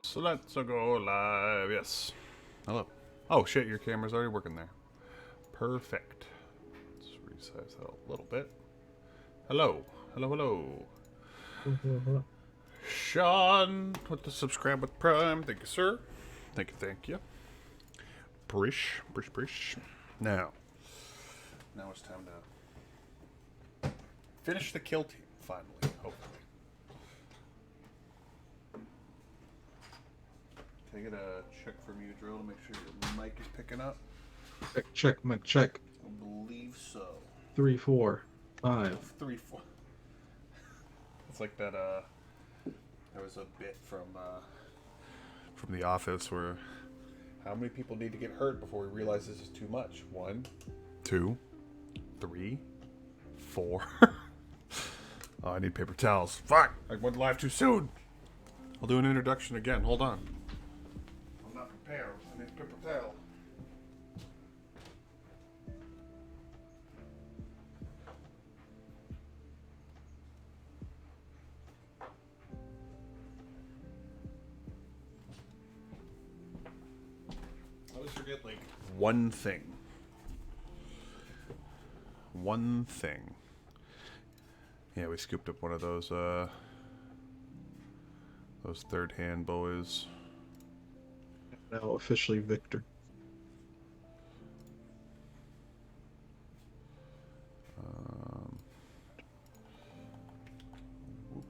So let's go live. Yes. Hello. Oh shit, your camera's already working there. Perfect. Let's resize that a little bit. Hello. Hello, hello. Sean with the subscribe with Prime. Thank you, sir. Thank you, thank you. Brish. Now it's time to finish the kill team, finally, hopefully. Can I get a check from you, Drill, to make sure your mic is picking up? Check, mic check. I believe so. 3, 4, 5. 3, 4. It's like that, there was a bit from The Office where how many people need to get hurt before we realize this is too much? 1, 2, 3, 4. Oh, I need paper towels. Fuck! I went live too soon. I'll do an introduction again. Hold on. I'm not prepared. I need a paper towel. I always forget, like, one thing. One thing. Yeah, we scooped up one of those third hand boys. Now officially Victor. Whoop.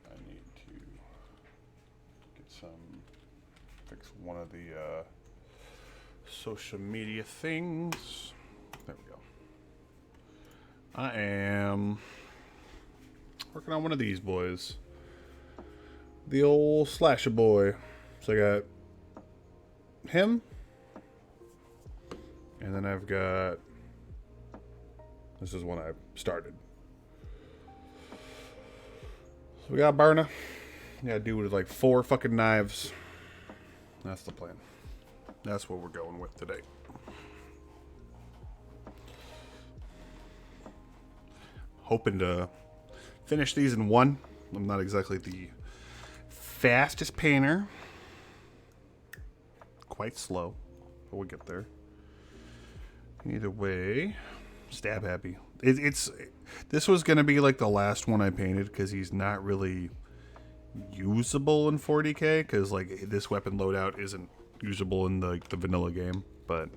I need to get fix one of the social media things. There we go. I am working on one of these boys. The old slasher boy. So I got him. And then I've got, this is one I started. So we got a burner. Yeah, do with like 4 fucking knives. That's the plan. That's what we're going with today. Hoping to finish these in one. I'm not exactly the fastest painter. Quite slow, but we'll get there. Either way, stab happy. This was gonna be like the last one I painted because he's not really usable in 40k because like this weapon loadout isn't usable in the vanilla game, but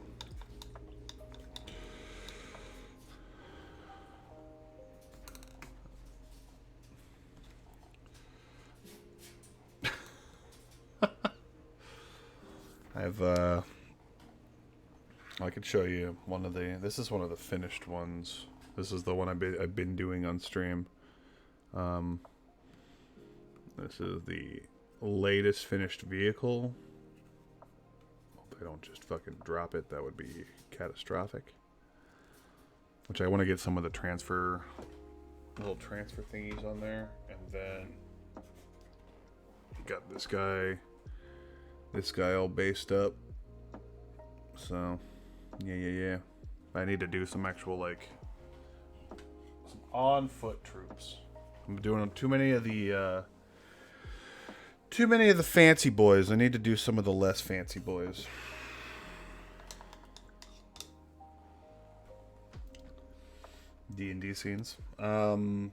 I've I could show you one of the. This is one of the finished ones. This is the one I've been doing on stream. This is the latest finished vehicle. Hope they don't just fucking drop it. That would be catastrophic. Which I want to get some of the little transfer thingies on there, and then got this guy all based up. So. Yeah. I need to do some actual, like, some on-foot troops. I'm doing too many of the fancy boys. I need to do some of the less fancy boys. D&D scenes. I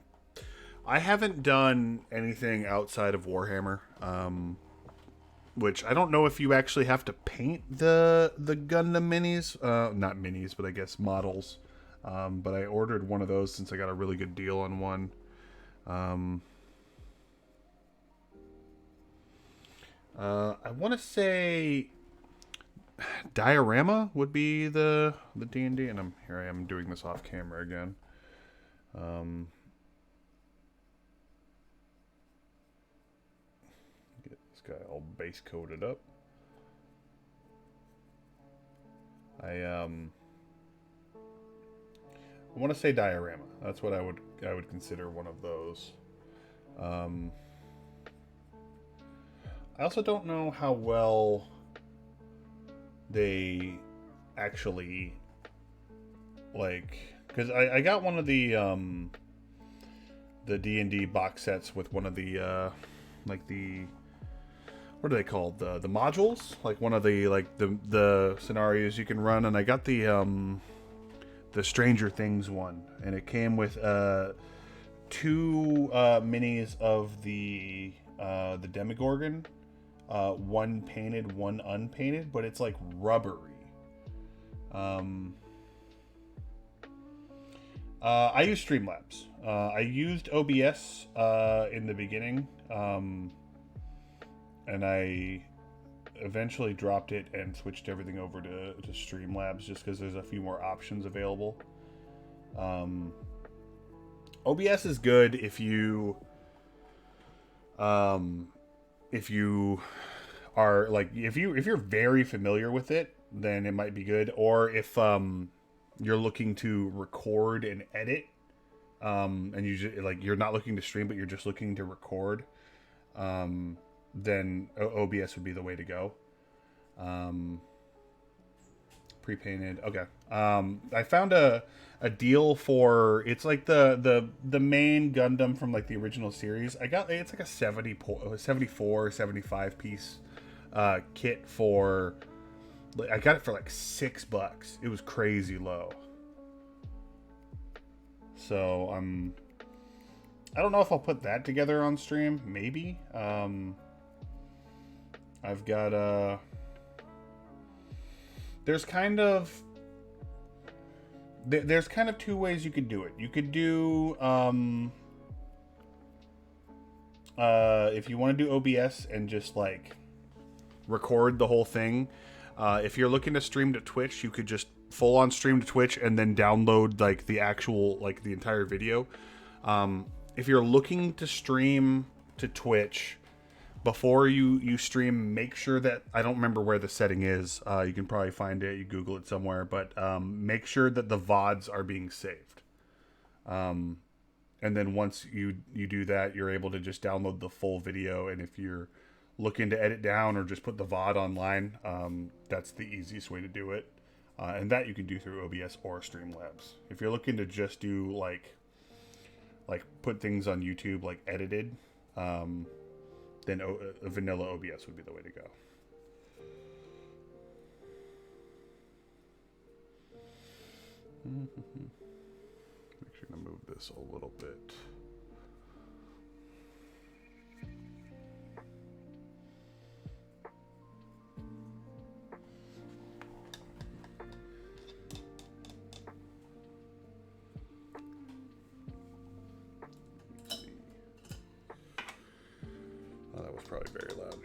haven't done anything outside of Warhammer. Which I don't know if you actually have to paint the Gundam minis. Not minis, but I guess models. But I ordered one of those since I got a really good deal on one. I want to say Diorama would be the D&D, and here I am doing this off camera again. Get this guy all base coated up. I want to say Diorama. That's what I would consider one of those. I also don't know how well they actually like, because I got one of the D&D box sets with one of the like the, what are they called, the modules, like one of the the scenarios you can run, and I got the Stranger Things one, and it came with 2 minis of the Demogorgon, one painted, one unpainted, but it's like rubbery. I use Streamlabs. I used OBS in the beginning, and I eventually dropped it and switched everything over to Streamlabs just because there's a few more options available. OBS is good if you are like, if you're very familiar with it, then it might be good. Or if you're looking to record and edit, and you just, like, you're not looking to stream but you're just looking to record, then OBS would be the way to go. Pre-painted. Okay. I found a deal for, it's like the main Gundam from like the original series. It's like a 74, 75 piece kit for, I got it for like $6. It was crazy low. So I don't know if I'll put that together on stream. Maybe. I've got there's kind of 2 ways you could do it. You could do if you want to do OBS and just like record the whole thing. If you're looking to stream to Twitch, you could just full on stream to Twitch and then download like the actual, like the entire video. If you're looking to stream to Twitch, before you stream, make sure that, I don't remember where the setting is. You can probably find it. You Google it somewhere, but make sure that the VODs are being saved. And then once you do that, you're able to just download the full video. And if you're looking to edit down or just put the VOD online, that's the easiest way to do it. And that you can do through OBS or Streamlabs. If you're looking to just do like put things on YouTube like edited, then vanilla OBS would be the way to go. Actually, I'm gonna move this a little bit. Oh, that was probably very loud.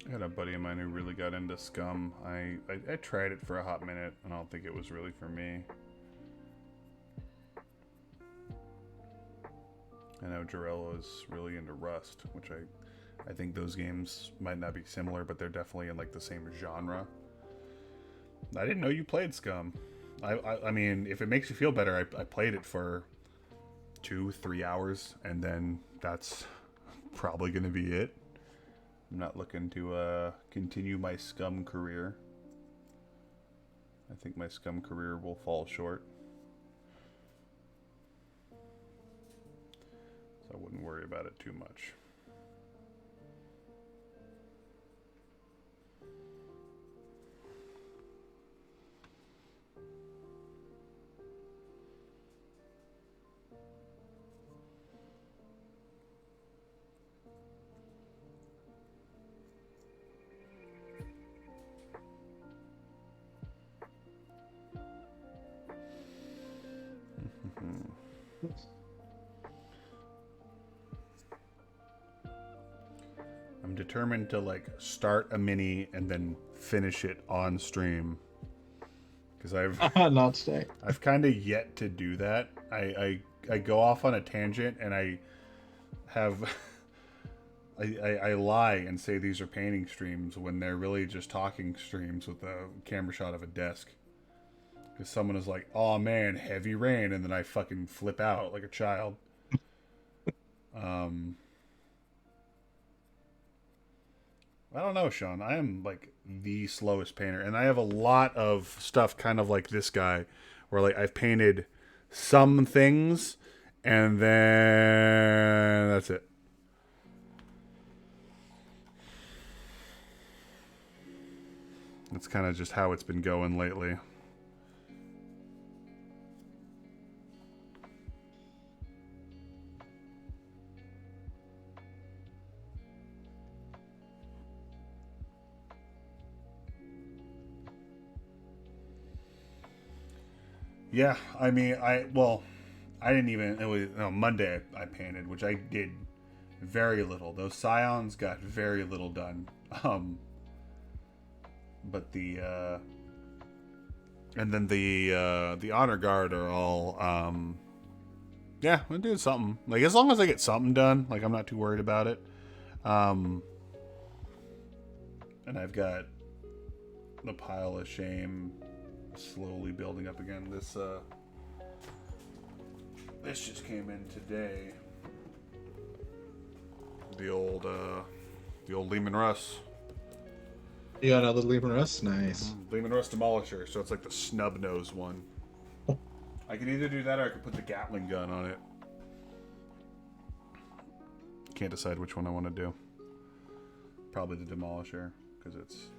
I had a buddy of mine who really got into Scum. I tried it for a hot minute, and I don't think it was really for me. I know Jarell is really into Rust, which I think those games might not be similar, but they're definitely in like the same genre. I didn't know you played Scum. I mean, if it makes you feel better, I played it for 2-3 hours, and then that's probably going to be it. I'm not looking to continue my Scum career. I think my Scum career will fall short. So I wouldn't worry about it too much. I'm determined to like start a mini and then finish it on stream because Not today. I've kind of yet to do that. I go off on a tangent and I have I lie and say these are painting streams when they're really just talking streams with a camera shot of a desk. Because someone is like, "Oh man, heavy rain," and then I fucking flip out like a child. I don't know, Sean. I am like the slowest painter, and I have a lot of stuff kind of like this guy, where like I've painted some things, and then that's it. That's kind of just how it's been going lately. Yeah, I mean, I didn't even. It was Monday. I painted, which I did very little. Those scions got very little done. But the and then the honor guard are all yeah, I'm doing something. Like as long as I get something done, like I'm not too worried about it. And I've got the pile of shame slowly building up again. This just came in today. The old Lehman Russ. You got another Lehman Russ? Nice. Lehman Russ Demolisher, so it's like the snub nose one. I could either do that or I could put the Gatling gun on it. Can't decide which one I want to do. Probably the Demolisher, because it's...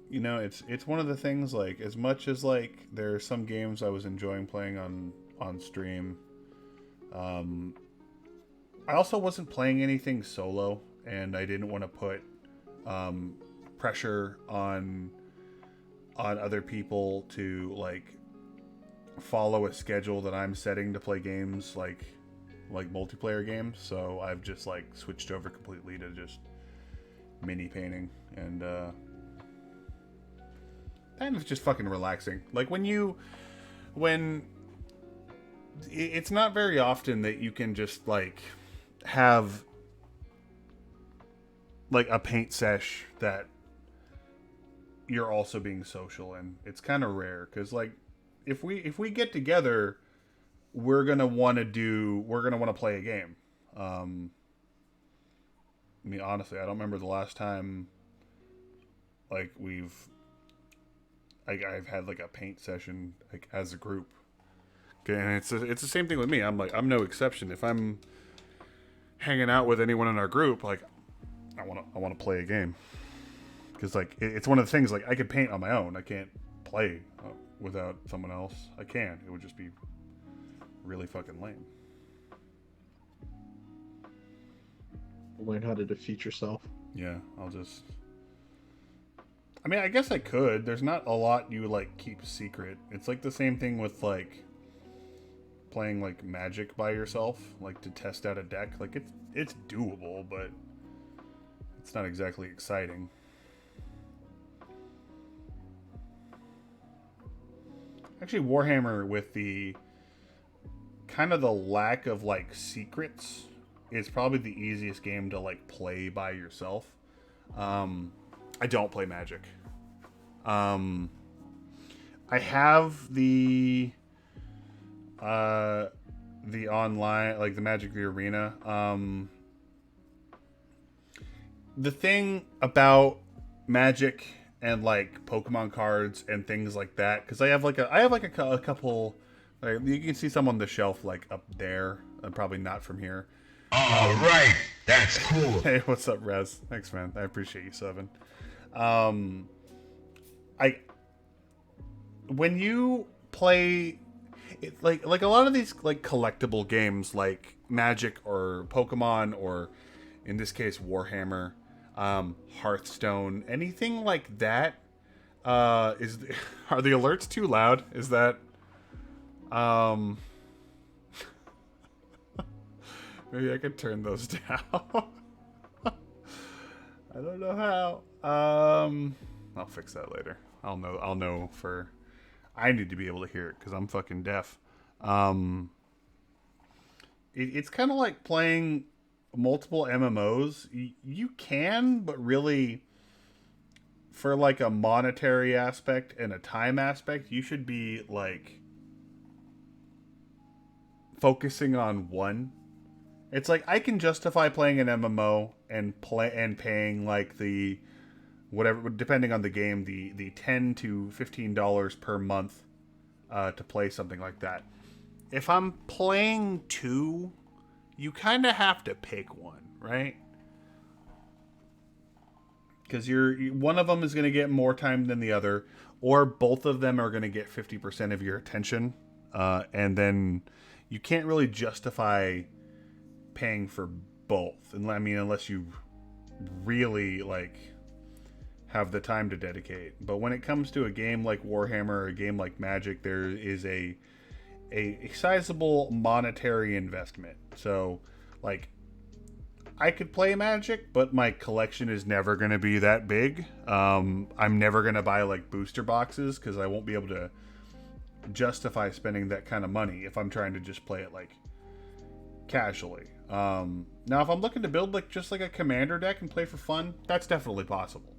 You know, it's one of the things, like, as much as, like, there are some games I was enjoying playing on stream, I also wasn't playing anything solo, and I didn't want to put pressure on other people to, like, follow a schedule that I'm setting to play games, like multiplayer games, so I've just, like, switched over completely to just mini painting, and, kind of just fucking relaxing. Like when it's not very often that you can just like have like a paint sesh that you're also being social in. It's kind of rare because like if we get together, we're gonna want to play a game. I mean, honestly, I don't remember the last time like I've had like a paint session like as a group. Okay, and it's the same thing with me. I'm no exception. If I'm hanging out with anyone in our group, like I want to play a game because like it's one of the things like I could paint on my own. I can't play without someone else. I can. It would just be really fucking lame. Learn how to defeat yourself. Yeah, I mean, I guess I could. There's not a lot you like keep secret. It's like the same thing with like playing like Magic by yourself, like to test out a deck. Like it's doable, but it's not exactly exciting. Actually, Warhammer with the kind of the lack of like secrets is probably the easiest game to like play by yourself. I don't play Magic. I have the online, like the Magic the Arena. The thing about Magic and like Pokemon cards and things like that, because I have like a couple. Like, you can see some on the shelf like up there. Probably not from here. All right, that's cool. Hey, what's up, Rez? Thanks, man. I appreciate you, Seven. When you play it, like a lot of these like collectible games like Magic or Pokemon or in this case Warhammer, Hearthstone, anything like that, are the alerts too loud? Is that Maybe I could turn those down. I don't know how. I'll fix that later. I'll know for. I need to be able to hear it because I'm fucking deaf. It's kind of like playing multiple MMOs. You can, but really, for like a monetary aspect and a time aspect, you should be like focusing on one. It's like I can justify playing an MMO and paying like the whatever, depending on the game, the $10 to $15 per month to play something like that. If I'm playing two, you kind of have to pick one, right? Because one of them is going to get more time than the other, or both of them are going to get 50% of your attention, and then you can't really justify paying for both. And I mean, unless you really like have the time to dedicate. But when it comes to a game like Warhammer or a game like Magic, there is a sizable monetary investment. So, like, I could play Magic, but my collection is never going to be that big. I'm never going to buy, like, booster boxes because I won't be able to justify spending that kind of money if I'm trying to just play it, like, casually. Now, if I'm looking to build, like, just like a commander deck and play for fun, that's definitely possible.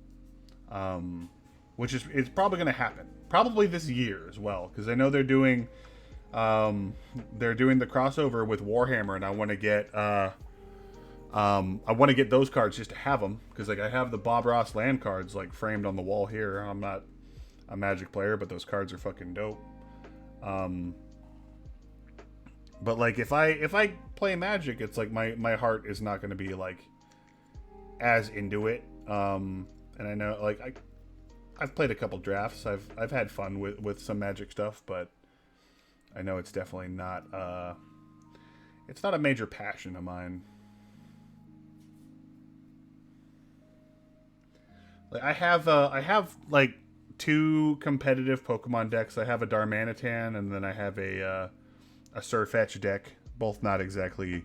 Which is it's probably going to happen. Probably this year as well, because I know they're doing the crossover with Warhammer, and I want to get those cards just to have them, because like I have the Bob Ross land cards like framed on the wall here. I'm not a Magic player, but those cards are fucking dope. But like if I play Magic, it's like my heart is not going to be like as into it. And I know like I've played a couple drafts. I've had fun with some Magic stuff, but I know it's definitely not it's not a major passion of mine. Like I have like two competitive Pokemon decks. I have a Darmanitan, and then I have a Sirfetch'd deck. Both not exactly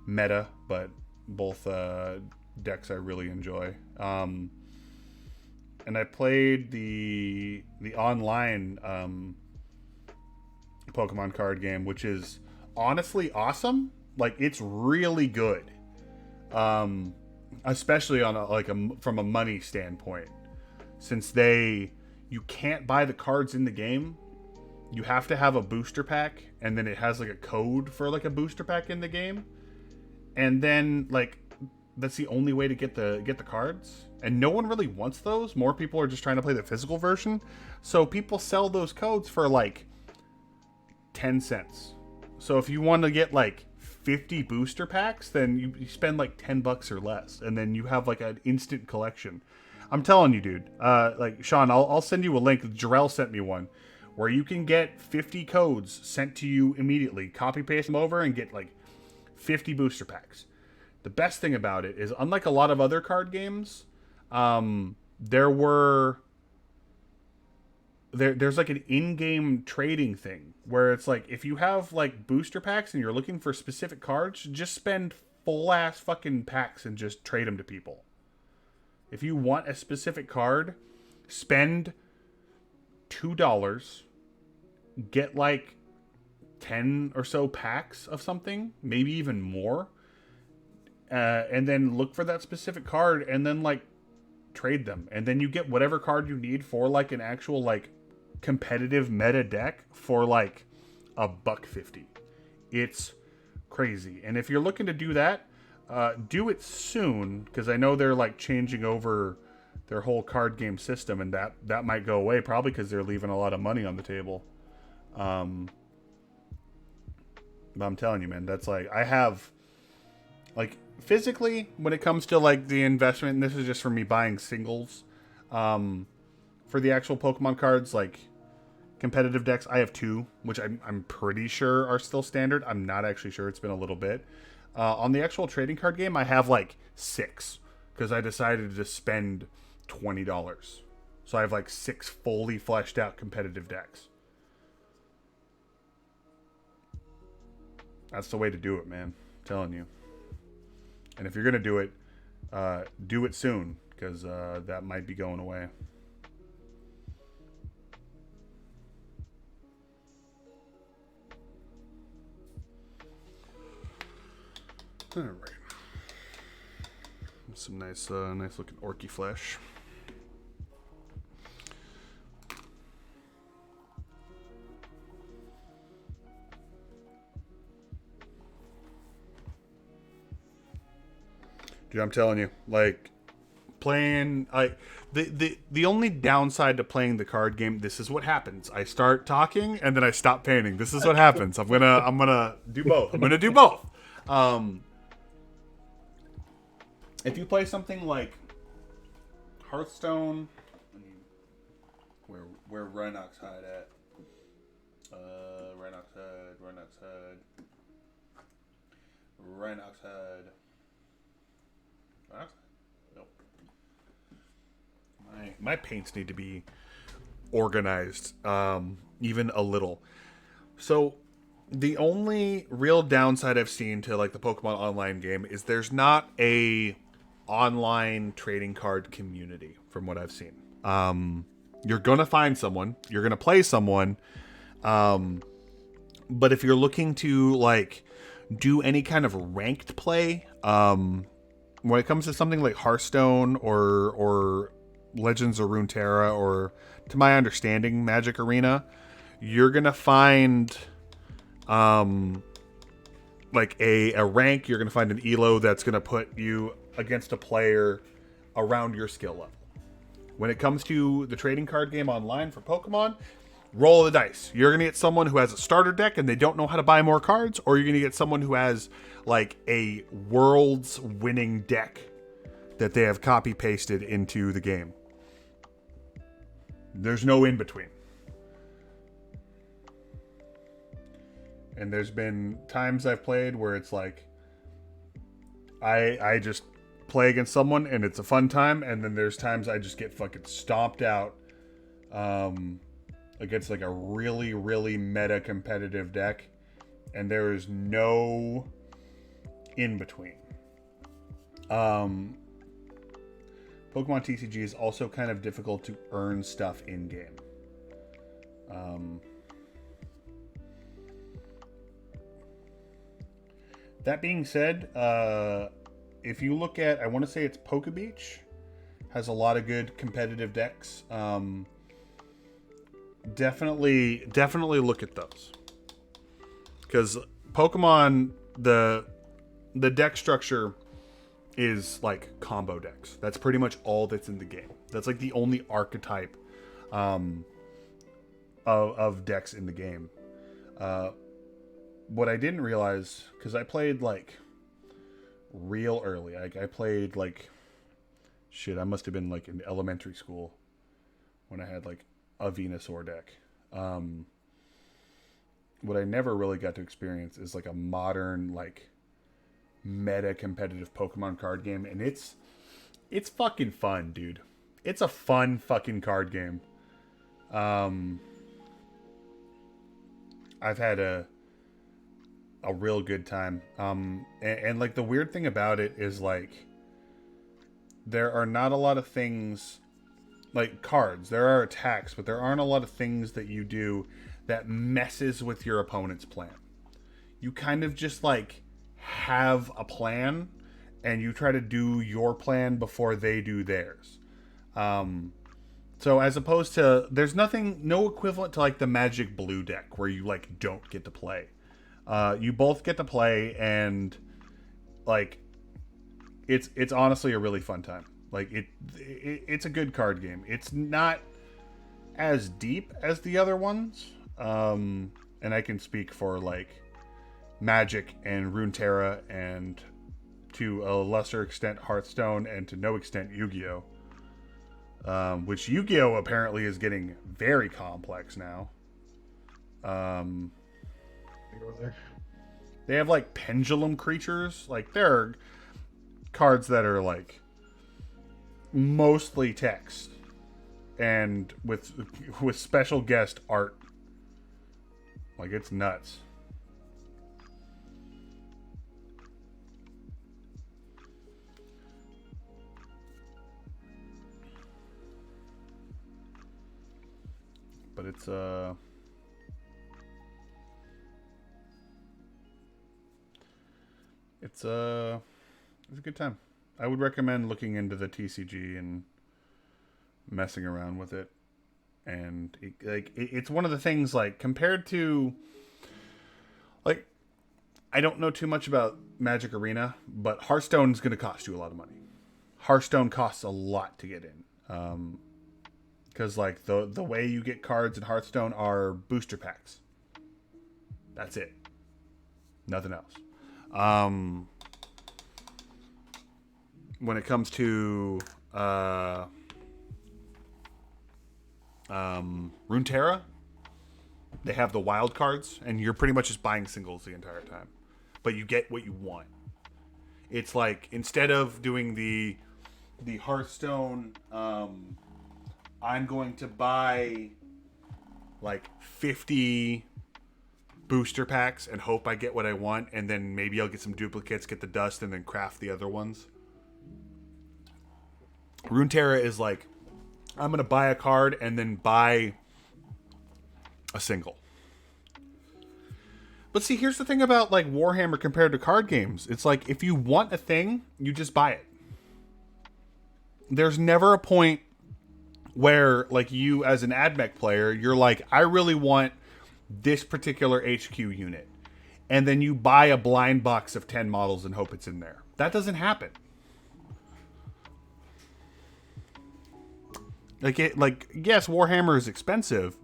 meta, but both decks I really enjoy. And I played the online Pokemon card game, which is honestly awesome. Like it's really good, especially on from a money standpoint, since you can't buy the cards in the game. You have to have a booster pack, and then it has like a code for like a booster pack in the game, and then like that's the only way to get the cards. And no one really wants those. More people are just trying to play the physical version. So people sell those codes for like 10 cents. So if you want to get like 50 booster packs, then you spend like $10 or less, and then you have like an instant collection. I'm telling you, dude. Like Sean, I'll send you a link. Jarrell sent me one where you can get 50 codes sent to you immediately. Copy paste them over and get like 50 booster packs. The best thing about it is, unlike a lot of other card games, there's like an in-game trading thing where it's like if you have like booster packs and you're looking for specific cards, just spend full ass fucking packs and just trade them to people. If you want a specific card, spend $2, get like 10 or so packs of something, maybe even more, and then look for that specific card and then like trade them, and then you get whatever card you need for like an actual like competitive meta deck for like $1.50. It's crazy. And if you're looking to do that, do it soon, because I know they're like changing over their whole card game system, and that might go away, probably because they're leaving a lot of money on the table. But I'm telling you, man, that's like I have like physically, when it comes to like the investment, and this is just for me buying singles, for the actual Pokemon cards, like competitive decks, I have 2, which I'm pretty sure are still standard. I'm not actually sure. It's been a little bit. On the actual trading card game, I have like 6, because I decided to spend $20. So I have like 6 fully fleshed out competitive decks. That's the way to do it, man. I'm telling you. And if you're gonna do it soon, because that might be going away. All right. Some nice looking orky flesh. Dude, I'm telling you, like playing, the only downside to playing the card game, this is what happens. I start talking and then I stop painting. This is what happens. I'm gonna do both. I'm gonna do both. If you play something like Hearthstone, where Rhinox hide at? Rhinox hide. Nope. My paints need to be organized, even a little. So the only real downside I've seen to like the Pokemon Online game is there's not a online trading card community from what I've seen. You're gonna find someone, you're gonna play someone, but if you're looking to like do any kind of ranked play, when it comes to something like Hearthstone or Legends of Runeterra, or to my understanding Magic Arena, you're gonna find like a rank. You're gonna find an elo that's gonna put you against a player around your skill level. When it comes to the trading card game online for Pokemon, roll the dice. You're gonna get someone who has a starter deck and they don't know how to buy more cards, or you're gonna get someone who has like a world's winning deck that they have copy pasted into the game. There's no in between. And there's been times I've played where it's like I just play against someone and it's a fun time, and then there's times I just get fucking stomped out against like a really, really meta competitive deck, and there is no in between. Pokemon TCG is also kind of difficult to earn stuff in game. That being said, if you look at, I want to say it's Poke Beach, has a lot of good competitive decks. Definitely look at those, because Pokemon, the deck structure is like combo decks. That's pretty much all that's in the game. That's like the only archetype of decks in the game. What I didn't realize, because I played like real early. I played like shit. I must have been like in elementary school when I had like a Venusaur deck. What I never really got to experience is like a modern like meta competitive Pokemon card game, and it's fucking fun, dude. It's a fun fucking card game. I've had a real good time. And like the weird thing about it is like there are not a lot of things like cards. There are attacks, but there aren't a lot of things that you do that messes with your opponent's plan. You kind of just like have a plan and you try to do your plan before they do theirs. So as opposed to, there's no equivalent to like the Magic Blue deck where you like don't get to play. You both get to play, and like it's honestly a really fun time. Like it's a good card game. It's not as deep as the other ones, and I can speak for like Magic and Runeterra, and to a lesser extent Hearthstone, and to no extent Yu-Gi-Oh! Which Yu-Gi-Oh! Apparently is getting very complex now. They have like pendulum creatures. Like there are cards that are like mostly text and with special guest art. Like it's nuts. But it's a good time. I would recommend looking into the TCG and messing around with it. And it's one of the things, like, compared to, like, I don't know too much about Magic Arena, but Hearthstone's going to cost you a lot of money. Hearthstone costs a lot to get in. Because, like, the way you get cards in Hearthstone are booster packs. That's it. Nothing else. When it comes to Runeterra, they have the wild cards, and you're pretty much just buying singles the entire time. But you get what you want. It's like, instead of doing the Hearthstone, I'm going to buy like 50 booster packs and hope I get what I want, and then maybe I'll get some duplicates, get the dust, and then craft the other ones. Runeterra is like, I'm going to buy a card and then buy a single. But see, here's the thing about, like, Warhammer compared to card games. It's like, if you want a thing, you just buy it. There's never a point where, like, you as an AdMech player, you're like, I really want this particular HQ unit. And then you buy a blind box of 10 models and hope it's in there. That doesn't happen. Like, yes, Warhammer is expensive,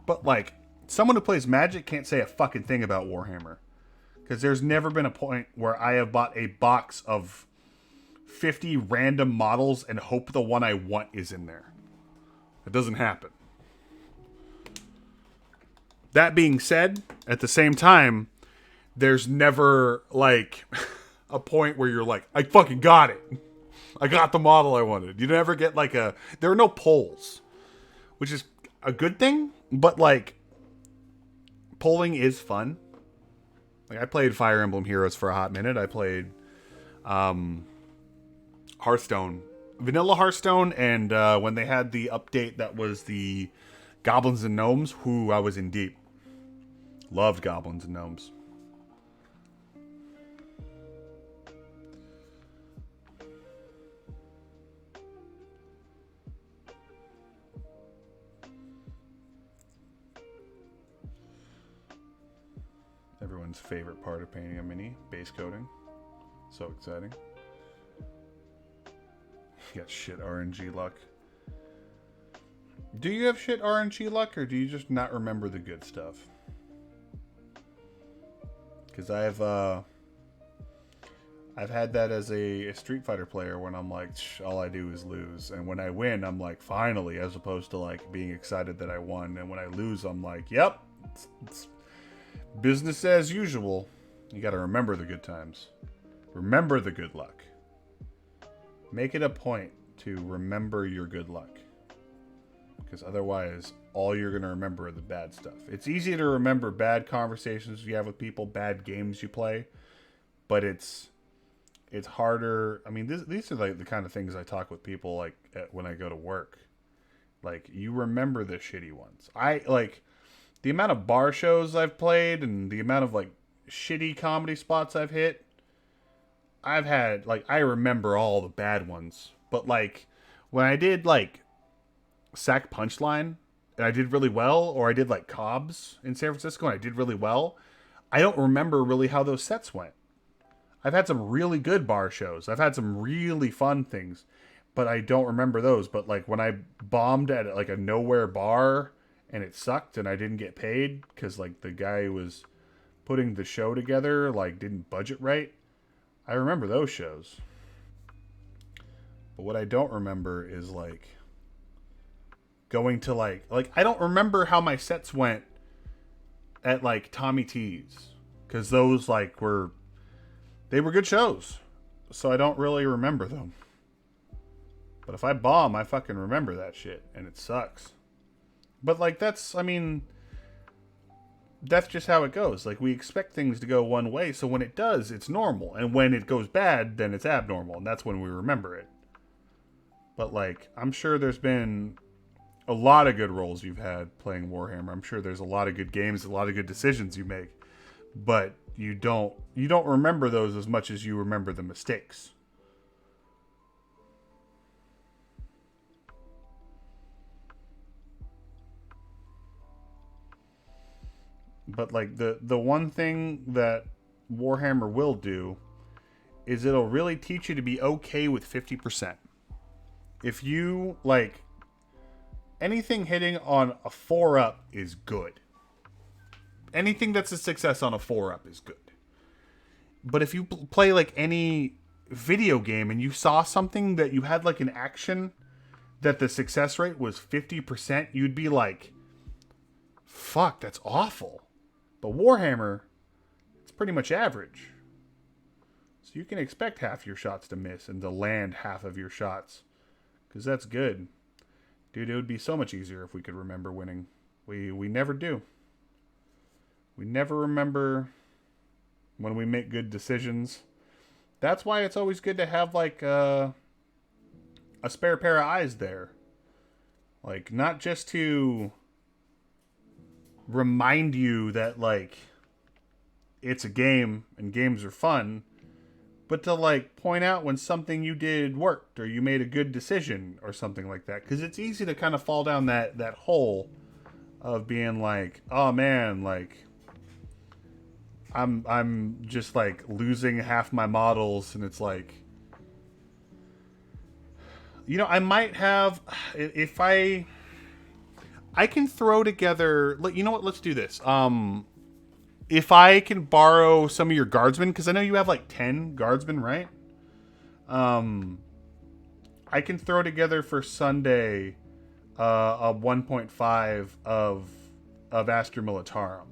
but, like, someone who plays Magic can't say a fucking thing about Warhammer. Because there's never been a point where I have bought a box of 50 random models and hope the one I want is in there. It doesn't happen. That being said, at the same time, there's never, like, a point where you're like, I fucking got it. I got the model I wanted. You never get, like, there are no polls, which is a good thing, but, like, polling is fun. Like, I played Fire Emblem Heroes for a hot minute. I played Hearthstone, vanilla Hearthstone, and when they had the update that was the Goblins and Gnomes, I was in deep. Loved Goblins and Gnomes. Everyone's favorite part of painting a mini, base coating. So exciting. You got shit RNG luck. Do you have shit RNG luck, or do you just not remember the good stuff? Because I've had that as a Street Fighter player when I'm like, all I do is lose. And when I win, I'm like, finally, as opposed to, like, being excited that I won. And when I lose, I'm like, yep, it's business as usual. You got to remember the good times. Remember the good luck. Make it a point to remember your good luck. Because otherwise, all you're going to remember are the bad stuff. It's easy to remember bad conversations you have with people, bad games you play. But it's harder. I mean, these are like the kind of things I talk with people, like, when I go to work. Like, you remember the shitty ones. The amount of bar shows I've played and the amount of, like, shitty comedy spots I've hit, I've had, like, I remember all the bad ones. But, like, when I did, like, Sack Punchline and I did really well, or I did, like, Cobb's in San Francisco and I did really well, I don't remember really how those sets went. I've had some really good bar shows. I've had some really fun things, but I don't remember those. But, like, when I bombed at, like, a nowhere bar and it sucked and I didn't get paid because, like, the guy who was putting the show together, like, didn't budget right, I remember those shows. But what I don't remember is, like, going to, like, I don't remember how my sets went at, like, Tommy T's. Because those, like, they were good shows. So I don't really remember them. But if I bomb, I fucking remember that shit. And it sucks. But, like, that's just how it goes. Like, we expect things to go one way, so when it does, it's normal. And when it goes bad, then it's abnormal, and that's when we remember it. But, like, I'm sure there's been a lot of good roles you've had playing Warhammer. I'm sure there's a lot of good games, a lot of good decisions you make, but you don't remember those as much as you remember the mistakes. But like the one thing that Warhammer will do is it'll really teach you to be okay with 50%. If you like anything hitting on a 4 up is good. Anything that's a success on a 4 up is good. But if you play like any video game and you saw something that you had like an action that the success rate was 50%, you'd be like, fuck, that's awful. But Warhammer, it's pretty much average. So you can expect half your shots to miss and to land half of your shots. Because that's good. Dude, it would be so much easier if we could remember winning. We never do. We never remember when we make good decisions. That's why it's always good to have like a spare pair of eyes there. Like, not just to remind you that like it's a game and games are fun, but to like point out when something you did worked or you made a good decision or something like that. Because it's easy to kind of fall down that hole of being like, oh man, like I'm just like losing half my models, and it's like, you know, I might have, if I can throw together, you know what, let's do this. If I can borrow some of your guardsmen, because I know you have like 10 guardsmen, right? I can throw together for Sunday a 1.5 of Astra Militarum.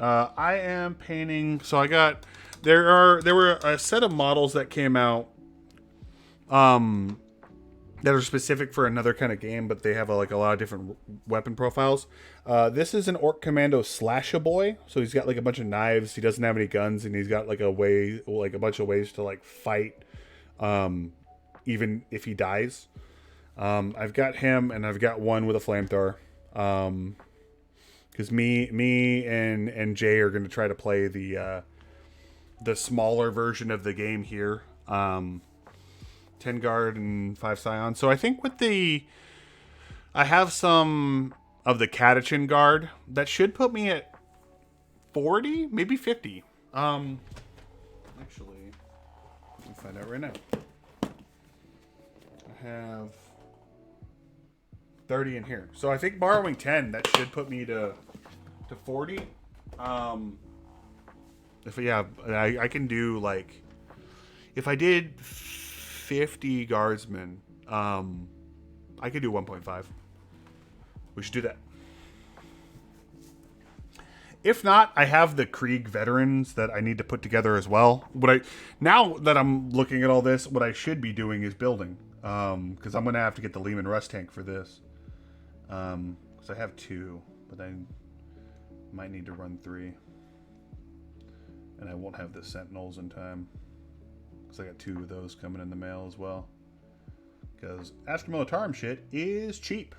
I am painting, so I got, there were a set of models that came out that are specific for another kind of game, but they have like a lot of different weapon profiles. This is an Orc Commando Slash-a-Boy, so he's got like a bunch of knives. He doesn't have any guns, and he's got like a bunch of ways to like fight, even if he dies. I've got him, and I've got one with a flamethrower. Because me and Jay are going to try to play the smaller version of the game here. 10 guard and 5 scion. So I think I have some of the Catachin guard that should put me at 40, maybe 50. Actually, let me find out right now. I have 30 in here. So I think borrowing 10, that should put me to 40. I can do like, if I did 50 guardsmen, I could do 1.5. We should do that. If not, I have the Krieg veterans that I need to put together as well. Now that I'm looking at all this, what I should be doing is building, because I'm going to have to get the Lehman Russ tank for this. Because I have 2, but I might need to run 3. And I won't have the Sentinels in time, because I got 2 of those coming in the mail as well. Because Astra Militarum shit is cheap.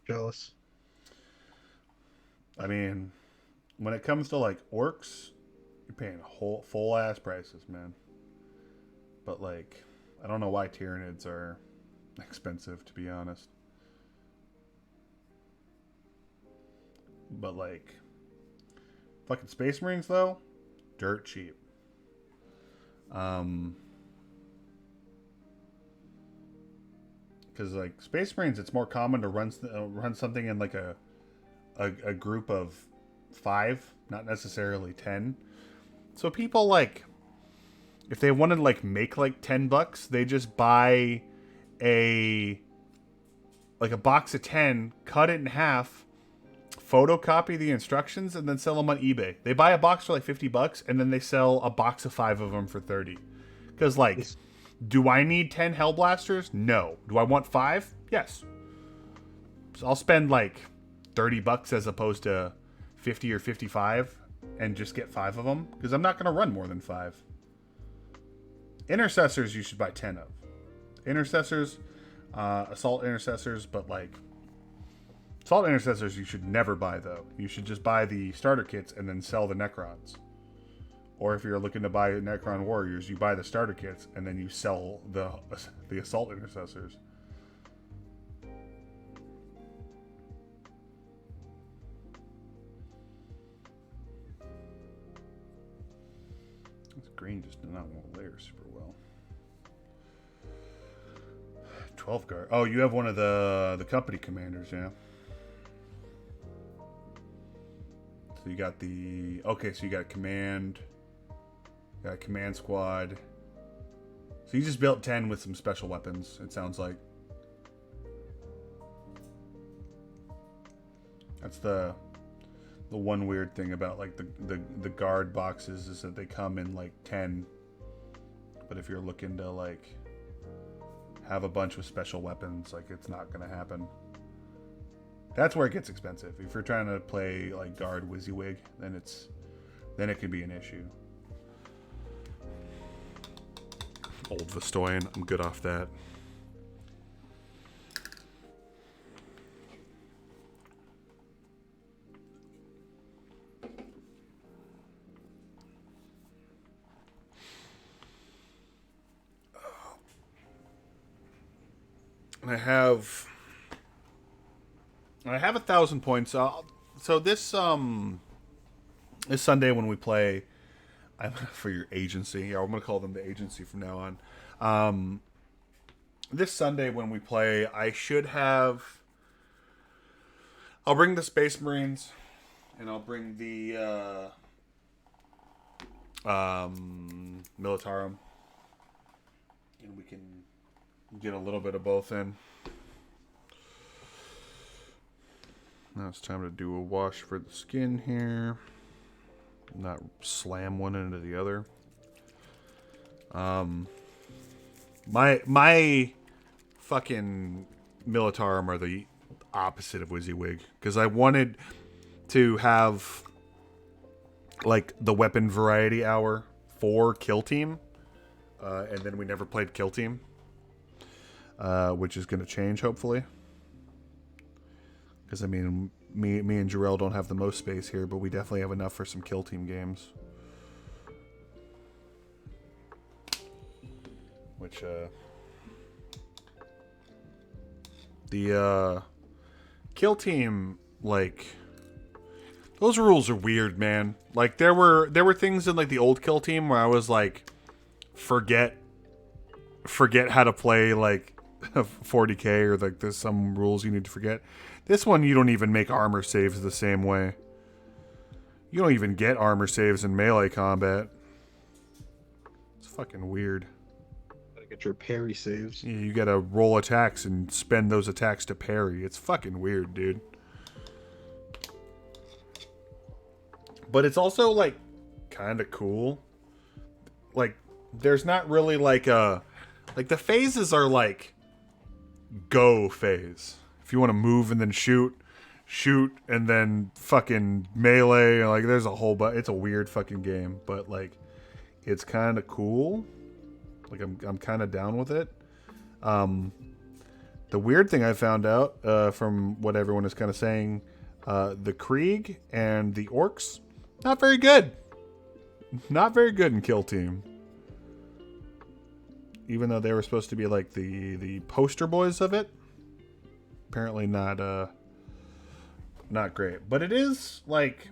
Jealous. I mean, when it comes to like orcs, you're paying full ass prices, man. But like, I don't know why Tyranids are expensive, to be honest. But like, fucking Space Marines though, dirt cheap. Because like Space Marines, it's more common to run something in like a group of 5, not necessarily 10. So people like, if they want to like make like $10, they just buy a box of 10, cut it in half, photocopy the instructions, and then sell them on eBay. They buy a box for like $50, and then they sell a box of 5 of them for 30. Because like, do I need 10 Hellblasters? No. Do I want 5? Yes. So I'll spend like $30 as opposed to 50 or 55 and just get 5 of them, because I'm not going to run more than 5. Intercessors you should buy 10 of. Intercessors, assault intercessors, but like assault intercessors you should never buy though. You should just buy the starter kits and then sell the Necrons. Or if you're looking to buy Necron warriors, you buy the starter kits and then you sell the assault intercessors. This green just did not want to layer super well. 12 guard. Oh, you have one of the company commanders, yeah. So you got the okay. So you got command. You got a command squad. So you just built 10 with some special weapons. It sounds like. That's the one weird thing about like the guard boxes is that they come in like 10. But if you're looking to like have a bunch with special weapons, like it's not gonna happen. That's where it gets expensive. If you're trying to play like guard WYSIWYG, then it could be an issue. Old Vistoyan, I'm good off that. And I have 1,000 points. So this Sunday when we play, for your agency, I'm gonna call them the agency from now on. This Sunday when we play, I should have. I'll bring the Space Marines, and I'll bring the Militarum, and we can get a little bit of both in. Now it's time to do a wash for the skin here. Not slam one into the other. My fucking Militarum are the opposite of WYSIWYG, because I wanted to have like the weapon variety hour for Kill Team, and then we never played Kill Team, which is going to change hopefully. Because, I mean, me and Jarrell don't have the most space here, but we definitely have enough for some Kill Team games. Which, the, Kill Team, like, those rules are weird, man. Like, there were things in, like, the old Kill Team where I was, like, forget how to play, like, 40k, or, like, there's some rules you need to forget. This one, you don't even make armor saves the same way. You don't even get armor saves in melee combat. It's fucking weird. Gotta get your parry saves. Yeah, you gotta roll attacks and spend those attacks to parry. It's fucking weird, dude. But it's also, like, kind of cool. Like, there's not really, like, a... Like, the phases are, like, go phase. If you want to move and then shoot, and then fucking melee, like there's a whole it's a weird fucking game, but like it's kind of cool. Like I'm kind of down with it. The weird thing I found out from what everyone is kind of saying, the Krieg and the Orcs, not very good. Not very good in Kill Team. Even though they were supposed to be like the poster boys of it. Apparently not great, but it is like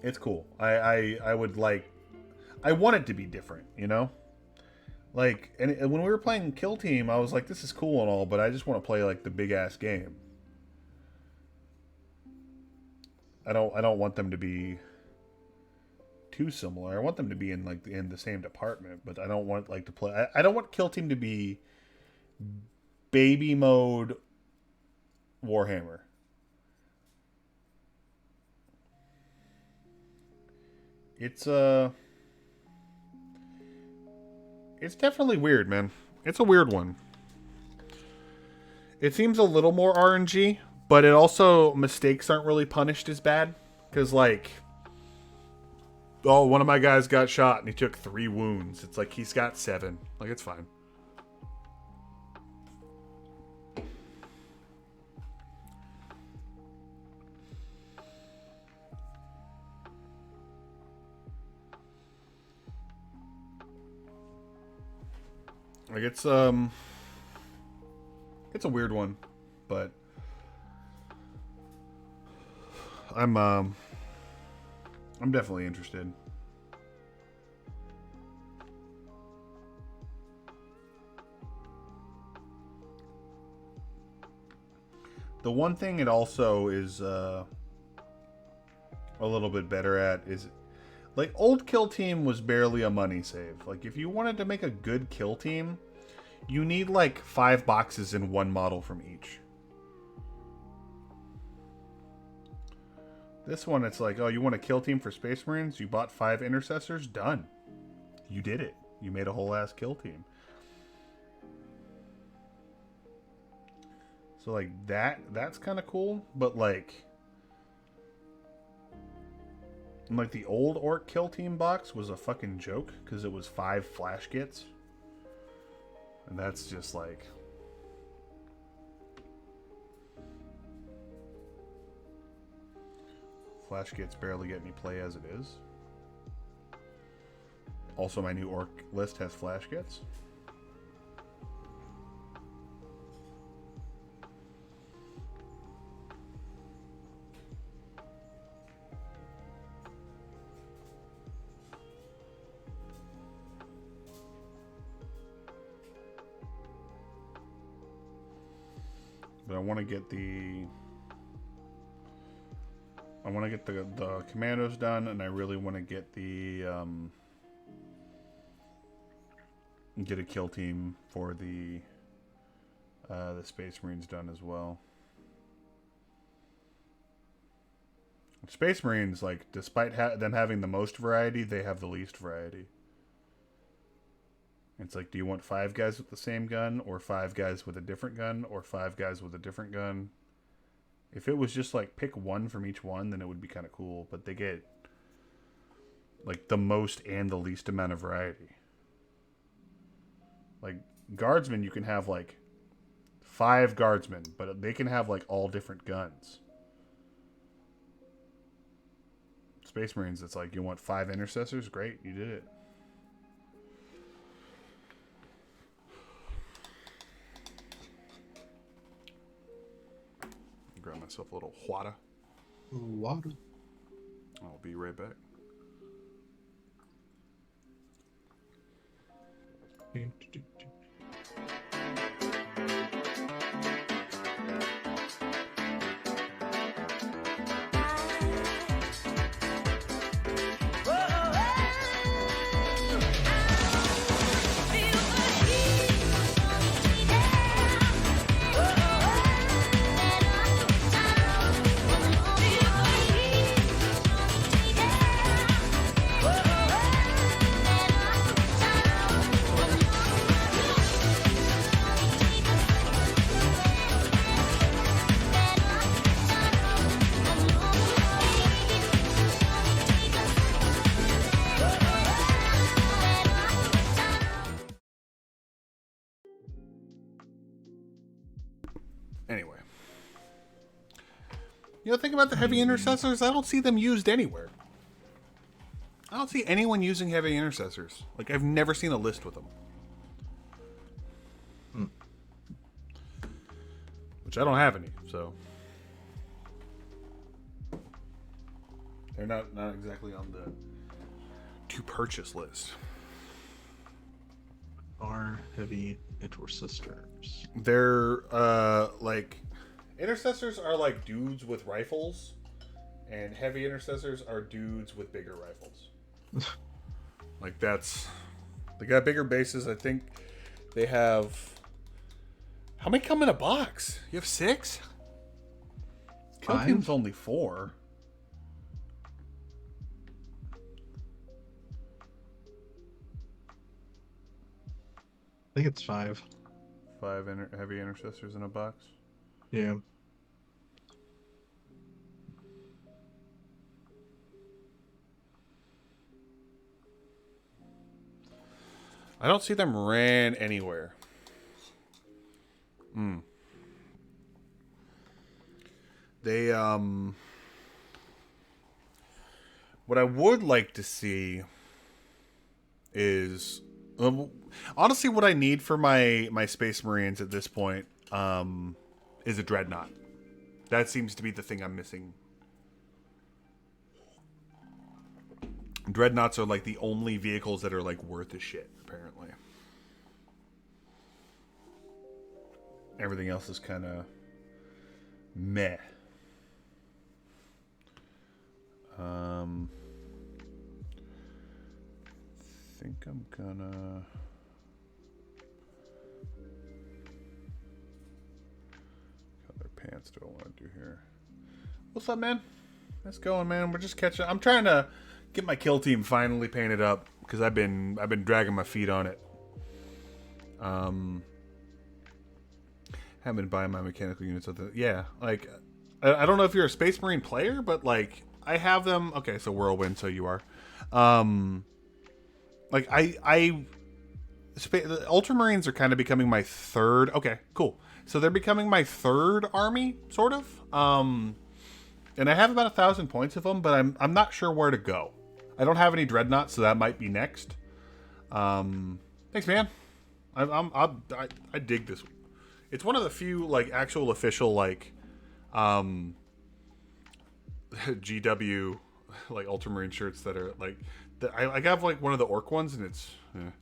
it's cool. I would like, I want it to be different, you know. Like, and when we were playing Kill Team, I was like, this is cool and all, but I just want to play like the big ass game. I don't want them to be too similar. I want them to be in like in the same department, but I don't want like to play. I don't want Kill Team to be baby mode Warhammer. It's definitely weird, man. It's a weird one. It seems a little more RNG, but it also, mistakes aren't really punished as bad, because like oh, one of my guys got shot and he took 3 wounds. It's like he's got 7. Like, it's fine. Like, it's a weird one, but I'm definitely interested. The one thing it also is a little bit better at is, like, old kill team was barely a money save. Like, if you wanted to make a good kill team, you need like 5 boxes and 1 model from each. This one, it's like, oh, you want a kill team for Space Marines? You bought 5 intercessors? Done. You did it. You made a whole ass kill team. So like that's kind of cool, but like the old Orc kill team box was a fucking joke because it was 5 flash kits. And that's just like, flash kits barely get any play as it is. Also, my new Orc list has flash kits. But I want to get the Commandos done, and I really want to get get a kill team for the Space Marines done as well. Space Marines, like, despite them having the most variety, they have the least variety. It's like, do you want 5 guys with the same gun, or 5 guys with a different gun, or 5 guys with a different gun? If it was just like pick 1 from each one, then it would be kind of cool. But they get like the most and the least amount of variety. Like guardsmen, you can have like 5 guardsmen, but they can have like all different guns. Space Marines, it's like, you want 5 intercessors? Great, you did it. Grab myself a little water. Water. I'll be right back. Anyway. You know, think about the heavy intercessors. I don't see them used anywhere. I don't see anyone using heavy intercessors. Like, I've never seen a list with them. Which I don't have any, so. They're not exactly on the to purchase list. Are heavy intercessors. They're, like, intercessors are like dudes with rifles, and heavy intercessors are dudes with bigger rifles. Like, they got bigger bases. I think they have, how many come in a box? You have 6? Kill 5? team's only 4. I think it's 5. 5 heavy intercessors in a box. Yeah. I don't see them ran anywhere. They what I would like to see is honestly what I need for my Space Marines at this point is a dreadnought. That seems to be the thing I'm missing. Dreadnoughts are like the only vehicles that are like worth a shit, apparently. Everything else is kind of meh. I think I'm gonna. What other pants do I want to do here? What's up, man? Let's go, man. We're just catching. I'm trying to get my kill team finally painted up because I've been dragging my feet on it. Haven't been buying my mechanical units. Yeah, like I don't know if you're a Space Marine player, but like I have them. Okay, so Whirlwind, so you are. Like the Ultramarines are kind of becoming my third. Okay, cool. So they're becoming my third army, sort of. And I have about 1,000 points of them, but I'm not sure where to go. I don't have any dreadnoughts, so that might be next. Thanks, man. I dig this. It's one of the few like actual official like GW like Ultramarine shirts that are like I have like one of the orc ones, and it's. And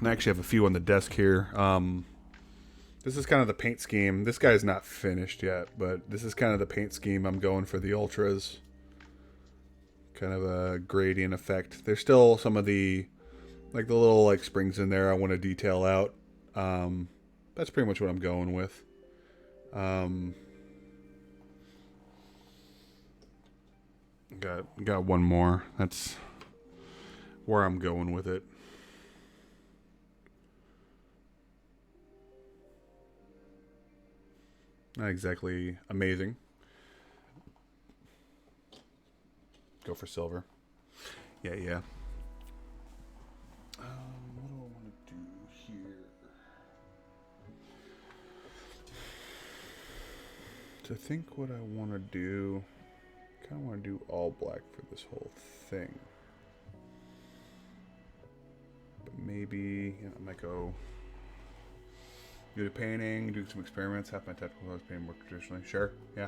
I actually have a few on the desk here. This is kind of the paint scheme. This guy's not finished yet, but this is kind of the paint scheme I'm going for the Ultras. Kind of a gradient effect. There's still some of the like the little like springs in there I want to detail out. That's pretty much what I'm going with. Got one more. That's where I'm going with it. Not exactly amazing. Go for silver. Yeah. What do I want to do here? So I think what I want to do, kind of want to do all black for this whole thing. But maybe I might go do the painting, do some experiments, have my technical class paint more traditionally. Sure, yeah.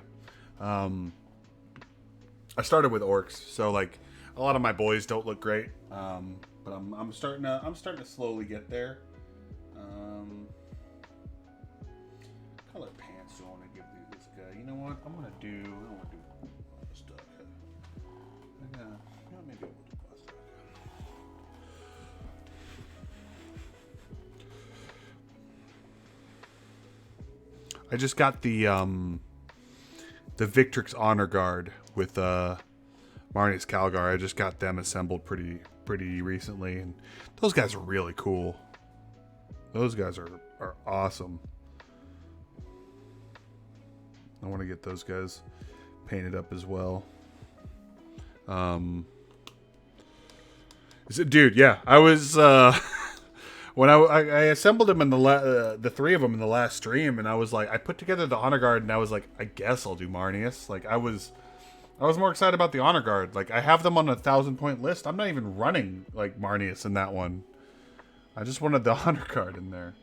I started with orcs, so like a lot of my boys don't look great, but I'm starting to slowly get there. Color pants do I want to give this guy? You know what? I don't want to do stuff. Maybe I will do plastic. I just got the Victrix Honor Guard with Marnius Calgar. I just got them assembled pretty recently, and those guys are really cool. Those guys are awesome. I want to get those guys painted up as well. Dude, yeah, I was when I assembled them in the three of them in the last stream, and I was like, I put together the Honor Guard, and I was like, I guess I'll do Marnius. Like I was more excited about the Honor Guard. Like I have them on a 1,000-point list. I'm not even running like Marnius in that one. I just wanted the Honor Guard in there.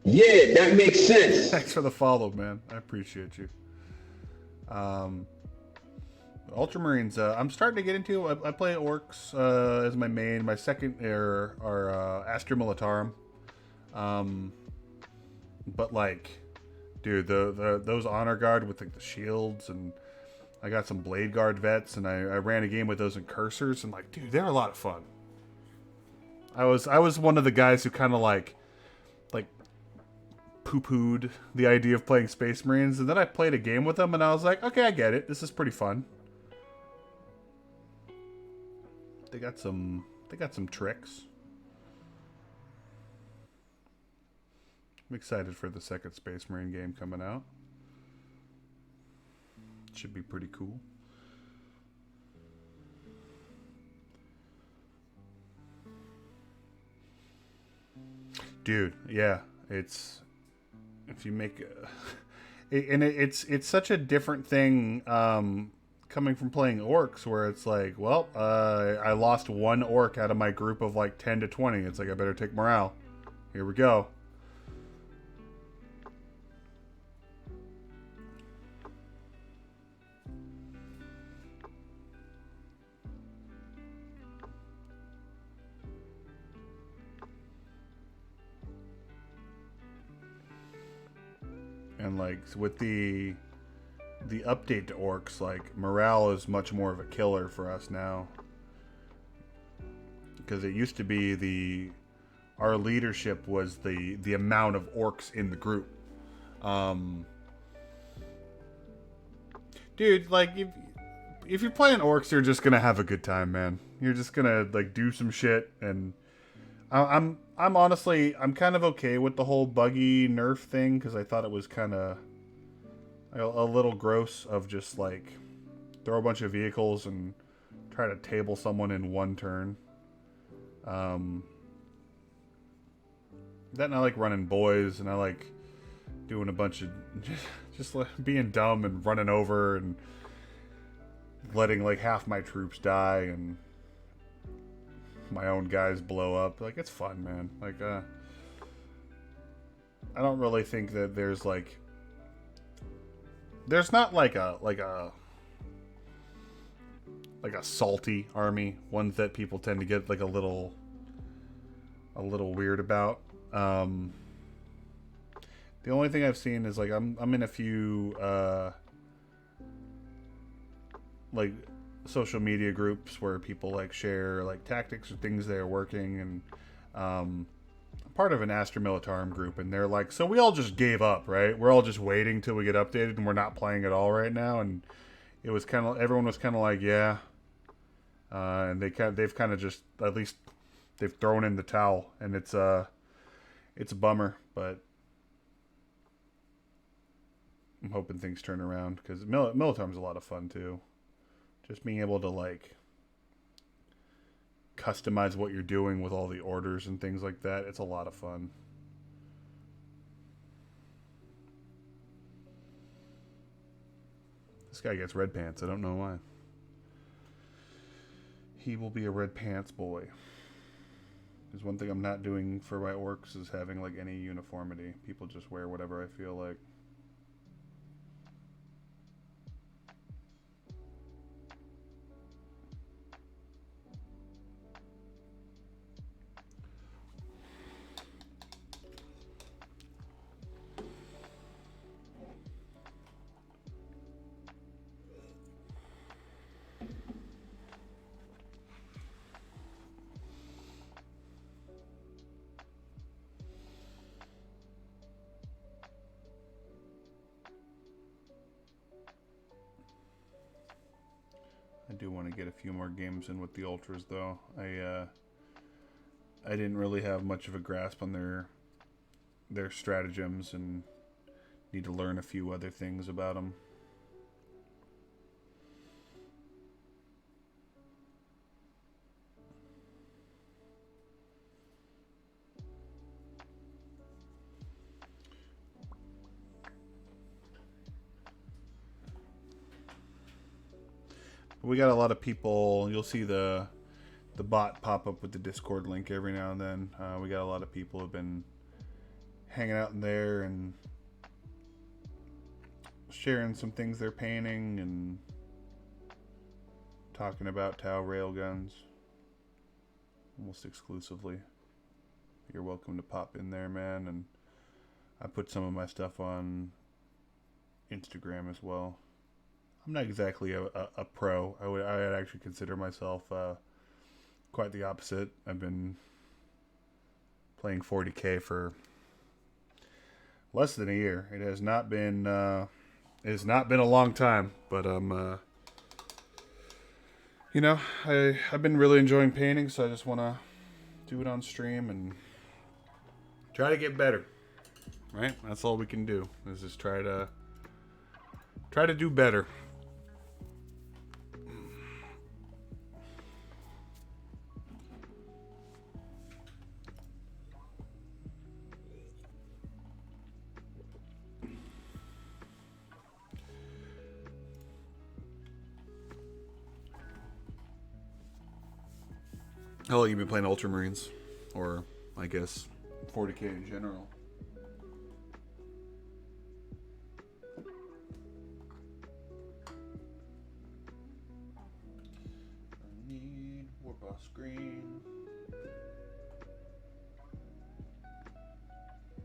Yeah, that makes sense. Thanks for the follow, man. I appreciate you. Ultramarines, I'm starting to get into. I play orcs as my main. My second are Astra Militarum. But like, dude, those Honor Guard with like the shields, and I got some Blade Guard vets, and I ran a game with those in cursors, and like, dude, they're a lot of fun. I was one of the guys who kind of like poo-pooed the idea of playing Space Marines, and then I played a game with them, and I was like, okay, I get it. This is pretty fun. They got some tricks. I'm excited for the second Space Marine game coming out. Should be pretty cool. Dude, yeah, it's if you make it's such a different thing coming from playing orcs, where it's like, well, I lost one orc out of my group of like 10 to 20. It's like, I better take morale. Here we go. And like with the update to orcs, like morale is much more of a killer for us now, because it used to be our leadership was the amount of orcs in the group. Dude, like if you're playing orcs, you're just gonna have a good time, man. You're just gonna like do some shit, and I'm honestly, I'm kind of okay with the whole buggy nerf thing, because I thought it was kind of a little gross of just like throw a bunch of vehicles and try to table someone in one turn. That, and I like running boys, and I like doing a bunch of just like being dumb and running over and letting like half my troops die and my own guys blow up. Like, it's fun, man. Like, I don't really think that there's not like a salty army, ones that people tend to get like a little weird about. The only thing I've seen is like I'm in a few like social media groups where people like share like tactics or things that are working, and I'm part of an Astra Militarum group, and they're like, so we all just gave up, right? We're all just waiting till we get updated, and we're not playing at all right now. And it was kind of, everyone was kind of like, yeah, and they've kind of just, at least they've thrown in the towel, and it's a bummer, but I'm hoping things turn around, because Militarum's a lot of fun too. Just being able to like customize what you're doing with all the orders and things like that, it's a lot of fun. This guy gets red pants. I don't know why. He will be a red pants boy. There's one thing I'm not doing for my orcs is having like any uniformity. People just wear whatever I feel like. I do want to get a few more games in with the Ultras, though. I didn't really have much of a grasp on their stratagems, and need to learn a few other things about them. We got a lot of people. You'll see the bot pop up with the Discord link every now and then. We got a lot of people who've been hanging out in there and sharing some things they're painting and talking about Tau railguns almost exclusively. You're welcome to pop in there, man. And I put some of my stuff on Instagram as well. I'm not exactly a pro. I'd actually consider myself quite the opposite. I've been playing 40K for less than a year. It has not been a long time, but you know, I've been really enjoying painting, so I just want to do it on stream and try to get better. right? That's all we can do. Is just try to do better. How long have you been playing Ultramarines? Or, I guess, 40k in general? I need Warboss Green.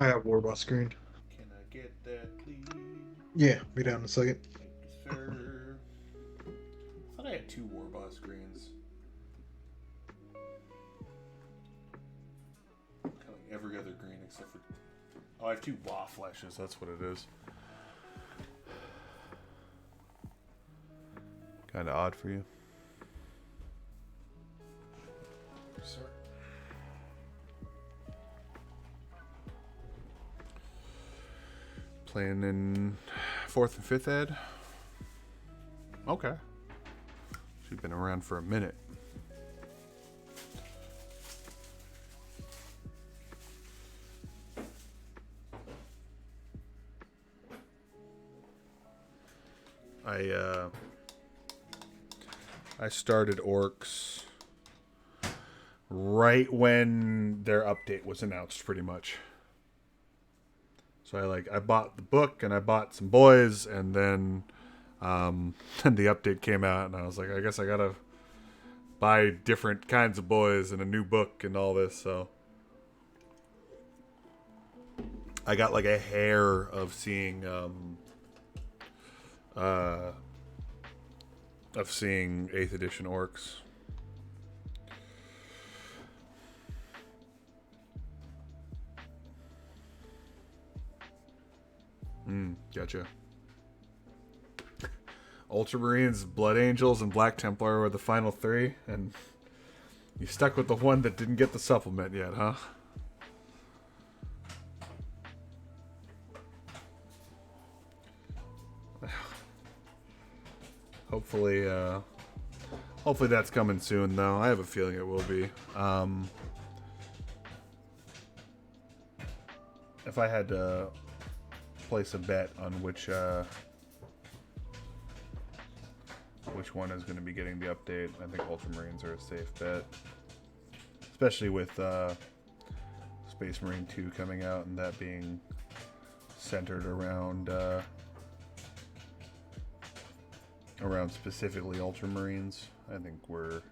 I have Warboss screen. Can I get that, please? Yeah, be down in a second. Thank you, sir. I thought I had 2 Warboss Greens. Kind of like every other green except for... Oh, I have 2 Wa Flashes. That's what it is. Kind of odd for you. Sir. Playing in 4th and 5th ed? Okay. She's been around for a minute. I started Orcs right when their update was announced, pretty much. So I bought the book and I bought some boys, and then and the update came out, and I was like, I guess I gotta buy different kinds of boys and a new book and all this. So I got like a hair of seeing 8th edition Orcs. Gotcha. Ultramarines, Blood Angels, and Black Templar were the final 3, and you stuck with the one that didn't get the supplement yet, huh? Hopefully that's coming soon, though. I have a feeling it will be. If I had to place a bet on which one is going to be getting the update, I think Ultramarines are a safe bet, especially with Space Marine 2 coming out and that being centered around specifically Ultramarines. I think it'll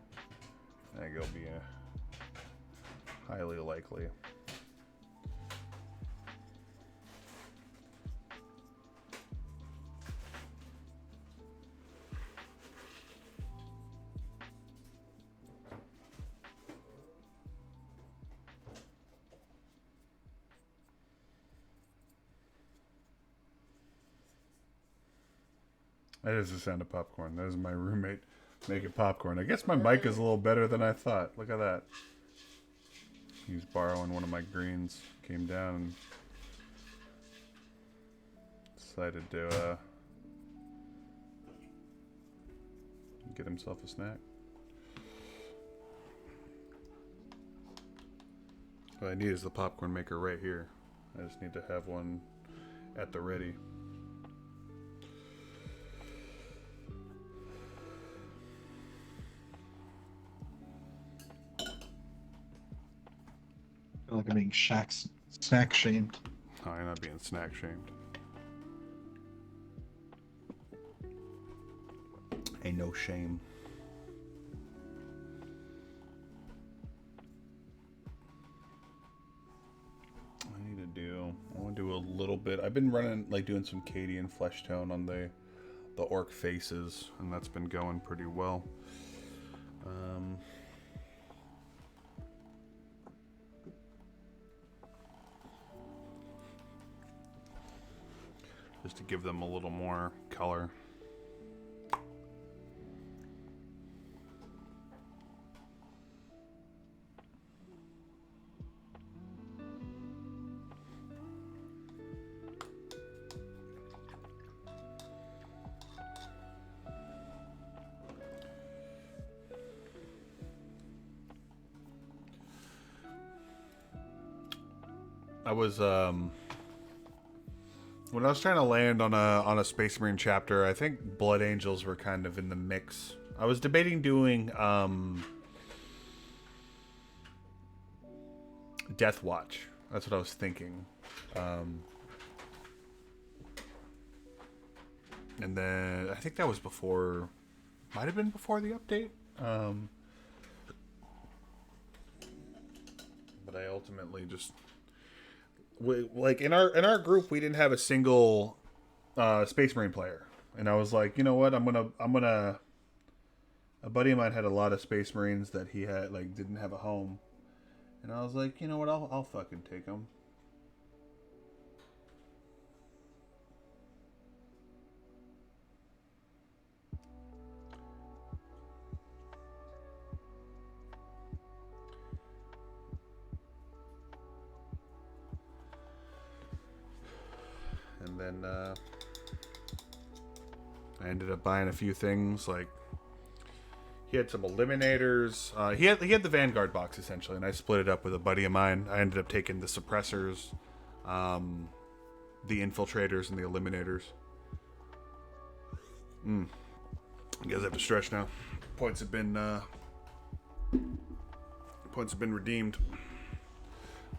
be highly likely. That is the sound of popcorn. That is my roommate making popcorn. I guess my mic is a little better than I thought. Look at that. He was borrowing one of my greens. Came down and decided to get himself a snack. What I need is the popcorn maker right here. I just need to have one at the ready. I feel like I'm being snack shamed. Oh, you're not being snack shamed. Ain't no shame. I want to do a little bit. I've been running, doing some Cadian flesh tone on the orc faces, and that's been going pretty well. Just to give them a little more color. I was when I was trying to land on a Space Marine chapter, I think Blood Angels were kind of in the mix. I was debating doing Death Watch. That's what I was thinking. And then I think that was before, might have been before the update. But I ultimately just like in our group we didn't have a single Space Marine player, and I was like, you know what, I'm gonna. A buddy of mine had a lot of Space Marines that he had like didn't have a home, and I was like, you know what, I'll fucking take them. And then I ended up buying a few things. Like he had some eliminators. He had the Vanguard box essentially, and I split it up with a buddy of mine. I ended up taking the suppressors, the infiltrators, and the eliminators. You guys have to stretch now. Points have been redeemed.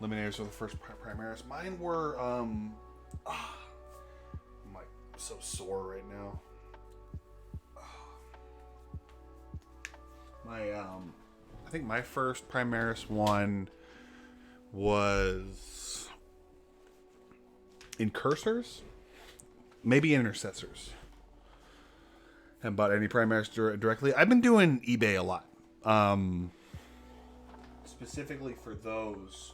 Eliminators are the first Primaris. Mine were I'm like so sore right now. I think my first Primaris one was Incursors, maybe Intercessors. Haven't bought any Primaris directly. I've been doing eBay a lot, specifically for those.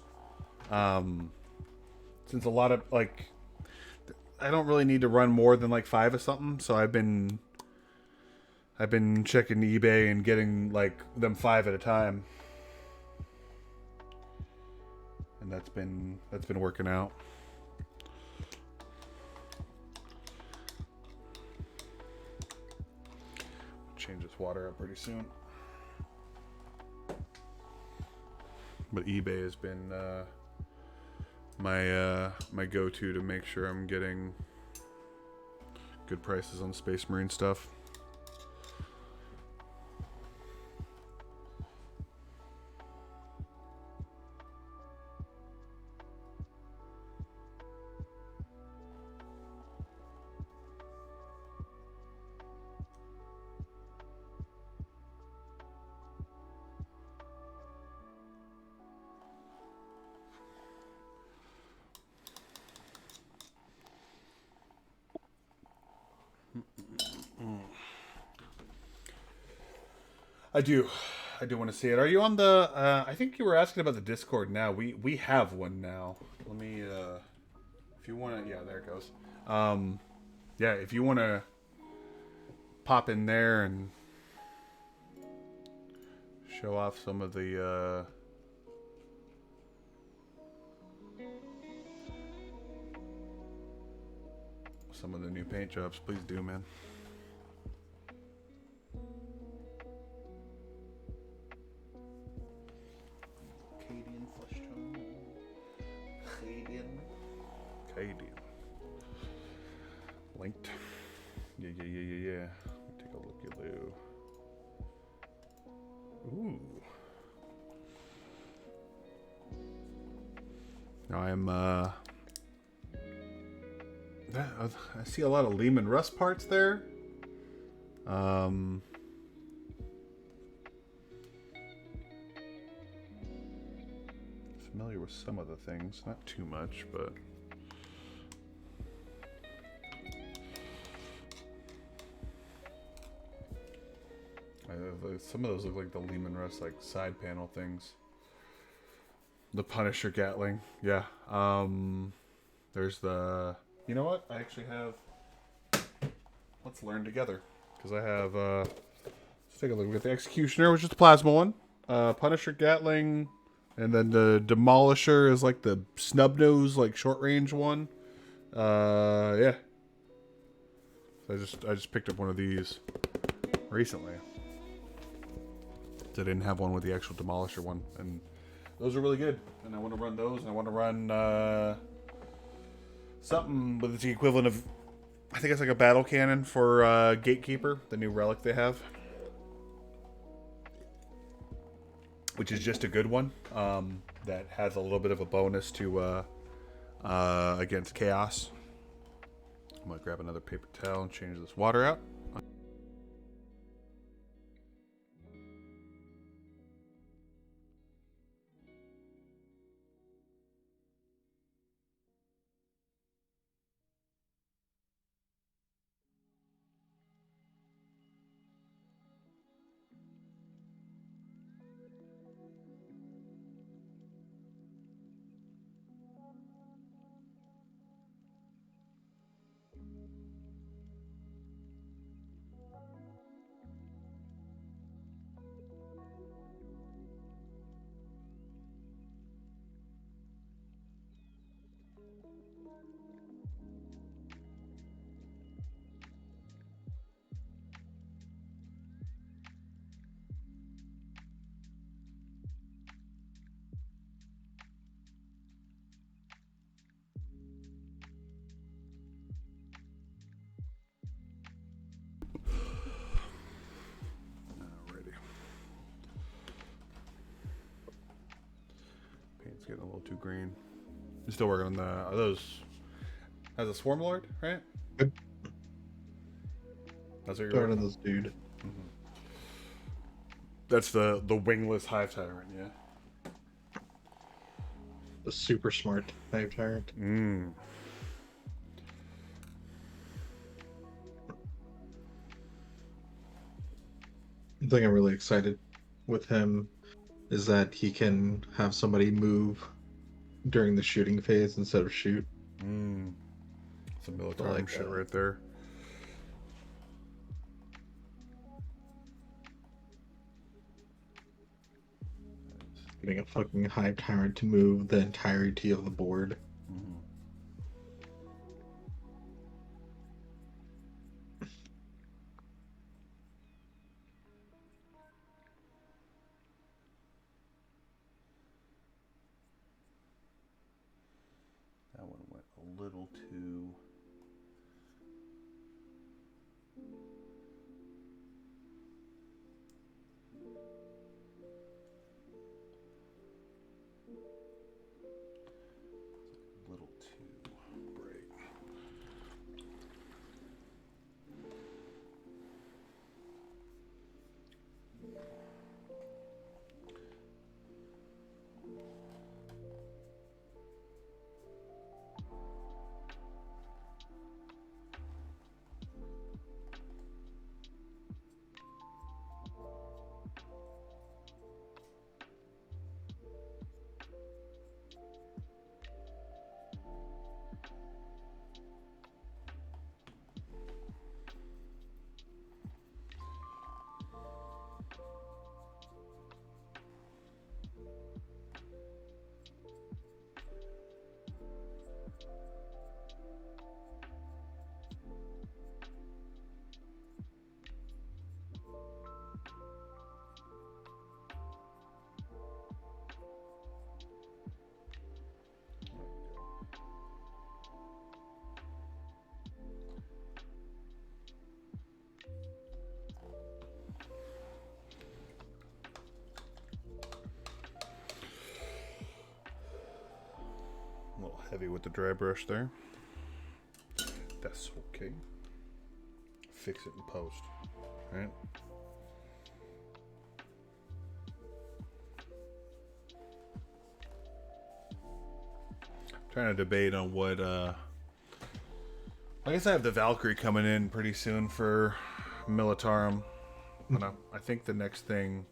Since a lot of like, I don't really need to run more than like 5 of something, so I've been checking eBay and getting like them 5 at a time, and that's been working out. Change this water up pretty soon, but eBay has been my go-to to make sure I'm getting good prices on Space Marine stuff. I do want to see it. Are you on the? I think you were asking about the Discord. Now we have one now. Let me. If you want to, yeah, there it goes. Yeah, if you want to pop in there and show off some of the. Some of the new paint jobs, please do, man. Cadian. Linked. Yeah. Take a look at Lou. Ooh. Now I see a lot of Lehman Russ parts there. Familiar with some of the things, not too much, but some of those look like the Lehman Russ like side panel things. The Punisher Gatling, yeah. There's the. You know what? I actually have. Let's learn together, because I have. Let's take a look. We got the Executioner, which is the plasma one. Punisher Gatling. And then the Demolisher is like the snub nose, like short range one. Yeah. So I just picked up one of these recently. I didn't have one with the actual Demolisher one, and those are really good, and I want to run those, and I want to run something with the equivalent of, I think it's like a battle cannon for Gatekeeper, the new relic they have, which is just a good one that has a little bit of a bonus to against chaos. I'm gonna grab another paper towel and change this water out. Alrighty. Paint's getting a little too green. I'm still working on the. Are those? That's a Swarm Lord, right? Yep. That's what you're Starting working on? this dude. Mm-hmm. That's the wingless Hive Tyrant, yeah. The super smart Hive Tyrant. Mm. The thing I'm really excited with him is that he can have somebody move during the shooting phase instead of shoot. Mm. Some military Like shit right there. Getting a fucking Hive Tyrant to move the entirety of the board. Mm-hmm. That one went a little too. Little too bright. A little heavy with the dry brush there. That's okay. Fix it in post, right? Trying to debate on what I guess I have the Valkyrie coming in pretty soon for Militarum. I think the next thing,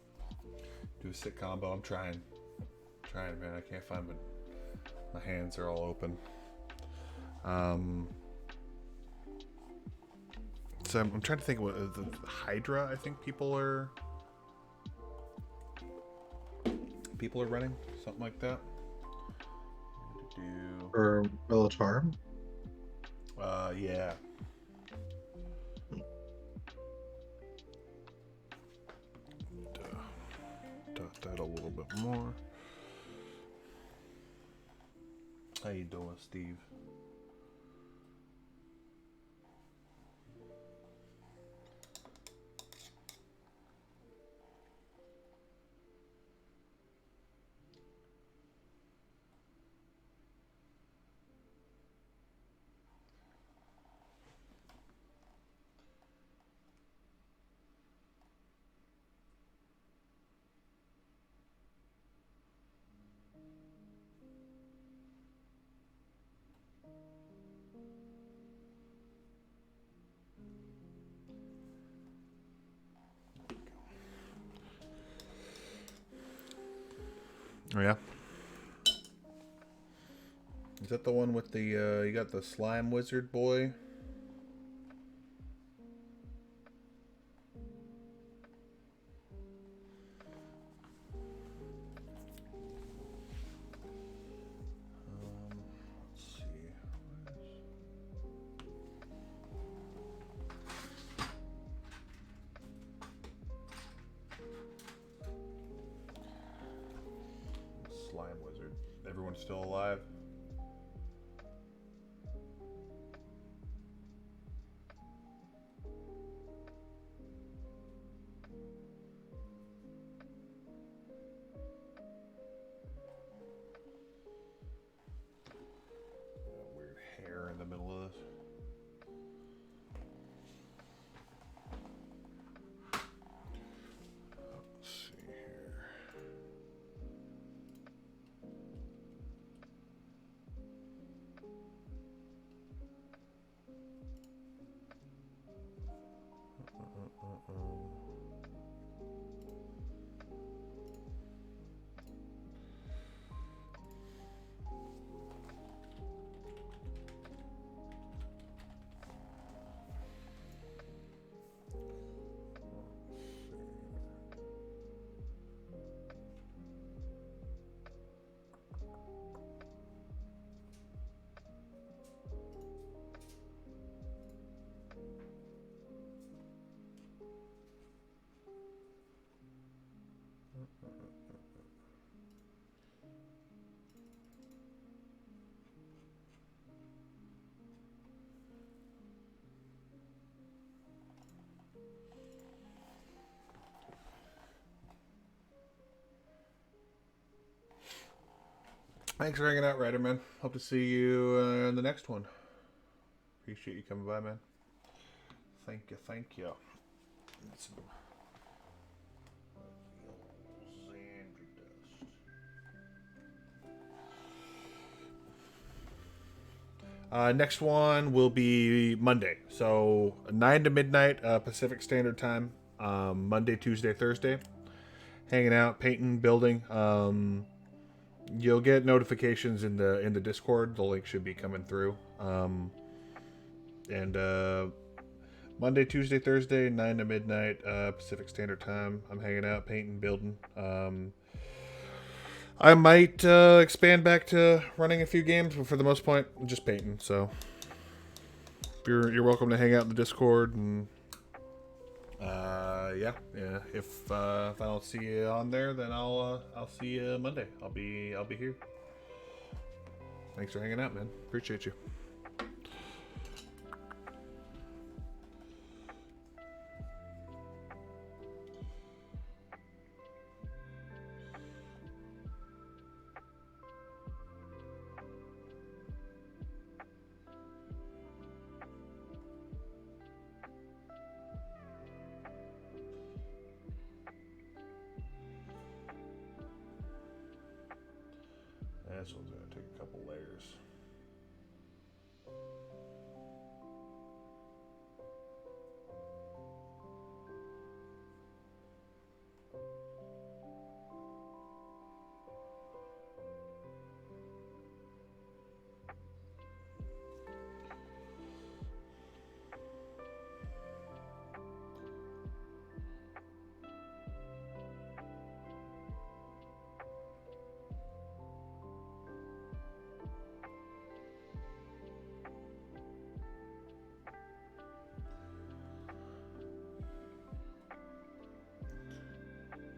do a sick combo. I'm trying, man. I can't find it. My hands are all open. So I'm trying to think what the Hydra. I think people are running something like that. Or Militarum. Yeah. Dot that a little bit more. How you doing, Steve? Oh yeah. Is that the one with the you got the slime wizard boy? Let's see. Slime wizard. Everyone's still alive? Weird hair in the middle of this. Let's see here. Thanks for hanging out, Riderman. Hope to see you in the next one. Appreciate you coming by, man. Thank you, thank you. Next one will be Monday. So 9 to midnight Pacific Standard Time. Monday, Tuesday, Thursday. Hanging out, painting, building. You'll get notifications in the Discord. The link should be coming through. And Monday, Tuesday, Thursday, 9 to midnight Pacific Standard Time. I'm hanging out, painting, building. I might expand back to running a few games, but for the most part, I'm just painting. So you're welcome to hang out in the Discord, and yeah. If I don't see you on there, then I'll see you Monday. I'll be here. Thanks for hanging out, man. Appreciate you. This one's gonna take a couple layers.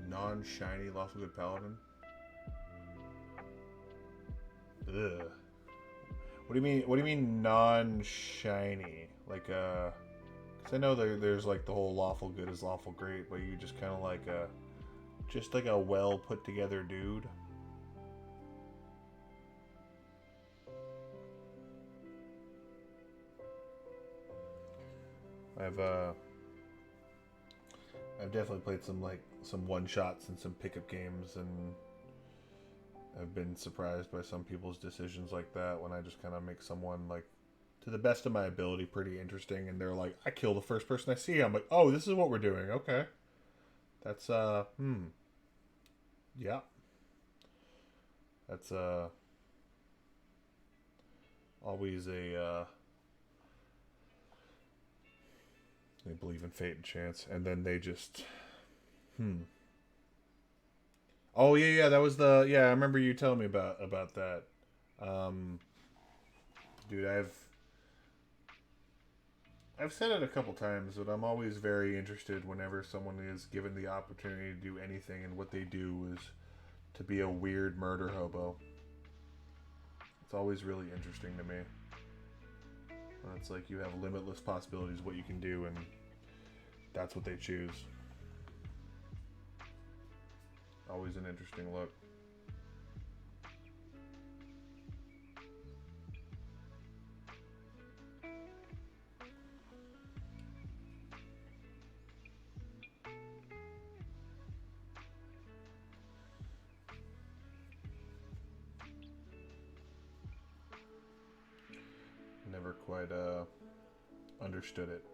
Non-shiny Lawful Good Paladin. Ugh. What do you mean? What do you mean non-shiny? Like, 'cause I know there's like the whole lawful good is lawful great, but you just kind of like just like a well put together dude. I've definitely played some one shots and some pickup games, and I've been surprised by some people's decisions like that when I just kind of make someone like, to the best of my ability, pretty interesting, and they're like, I kill the first person I see. I'm like, oh, this is what we're doing. Okay, that's yeah, that's always a they believe in fate and chance, and then they just Oh yeah, that was the yeah. I remember you telling me about that. Um, Dude, I've said it a couple times, but I'm always very interested whenever someone is given the opportunity to do anything, and what they do is to be a weird murder hobo. It's always really interesting to me. It's like you have limitless possibilities of what you can do, and that's what they choose. Always an interesting look. Never quite understood it.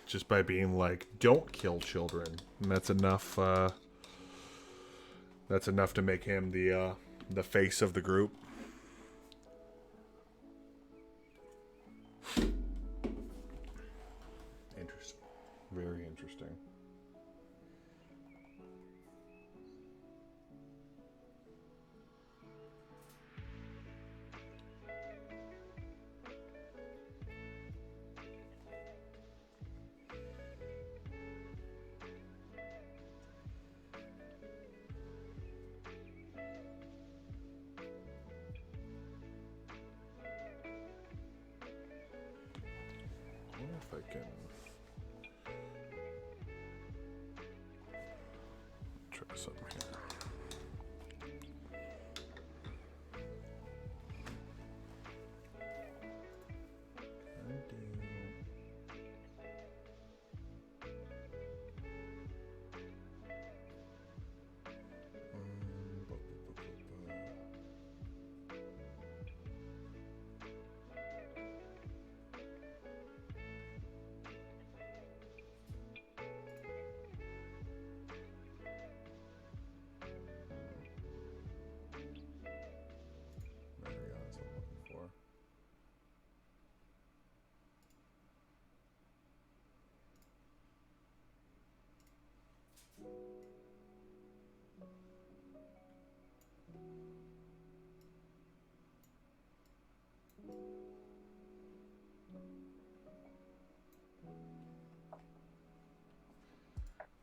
Just by being like, don't kill children, and that's enough. That's enough to make him the face of the group. Interesting, very interesting. I wonder if I can try something here. There we go, that's what I'm looking for.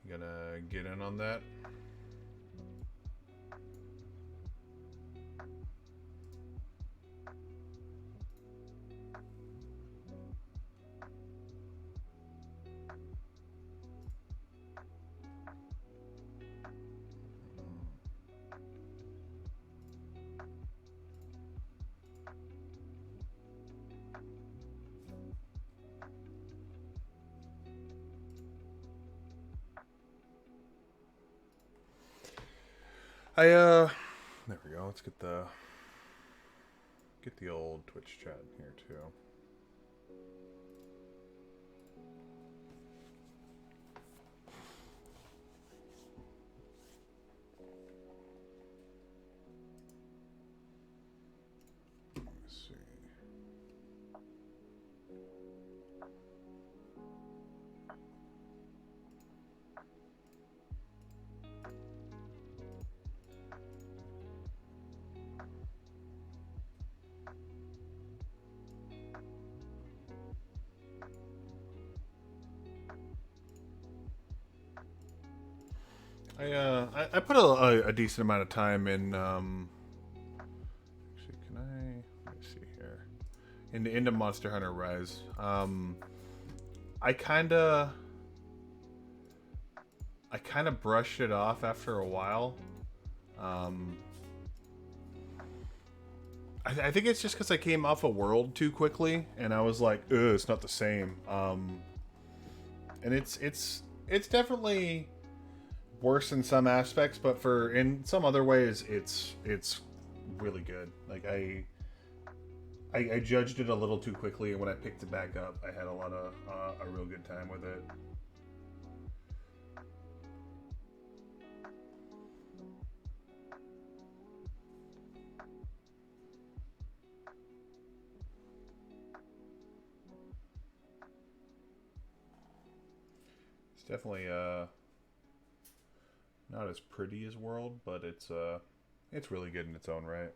You gonna get in on that? There we go. Let's get the old Twitch chat in here too. Let me see. I put a decent amount of time in into Monster Hunter Rise. I kind of brushed it off after a while. I think it's just because I came off a world too quickly, and I was like, "Ugh, it's not the same." And it's definitely worse in some aspects, but in some other ways, it's really good. Like I judged it a little too quickly, and when I picked it back up, I had a real good time with it. It's definitely not as pretty as World, but it's really good in its own right.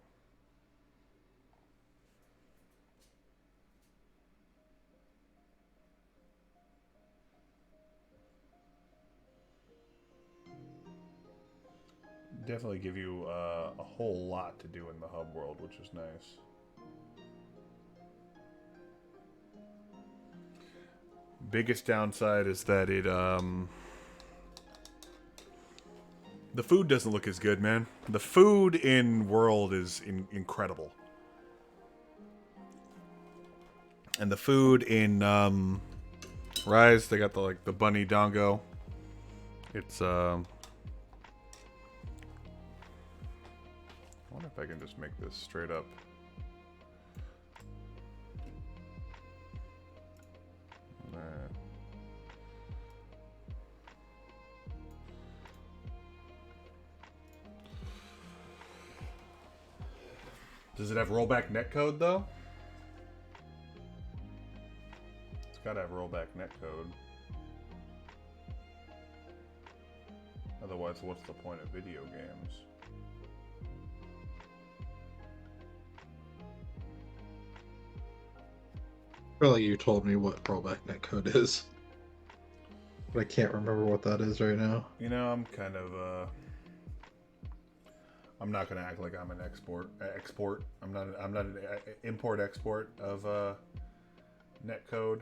Definitely give you a whole lot to do in the hub world, which is nice. Biggest downside is that the food doesn't look as good, man. The food in World is incredible. And the food in Rise, they got the bunny dongo. It's I wonder if I can just make this straight up. Alright. Does it have rollback netcode though? It's gotta have rollback netcode. Otherwise, what's the point of video games? Really, you told me what rollback netcode is, but I can't remember what that is right now. You know, I'm kind of I'm not gonna act like I'm an export. I'm not an import export of netcode.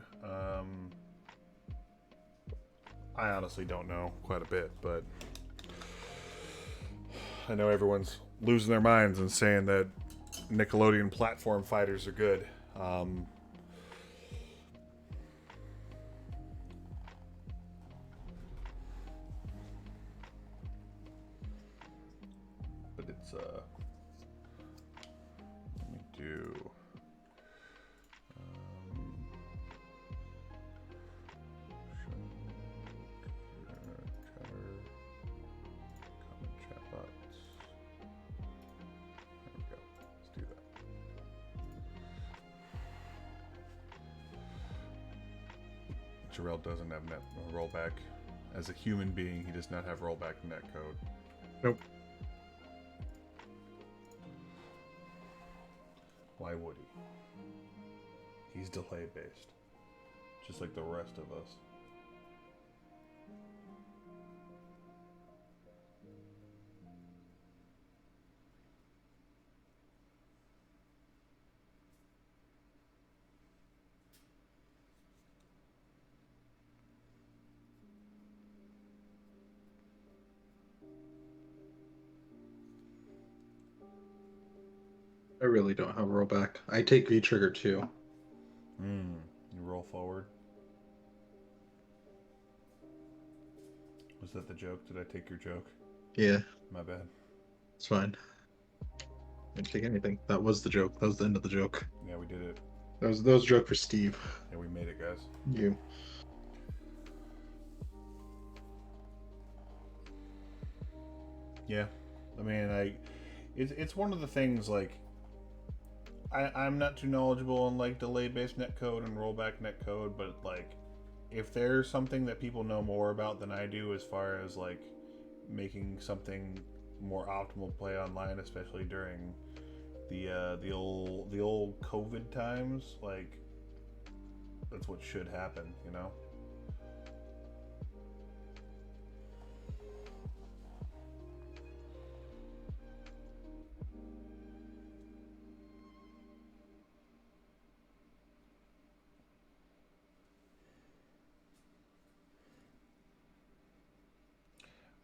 I honestly don't know quite a bit, but I know everyone's losing their minds and saying that Nickelodeon platform fighters are good. But it's let me do chat bots. There we go. Let's do that. Jarrell doesn't have net rollback. As a human being, he does not have rollback netcode. Nope. Why would he? He's delay based, just like the rest of us. I really don't have rollback. I take V trigger too. You roll forward. Was that the joke? Did I take your joke? Yeah, My bad. it's fine. I didn't take anything. That was the joke. That was the end of the joke. Yeah, we did it. That was a joke for Steve. Yeah, we made it, guys. You. Yeah, I mean, it's one of the things like I'm not too knowledgeable on like delay-based netcode and rollback netcode, but like if there's something that people know more about than I do as far as like making something more optimal play online, especially during the old COVID times, like that's what should happen, you know?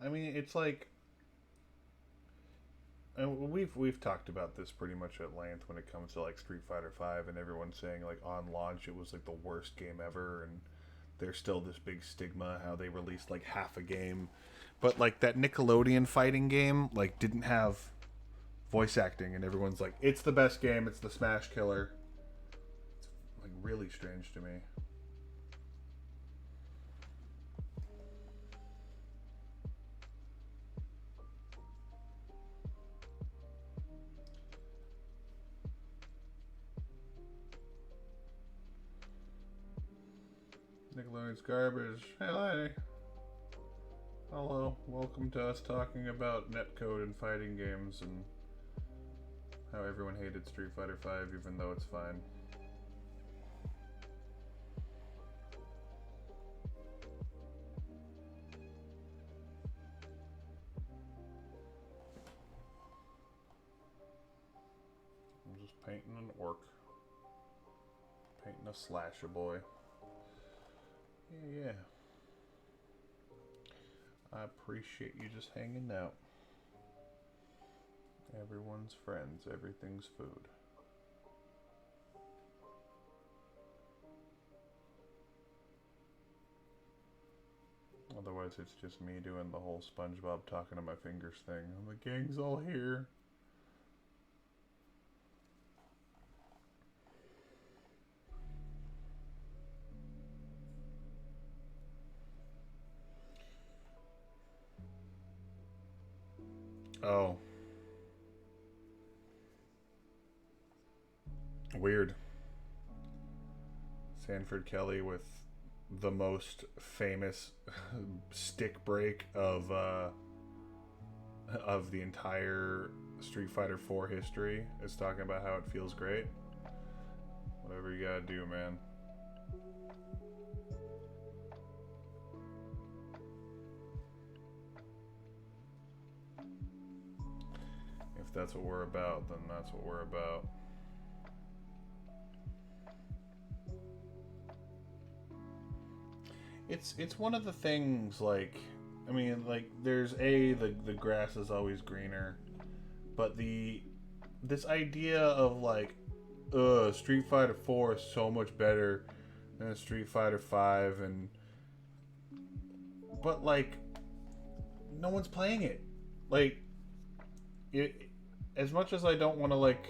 I mean, it's like, and we've talked about this pretty much at length when it comes to like Street Fighter V, and everyone's saying like on launch it was like the worst game ever, and there's still this big stigma how they released like half a game, but like that Nickelodeon fighting game like didn't have voice acting, and everyone's like it's the best game, it's the Smash killer. It's like really strange to me. Nickelodeon's garbage. Hey, hello, welcome to us talking about netcode and fighting games and how everyone hated Street Fighter V even though it's fine. I'm just painting an orc. Painting a slasher boy. Yeah. I appreciate you just hanging out. Everyone's friends, everything's food. Otherwise, it's just me doing the whole SpongeBob talking to my fingers thing. The gang's all here. Oh. Weird. Sanford Kelly with the most famous stick break of the entire Street Fighter 4 history is talking about how it feels great. Whatever you gotta do, man. If that's what we're about, then that's what we're about. It's one of the things, like, I mean, like, there's the grass is always greener, but this idea of like, Street Fighter 4 is so much better than Street Fighter 5, but like, no one's playing it. Like, it, as much as I don't want to like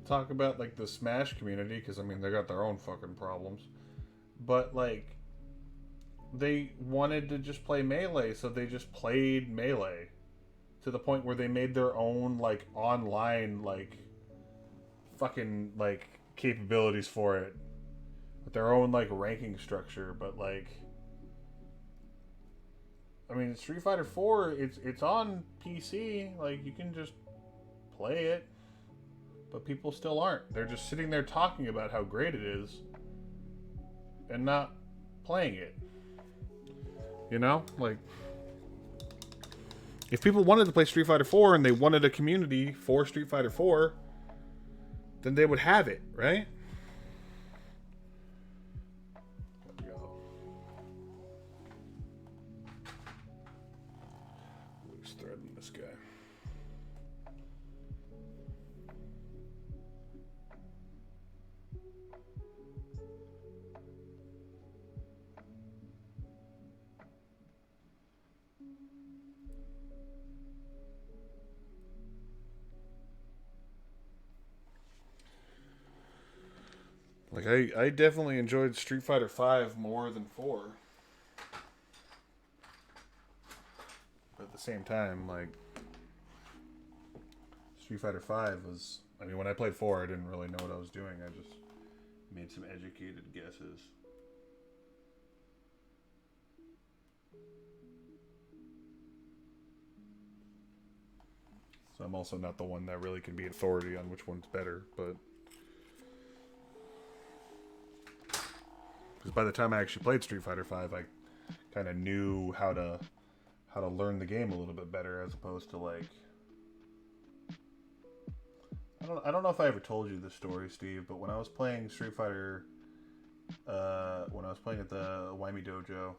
talk about like the Smash community, because I mean they got their own fucking problems. But, like, they wanted to just play Melee, so they just played Melee. To the point where they made their own, like, online, like, fucking, like, capabilities for it. With their own, like, ranking structure. But, like, I mean, Street Fighter 4, it's on PC. Like, you can just play it. But people still aren't. They're just sitting there talking about how great it is. And not playing it. You know? Like, if people wanted to play Street Fighter 4 and they wanted a community for Street Fighter 4, then they would have it, right? There we go. Loose thread in this guy. Like, I definitely enjoyed Street Fighter V more than 4. But at the same time, like, Street Fighter V was... I mean, when I played 4, I didn't really know what I was doing. I just made some educated guesses. So I'm also not the one that really can be authority on which one's better, but... Because by the time I actually played Street Fighter V, I kind of knew how to learn the game a little bit better, as opposed to like, I don't know if I ever told you this story, Steve, but when I was playing Street Fighter, when I was playing at the Wyoming Dojo,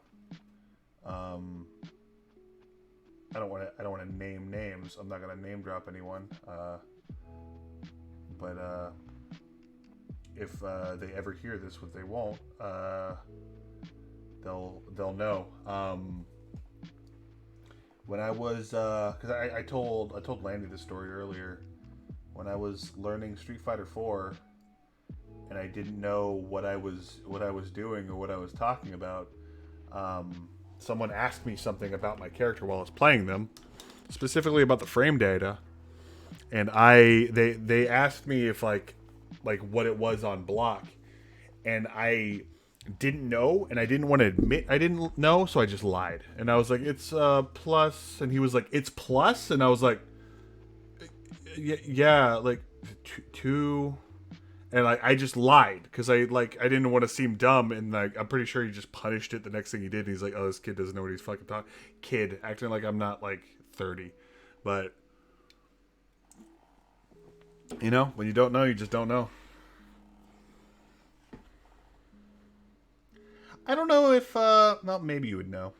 I don't want to name names. I'm not gonna name drop anyone. But if they ever hear this, which they won't, they'll know. When I was, because I told Landy this story earlier. When I was learning Street Fighter 4, and I didn't know what I was doing or what I was talking about, someone asked me something about my character while I was playing them, specifically about the frame data, and they asked me if like what it was on block, and I didn't know, and I didn't want to admit I didn't know, so I just lied, and I was like, it's plus, and he was like, it's plus, and I was like, yeah, like two. And I just lied because I didn't want to seem dumb, and like I'm pretty sure he just punished it the next thing he did. And he's like, "Oh, this kid doesn't know what he's fucking talking." Kid acting like I'm not like 30, but you know, when you don't know, you just don't know. I don't know if no, maybe you would know,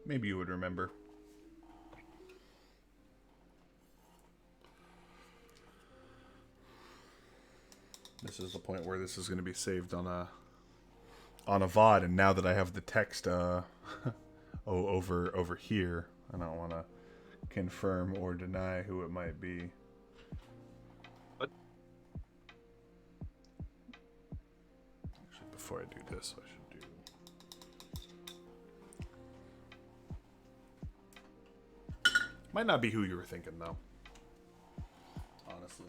maybe you would remember. This is the point where this is going to be saved on a VOD, and now that I have the text over here, I don't want to confirm or deny who it might be. What? Actually, before I do this, I should do. Might not be who you were thinking, though. Honestly.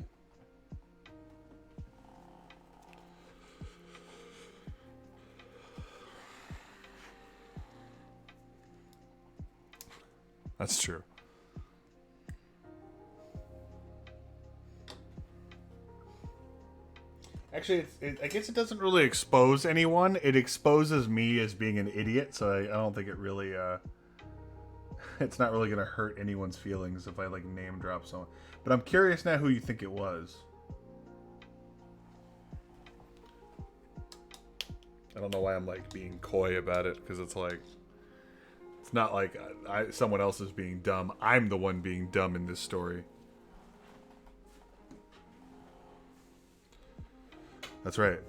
That's true. Actually, I guess it doesn't really expose anyone. It exposes me as being an idiot, so I don't think it really... it's not really going to hurt anyone's feelings if I, like, name drop someone. But I'm curious now who you think it was. I don't know why I'm, like, being coy about it, because it's like... It's not like someone else is being dumb. I'm the one being dumb in this story. That's right.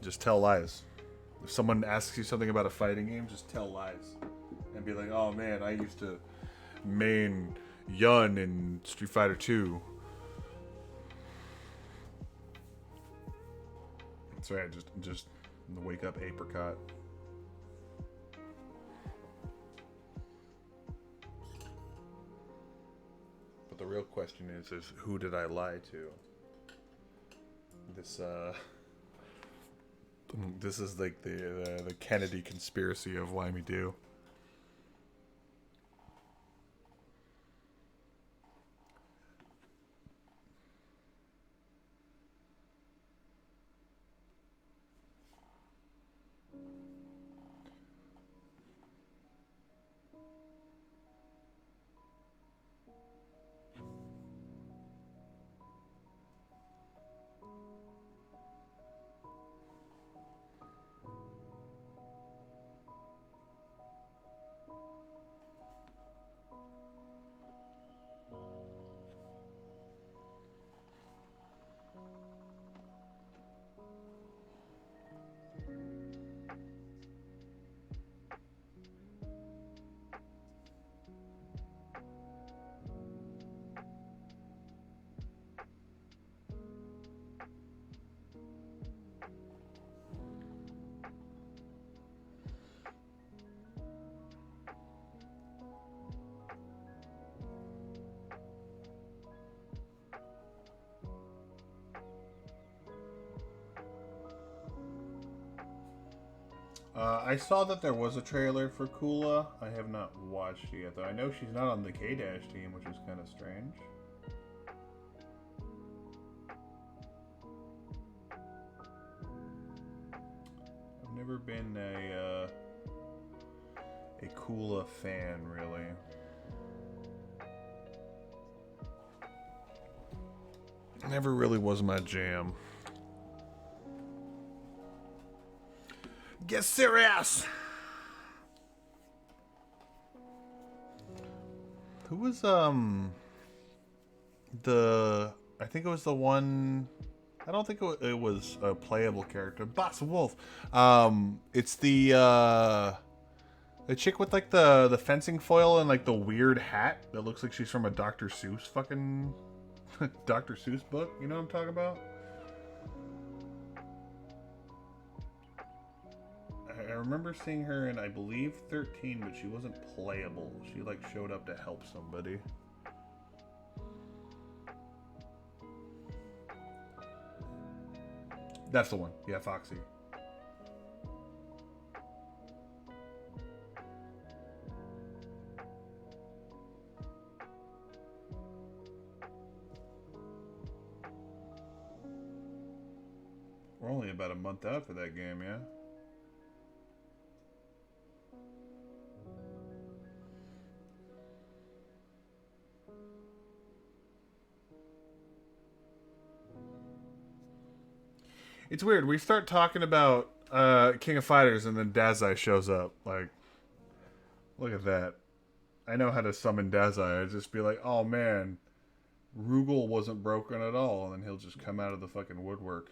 Just tell lies. If someone asks you something about a fighting game, just tell lies. And be like, oh man, I used to main Yun in Street Fighter 2. That's right, just wake up apricot. But the real question is who did I lie to? This is like the Kennedy conspiracy of Why Me Do. I saw that there was a trailer for Kula. I have not watched it yet, though. I know she's not on the K-Dash team, which is kind of strange. I've never been a Kula fan, really. Never really was my jam. Get serious! Who was the? I think it was the one. I don't think it was a playable character. Boss Wolf. It's the chick with like the fencing foil and like the weird hat that looks like she's from a Dr. Seuss fucking Dr. Seuss book. You know what I'm talking about? I remember seeing her in, I believe, 13, but she wasn't playable. She like showed up to help somebody. That's the one. Yeah, Foxy. We're only about a month out for that game, yeah? It's weird. We start talking about King of Fighters and then Dazai shows up. Like, look at that. I know how to summon Dazai. I'd just be like, oh man, Rugal wasn't broken at all. And then he'll just come out of the fucking woodwork.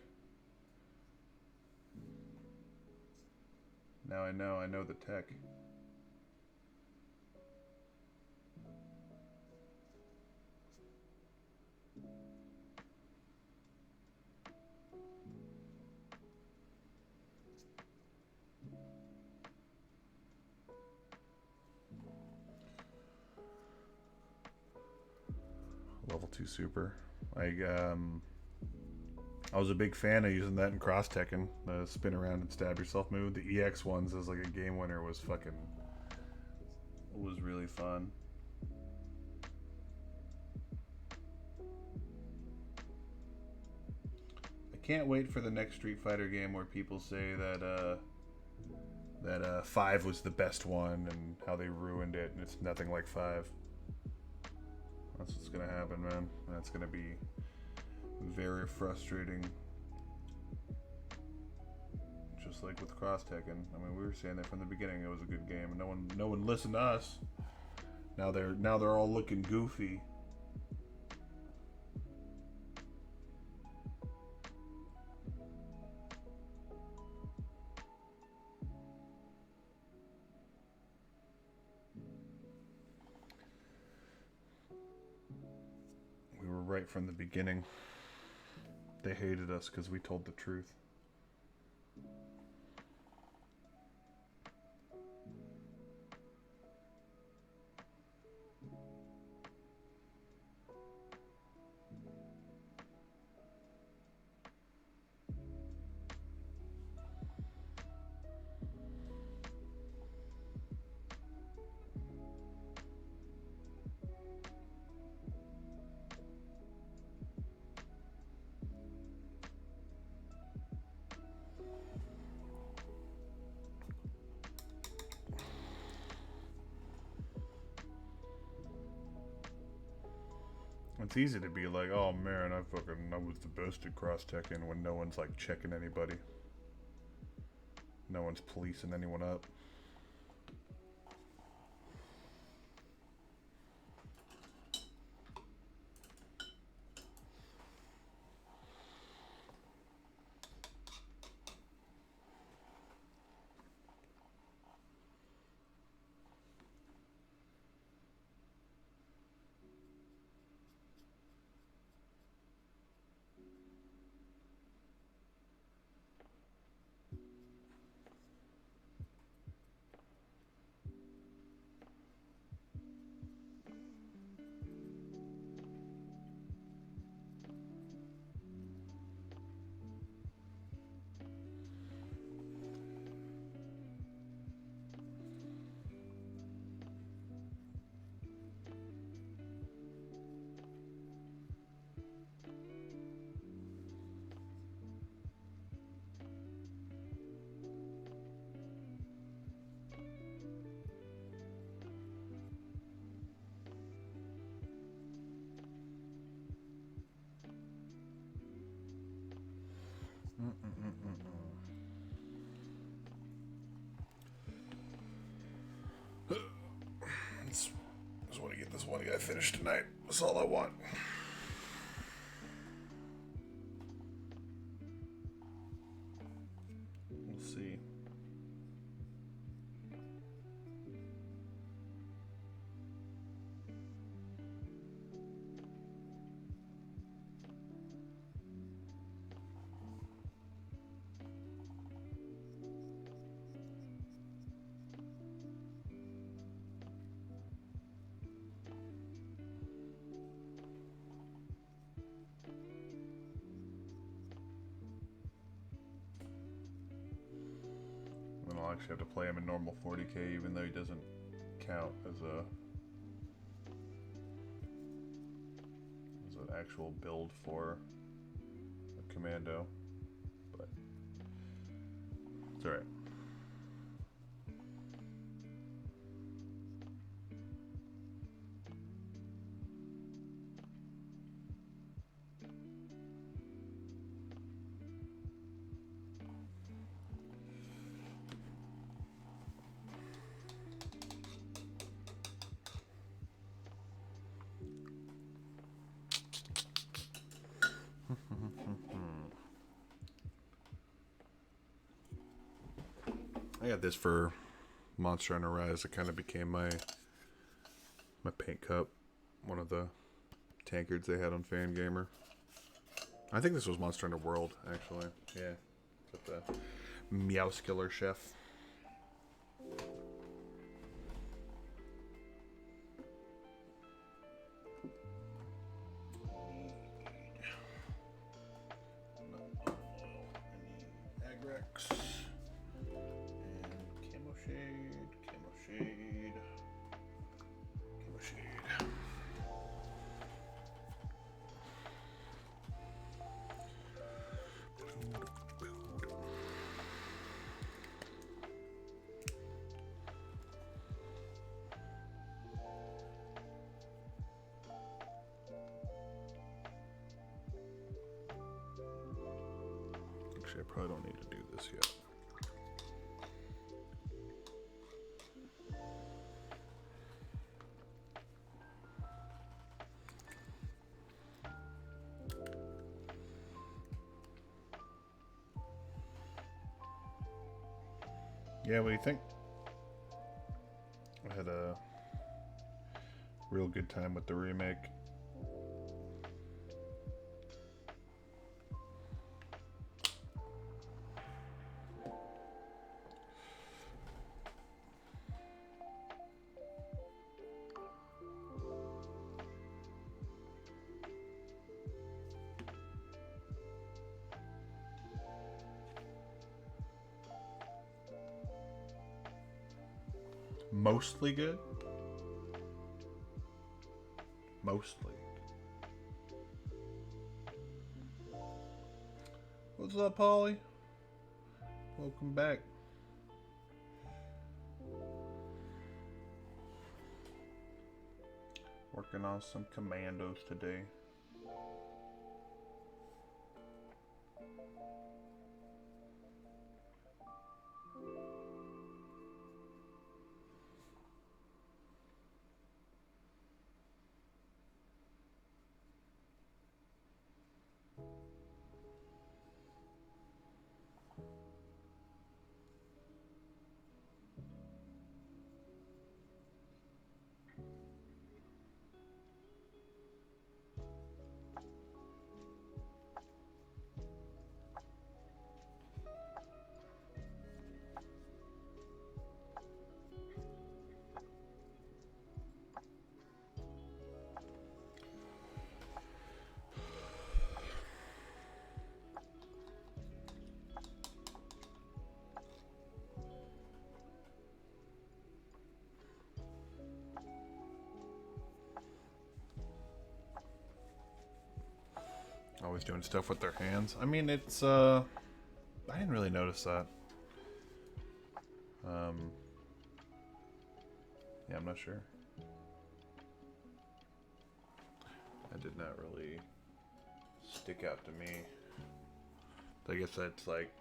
Now I know the tech. Level 2 super. I was a big fan of using that in cross Tekken. The spin around and stab yourself move. The EX ones as like a game winner was really fun. I can't wait for the next Street Fighter game where people say that 5 was the best one and how they ruined it and it's nothing like 5. That's what's gonna happen, man. That's gonna be very frustrating. Just like with Cross Tekken. I mean, we were saying that from the beginning. It was a good game, and no one listened to us. Now they're all looking goofy. We were right from the beginning. They hated us because we told the truth. It's easy to be like, oh man, I was the best at cross Tekken when no one's like checking anybody. No one's policing anyone up. Just want to get this one guy finished tonight. That's all I want. We'll see. Then I'll actually have to play him in normal 40k, even though he doesn't count as an actual build for a Kommando. But it's alright. I got this for Monster Hunter Rise. It kind of became my paint cup. One of the tankards they had on Fangamer. I think this was Monster Hunter World, actually. Yeah. With the Meowskiller Chef. Agrex. Camo shade, camo shade, camo shade. Actually, I probably don't need to do this yet. Yeah, what do you think? I had a real good time with the remake. Mostly good. Mostly. What's up, Polly? Welcome back. Working on some Kommandos today. Always doing stuff with their hands. I mean, it's, I didn't really notice that. Yeah, I'm not sure. That did not really stick out to me. I guess that's like,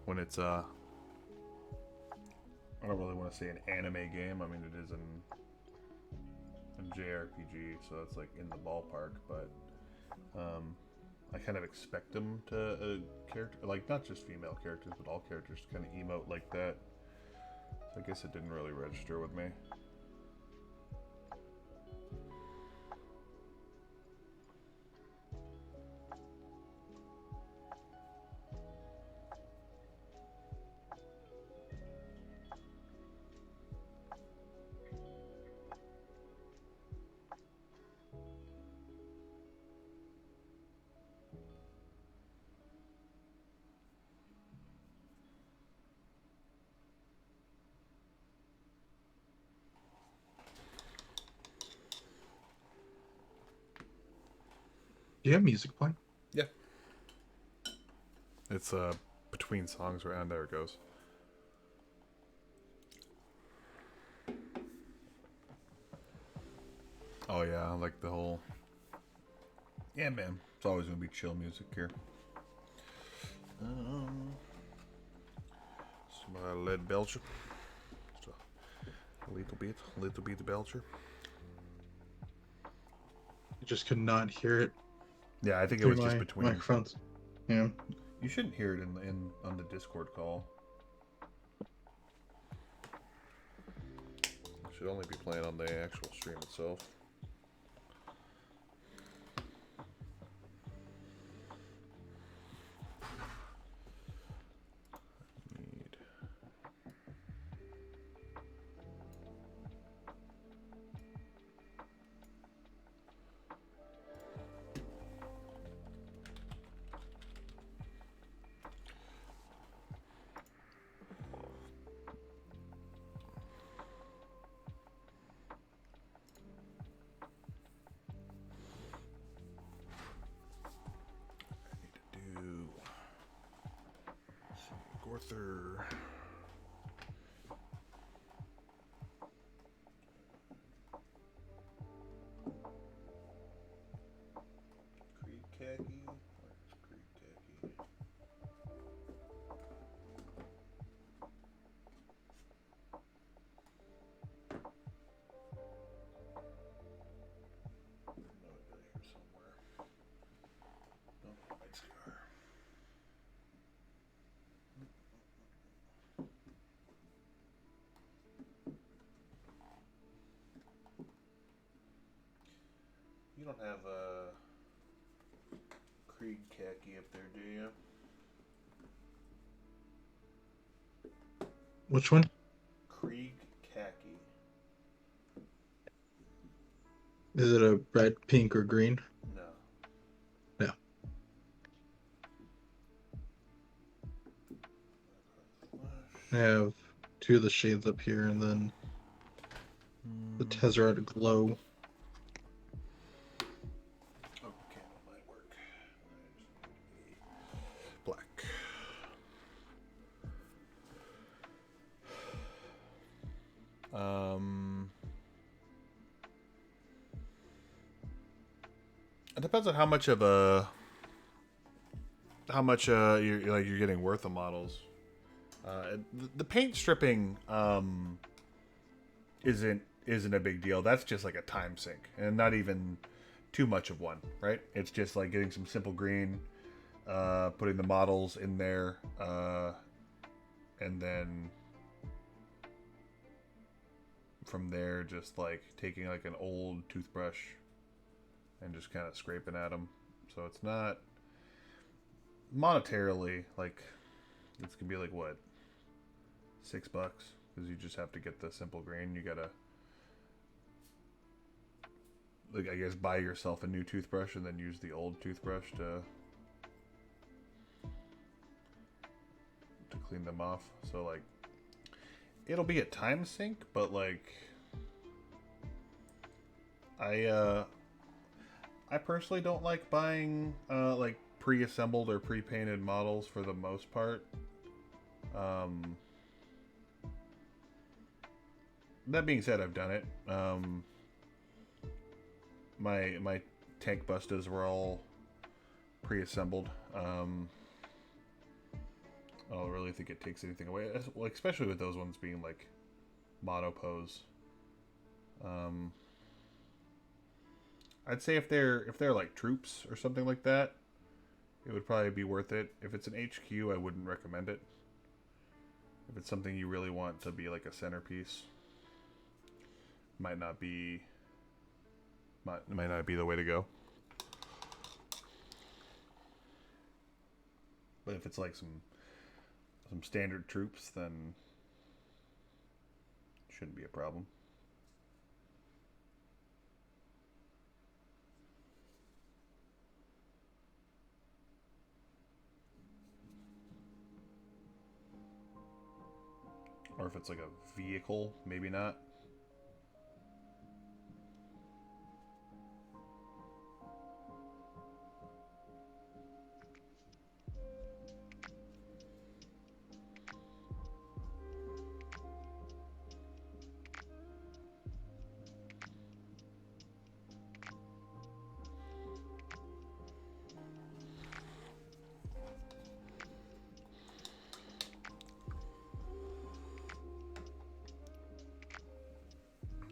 when it's, I don't really want to say an anime game. I mean, it is an and JRPG, so it's like in the ballpark. But I kind of expect them to character, like not just female characters, but all characters to kind of emote like that. So I guess it didn't really register with me. Do you have music playing? Yeah. It's between songs right and there it goes. Oh yeah, I like the whole. Yeah, man. It's always gonna be chill music here. Some lead belcher. So, a little bit belcher. I just could not hear it Yeah, I think it through was just my between. microphones. Yeah. You shouldn't hear it in on the Discord call. It should only be playing on the actual stream itself. Need. Do Gorther. Creed khaki. Where's Creed khaki? No, right here somewhere. No, white scar. You don't have a Creed khaki up there, do you? Which one? Krieg khaki. Is it a red, pink, or green? No. No. I have two of the shades up here, and then the Tezzeret Glow. Oh, candle might work. Black. It depends on how much you're getting worth of models. The paint stripping isn't a big deal. That's just like a time sink, and not even too much of one, right? It's just like getting some simple green, putting the models in there, and then from there just like taking like an old toothbrush and just kind of scraping at them. So it's not monetarily like it's gonna be like what, $6 because you just have to get the simple green. You gotta, like, I guess buy yourself a new toothbrush and then use the old toothbrush to clean them off. So like it'll be a time sink, but like I personally don't like buying like pre-assembled or pre-painted models for the most part. That being said, I've done it. My tank bustas were all pre-assembled. I don't really think it takes anything away, well, especially with those ones being like monopose. I'd say if they're like troops or something like that, it would probably be worth it. If it's an HQ, I wouldn't recommend it. If it's something you really want to be like a centerpiece, might not be the way to go. But if it's like some standard troops, then it shouldn't be a problem. Or if it's like a vehicle, maybe not.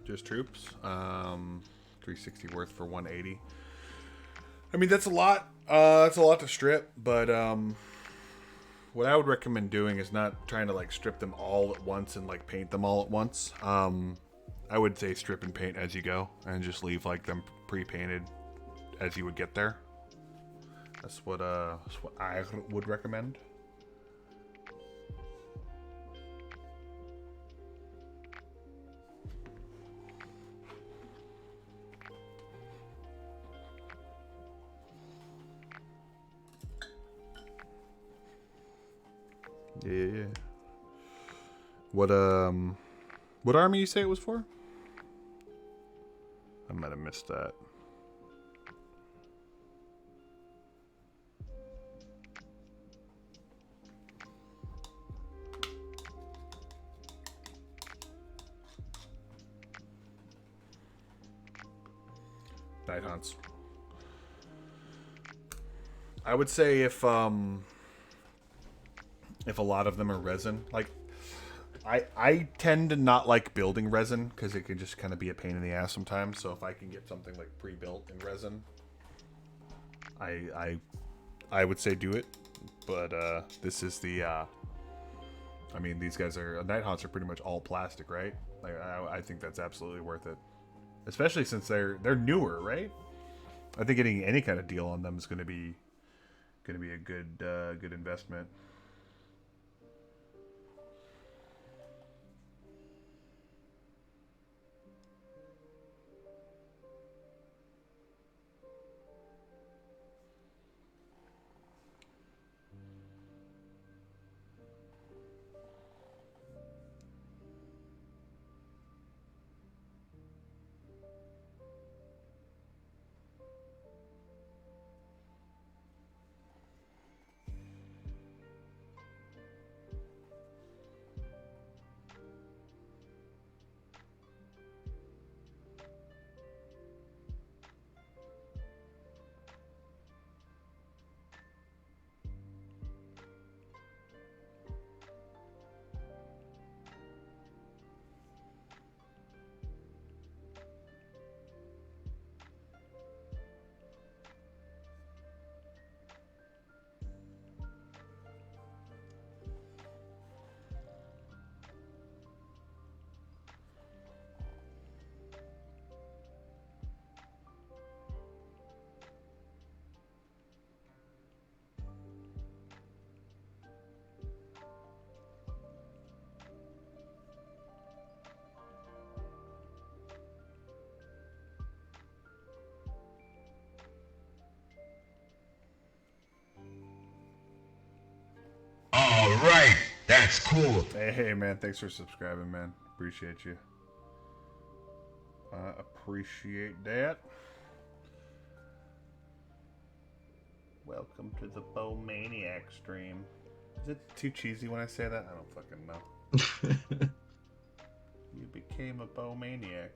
Just troops. 360 worth for 180. I mean, that's a lot. That's a lot to strip, but what I would recommend doing is not trying to like strip them all at once and like paint them all at once. I would say strip and paint as you go, and just leave like them pre-painted as you would get there. That's what I would recommend. Yeah. What army you say it was for? I might have missed that. Night hunts. I would say if a lot of them are resin, like I tend to not like building resin because it can just kind of be a pain in the ass sometimes. So if I can get something like pre-built in resin, I would say do it. But this is the I mean, these guys are night haunts are pretty much all plastic, right? Like I think that's absolutely worth it, especially since they're newer, right? I think getting any kind of deal on them is going to be a good investment. All right, that's cool. Hey man, thanks for subscribing, man. Appreciate you. Appreciate that. Welcome to the Bowmaniac stream. Is it too cheesy when I say that? I don't fucking know. You became a Bowmaniac.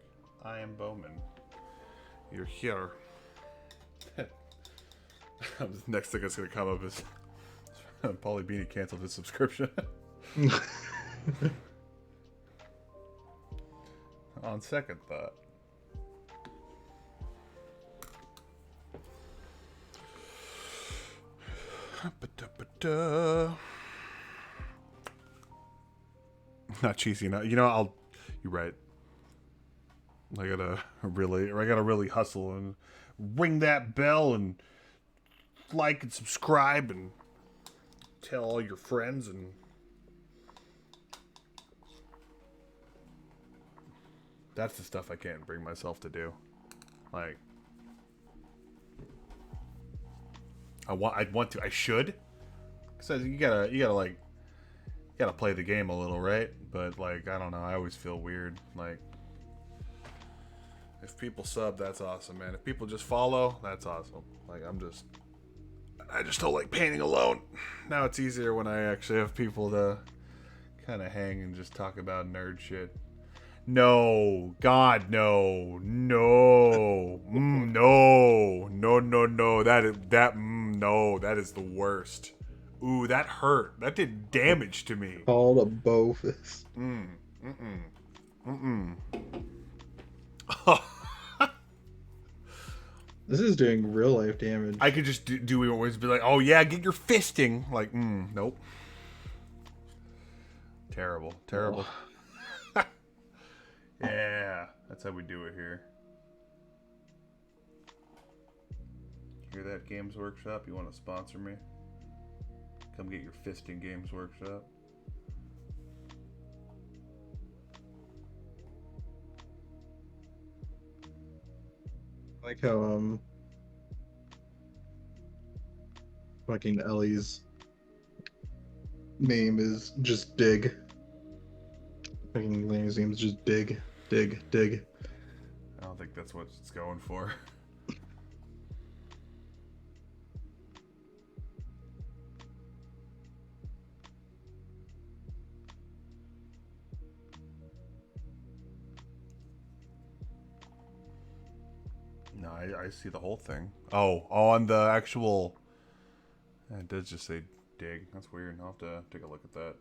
I am Bowman. You're here. Next thing that's gonna come up is Paulie Beanie canceled his subscription. On second thought. Ba-da-ba-da. Not cheesy enough. You know, you're right. I gotta really hustle and ring that bell and like and subscribe and tell all your friends and that's the stuff I can't bring myself to do. Like, I want to. I should. Cause you gotta play the game a little, right? But like, I don't know. I always feel weird. Like, if people sub, that's awesome, man. If people just follow, that's awesome. Like, I just don't like painting alone. Now it's easier when I actually have people to kind of hang and just talk about nerd shit. No, God, no, no, no. That is the worst. Ooh, that hurt. That did damage to me. Called a bow fist. This is doing real life damage. I could just do it always be like, oh yeah, get your fisting. Like, nope. Terrible. Oh. Yeah, that's how we do it here. Hear that, Games Workshop? You want to sponsor me? Come get your fisting, Games Workshop. I like how fucking Ellie's name is just Dig. Fucking Lane's name is just Dig. Dig. I don't think that's what it's going for. No, I see the whole thing. Oh, on the actual... It does just say dig. That's weird. I'll have to take a look at that.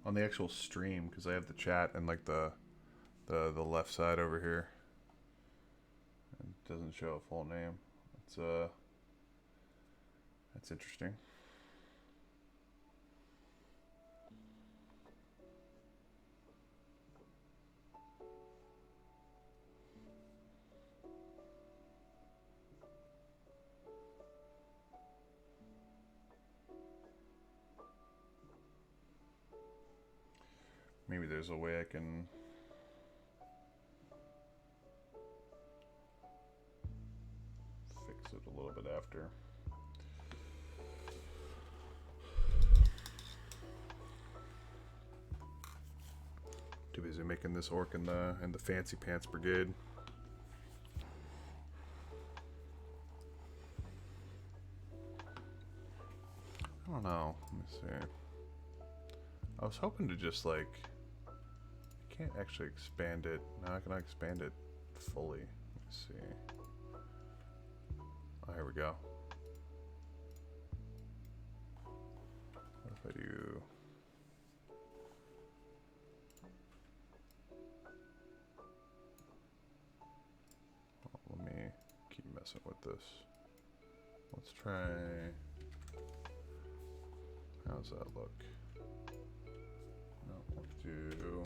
On the actual stream, because I have the chat and like the left side over here. It doesn't show a full name. It's that's interesting. Maybe there's a way I can fix it a little bit after. Too busy making this orc in the fancy pants brigade. I don't know. Let me see. I was hoping to just like... I can't actually expand it. No, I cannot expand it fully. Let's see. Oh, here we go. What if I do... Let me keep messing with this. Let's try... How's that look? No, let's do...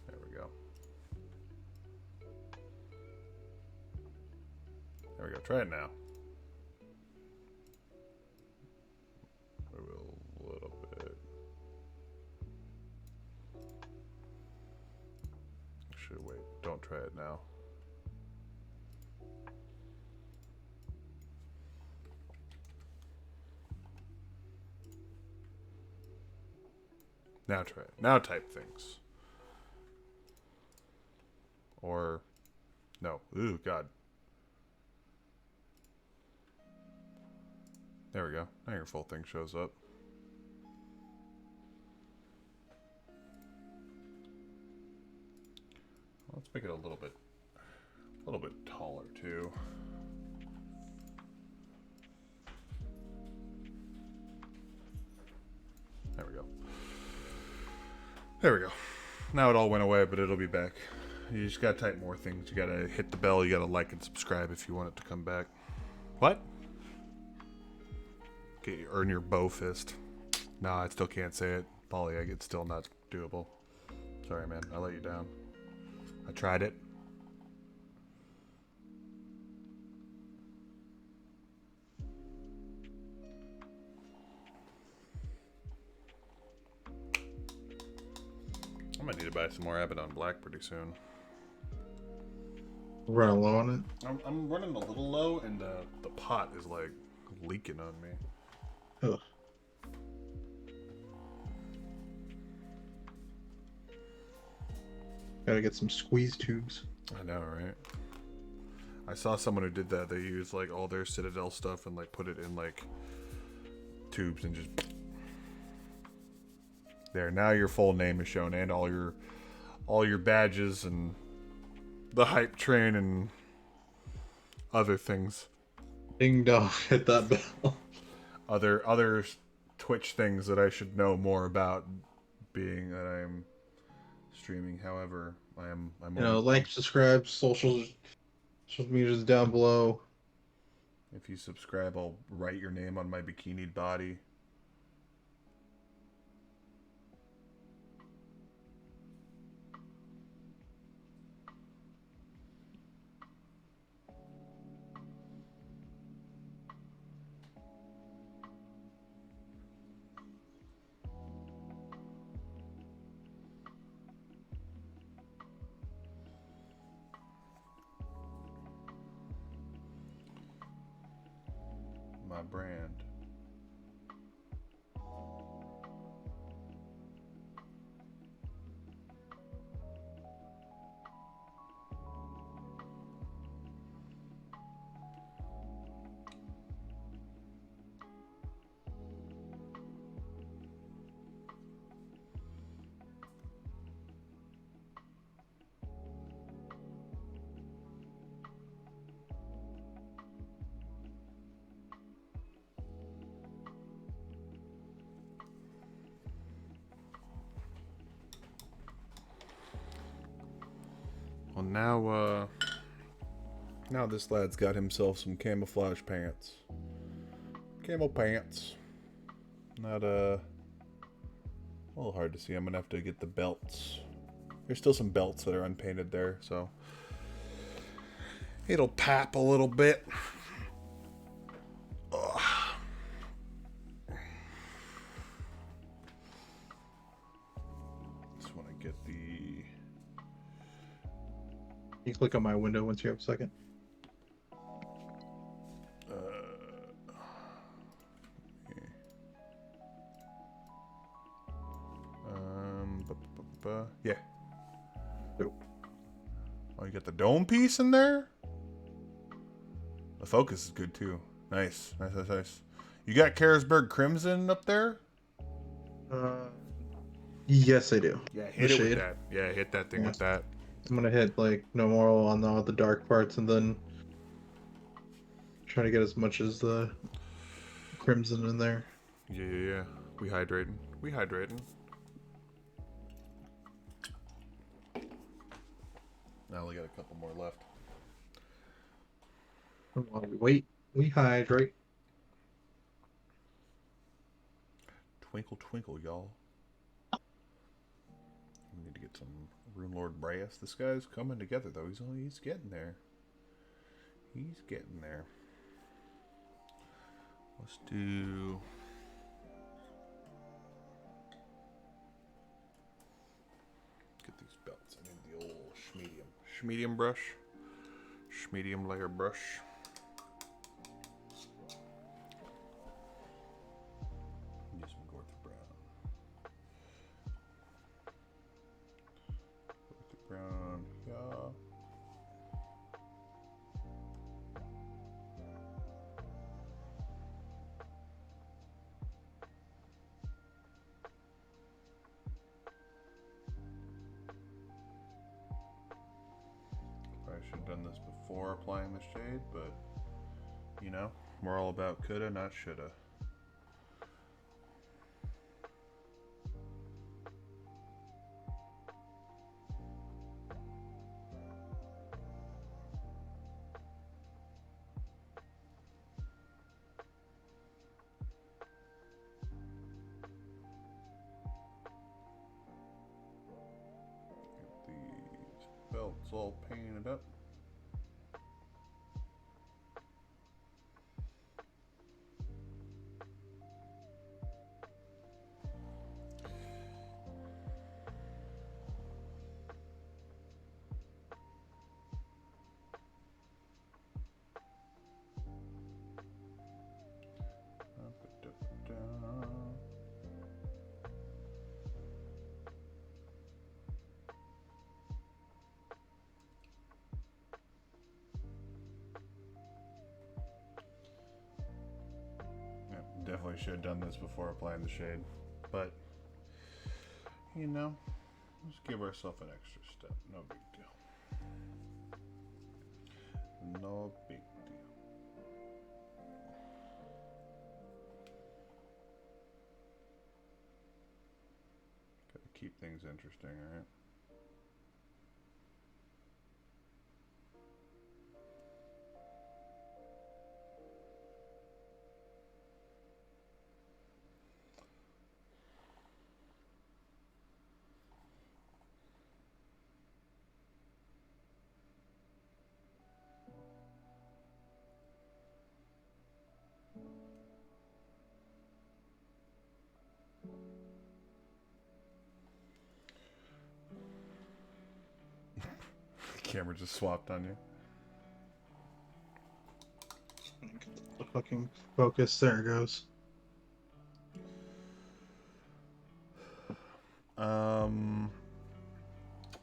There we go. There we go. Try it now. Maybe a little bit. Actually, wait. Don't try it now. Now try it. Now type things. Or, no. Ooh, God. There we go. Now your full thing shows up. Let's make it a little bit taller too. There we go. There we go. Now it all went away, but it'll be back. You just gotta type more things. You gotta hit the bell. You gotta like and subscribe if you want it to come back. What? Okay, earn your bow fist. No, I still can't say it. Polyegg, it's still not doable. Sorry, man. I let you down. I tried it. I might need to buy some more Abaddon Black pretty soon. Running low on it. I'm running a little low, and the pot is like leaking on me. Ugh. Gotta get some squeeze tubes. I know, right? I saw someone who did that. They used like all their Citadel stuff and like put it in like tubes and just there. Now your full name is shown and all your badges and the hype train and other things. Ding dong, hit that bell. Other Twitch things that I should know more about, being that I'm streaming. However, I'm You know, like, subscribe, social media's down below. If you subscribe, I'll write your name on my bikinied body. My brand. Well, now this lad's got himself some camouflage pants. Camo pants. Not a little hard to see. I'm gonna have to get the belts. There's still some belts that are unpainted there, so it'll pap a little bit. Ugh. Just want to get the. You click on my window once you have a second. Yeah. Nope. Oh, you got the dome piece in there? The focus is good too. Nice. Nice. You got Carisberg Crimson up there? Yes, I do. Yeah, hit The it shade. with that. Yeah, hit that thing with that. I'm gonna hit like no more on all the dark parts, and then try to get as much as the crimson in there. Yeah. We hydrating. Now we got a couple more left. While we wait, we hydrate. Twinkle, twinkle, y'all. We need to get some Rune Lord Brass. This guy's coming together, though. He's getting there. He's getting there. Let's do... Get these belts. I need the old Schmedium brush. Schmedium layer brush. Use some Gorth Brown. Gorth Brown, yeah. I should have done this before applying the shade, but you know, we're all about coulda, not shoulda. belt's all painted up. Definitely should have done this before applying the shade, but you know, let's give ourselves an extra step. No big deal. No big deal. Gotta keep things interesting, alright? Camera just swapped on you. The fucking focus. There it goes.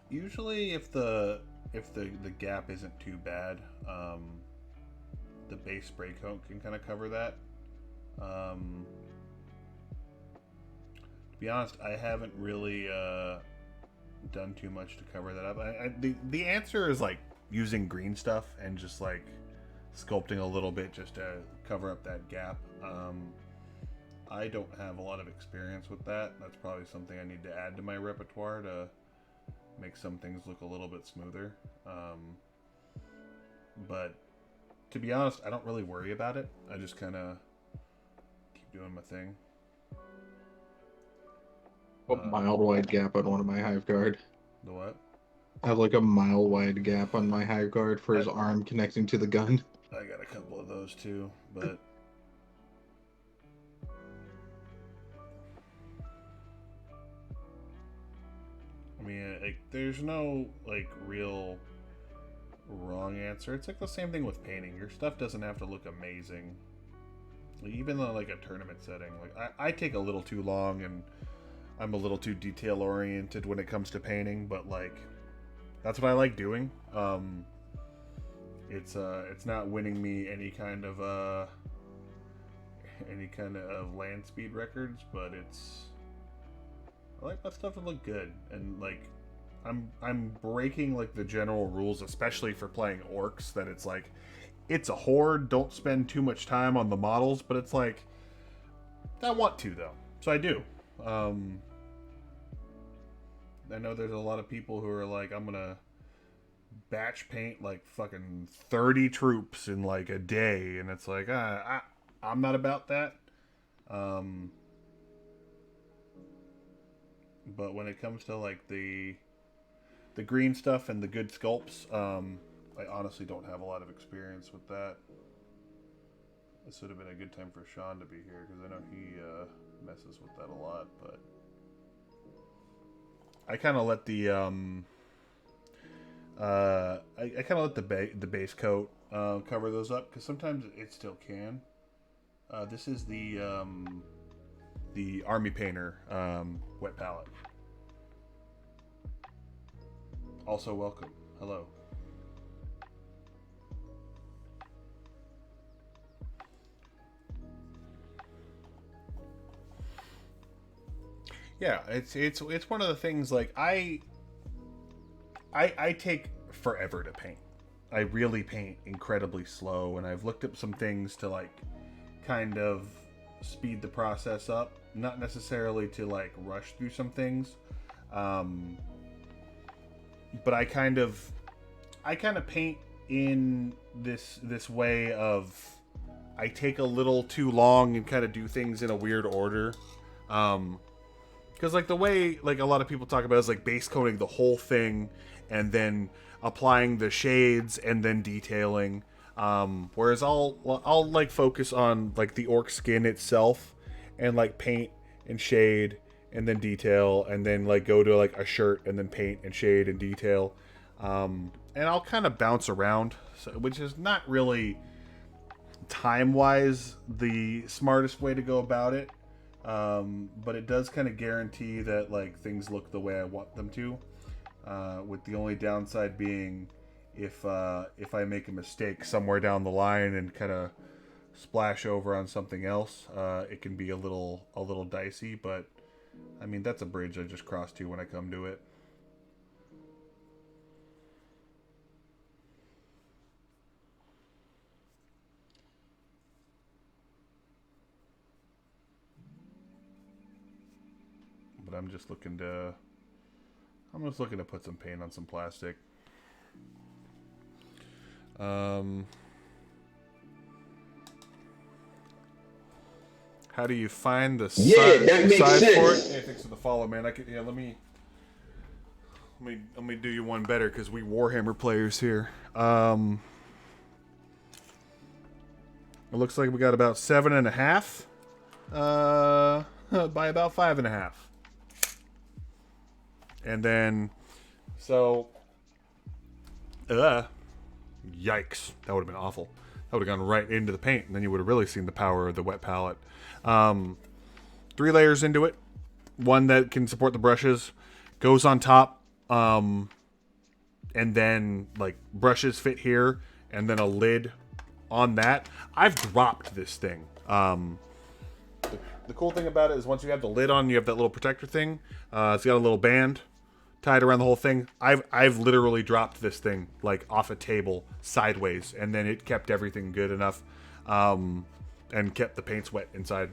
Usually if the gap isn't too bad, the base spray coat can kind of cover that. To be honest, I haven't really done too much to cover that up. The answer is like using green stuff and just like sculpting a little bit just to cover up that gap. I don't have a lot of experience with that. That's probably something I need to add to my repertoire to make some things look a little bit smoother. But to be honest, I don't really worry about it. I just kind of keep doing my thing. A mild wide gap on one of my hive guard. The what? I have like a mile wide gap on my hive guard for his arm connecting to the gun. I got a couple of those too, but I mean, like, there's no like real wrong answer. It's like the same thing with painting. Your stuff doesn't have to look amazing. Like, even though like a tournament setting, like I take a little too long and I'm a little too detail oriented when it comes to painting, but like that's what I like doing. It's not winning me any kind of land speed records, but I like my stuff to look good, and like I'm breaking like the general rules, especially for playing orcs, that it's like it's a horde, don't spend too much time on the models, but it's like I want to though, so I do. I know there's a lot of people who are like, I'm gonna batch paint like fucking 30 troops in like a day, and it's like I'm not about that. But when it comes to like the green stuff and the good sculpts, I honestly don't have a lot of experience with that. This would have been a good time for Sean to be here because I know he messes with that a lot, but I kind of let the I kind of let the base coat cover those up because sometimes it still can. This is the Army Painter wet palette. Also welcome. Hello. Yeah, it's one of the things like I take forever to paint. I really paint incredibly slow, and I've looked up some things to like kind of speed the process up, not necessarily to like rush through some things, but I kind of paint in this way of I take a little too long and kind of do things in a weird order. Because like the way like a lot of people talk about is like base coating the whole thing and then applying the shades and then detailing. Whereas I'll like focus on like the orc skin itself and like paint and shade and then detail, and then like go to like a shirt and then paint and shade and detail. And I'll kind of bounce around, which is not really time-wise the smartest way to go about it. But it does kind of guarantee that like things look the way I want them to. With the only downside being if I make a mistake somewhere down the line and kind of splash over on something else, it can be a little dicey. But I mean, that's a bridge I just crossed to when I come to it. But I'm just looking to put some paint on some plastic. How do you find the that makes size sense. for it? Hey, thanks for the follow, man. Let me do you one better because we Warhammer players here. It looks like we got about 7.5 by about 5.5. And then, so, yikes. That would have been awful. That would have gone right into the paint, and then you would have really seen the power of the wet palette. 3 layers into it. One that can support the brushes. Goes on top. And then, like, brushes fit here. And then a lid on that. I've dropped this thing. The cool thing about it is once you have the lid on, you have that little protector thing. It's got a little band tied around the whole thing. I've literally dropped this thing like off a table sideways, and then it kept everything good enough, and kept the paints wet inside.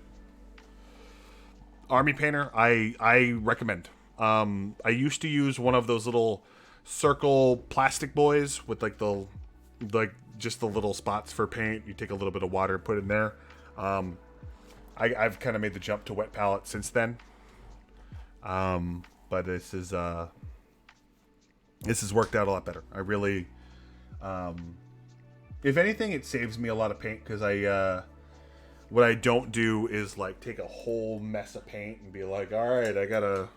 Army Painter, I recommend. I used to use one of those little circle plastic boys with like just the little spots for paint. You take a little bit of water, put it in there. I've kind of made the jump to wet palette since then. But this has worked out a lot better. I really, if anything, it saves me a lot of paint because what I don't do is like take a whole mess of paint and be like, all right, I gotta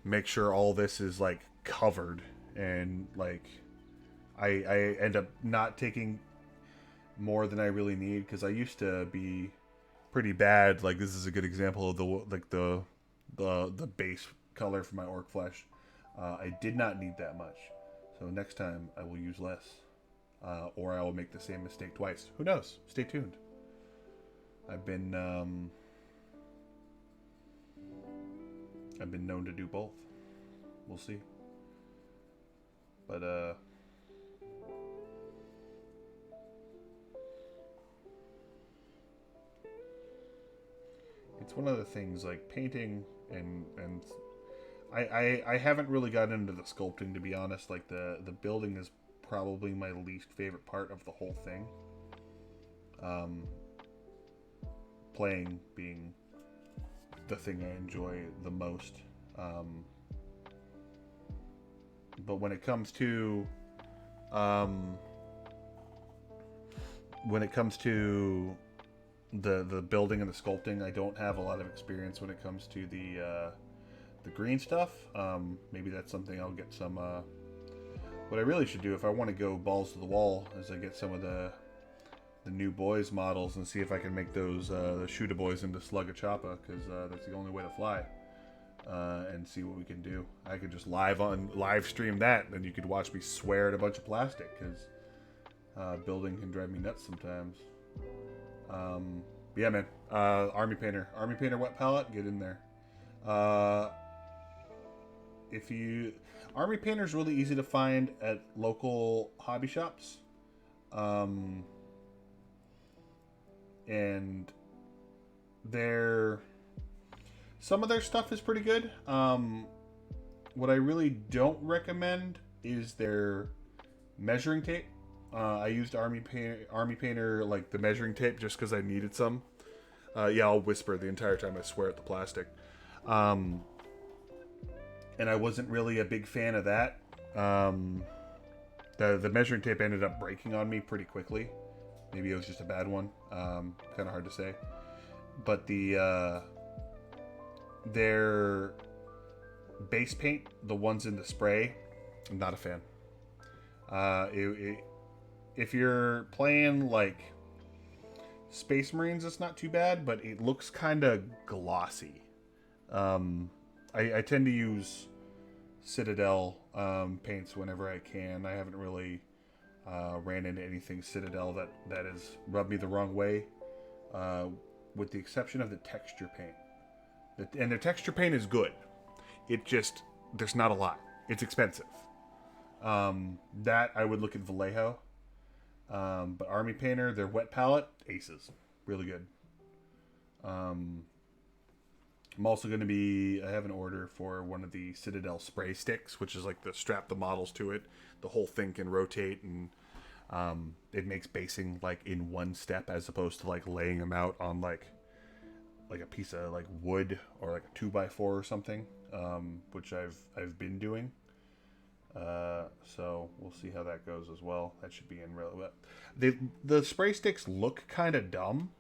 make sure all this is like covered, and like I end up not taking more than I really need because I used to be pretty bad. Like this is a good example of the base color for my orc flesh. I did not need that much, so next time I will use less, or I will make the same mistake twice. Who knows? Stay tuned. I've been known to do both. We'll see. But it's one of the things like painting and I haven't really gotten into the sculpting, to be honest. Like the building is probably my least favorite part of the whole thing. Playing being the thing I enjoy the most. But when it comes to the building and the sculpting, I don't have a lot of experience when it comes to the green stuff. Maybe that's something I'll get some. What I really should do if I want to go balls to the wall is I get some of the new boys models and see if I can make those the Shooter Boys into Slugga Choppa, because that's the only way to fly. And see what we can do. I could just live stream that, and you could watch me swear at a bunch of plastic, because building can drive me nuts sometimes. Yeah, man. Army Painter wet palette, get in there. Army Painter is really easy to find at local hobby shops. And some of their stuff is pretty good. What I really don't recommend is their measuring tape. I used Army Painter, like the measuring tape, just because I needed some. Yeah, I'll whisper the entire time I swear at the plastic. And I wasn't really a big fan of that. The measuring tape ended up breaking on me pretty quickly. Maybe it was just a bad one. Kind of hard to say. But their base paint, the ones in the spray, I'm not a fan. If you're playing like Space Marines, it's not too bad, but it looks kind of glossy. I tend to use Citadel paints whenever I can. I haven't really ran into anything Citadel that has rubbed me the wrong way, with the exception of the texture paint. And the texture paint is good. It just, there's not a lot. It's expensive. That I would look at Vallejo. But Army Painter, their wet palette, aces. Really good. I'm also going to be, I have an order for one of the Citadel spray sticks, which is like the strap the models to it. The whole thing can rotate, and it makes basing like in one step as opposed to like laying them out on like a piece of like wood or like a 2x4 or something, which I've been doing. So we'll see how that goes as well. That should be in really well. The spray sticks look kind of dumb,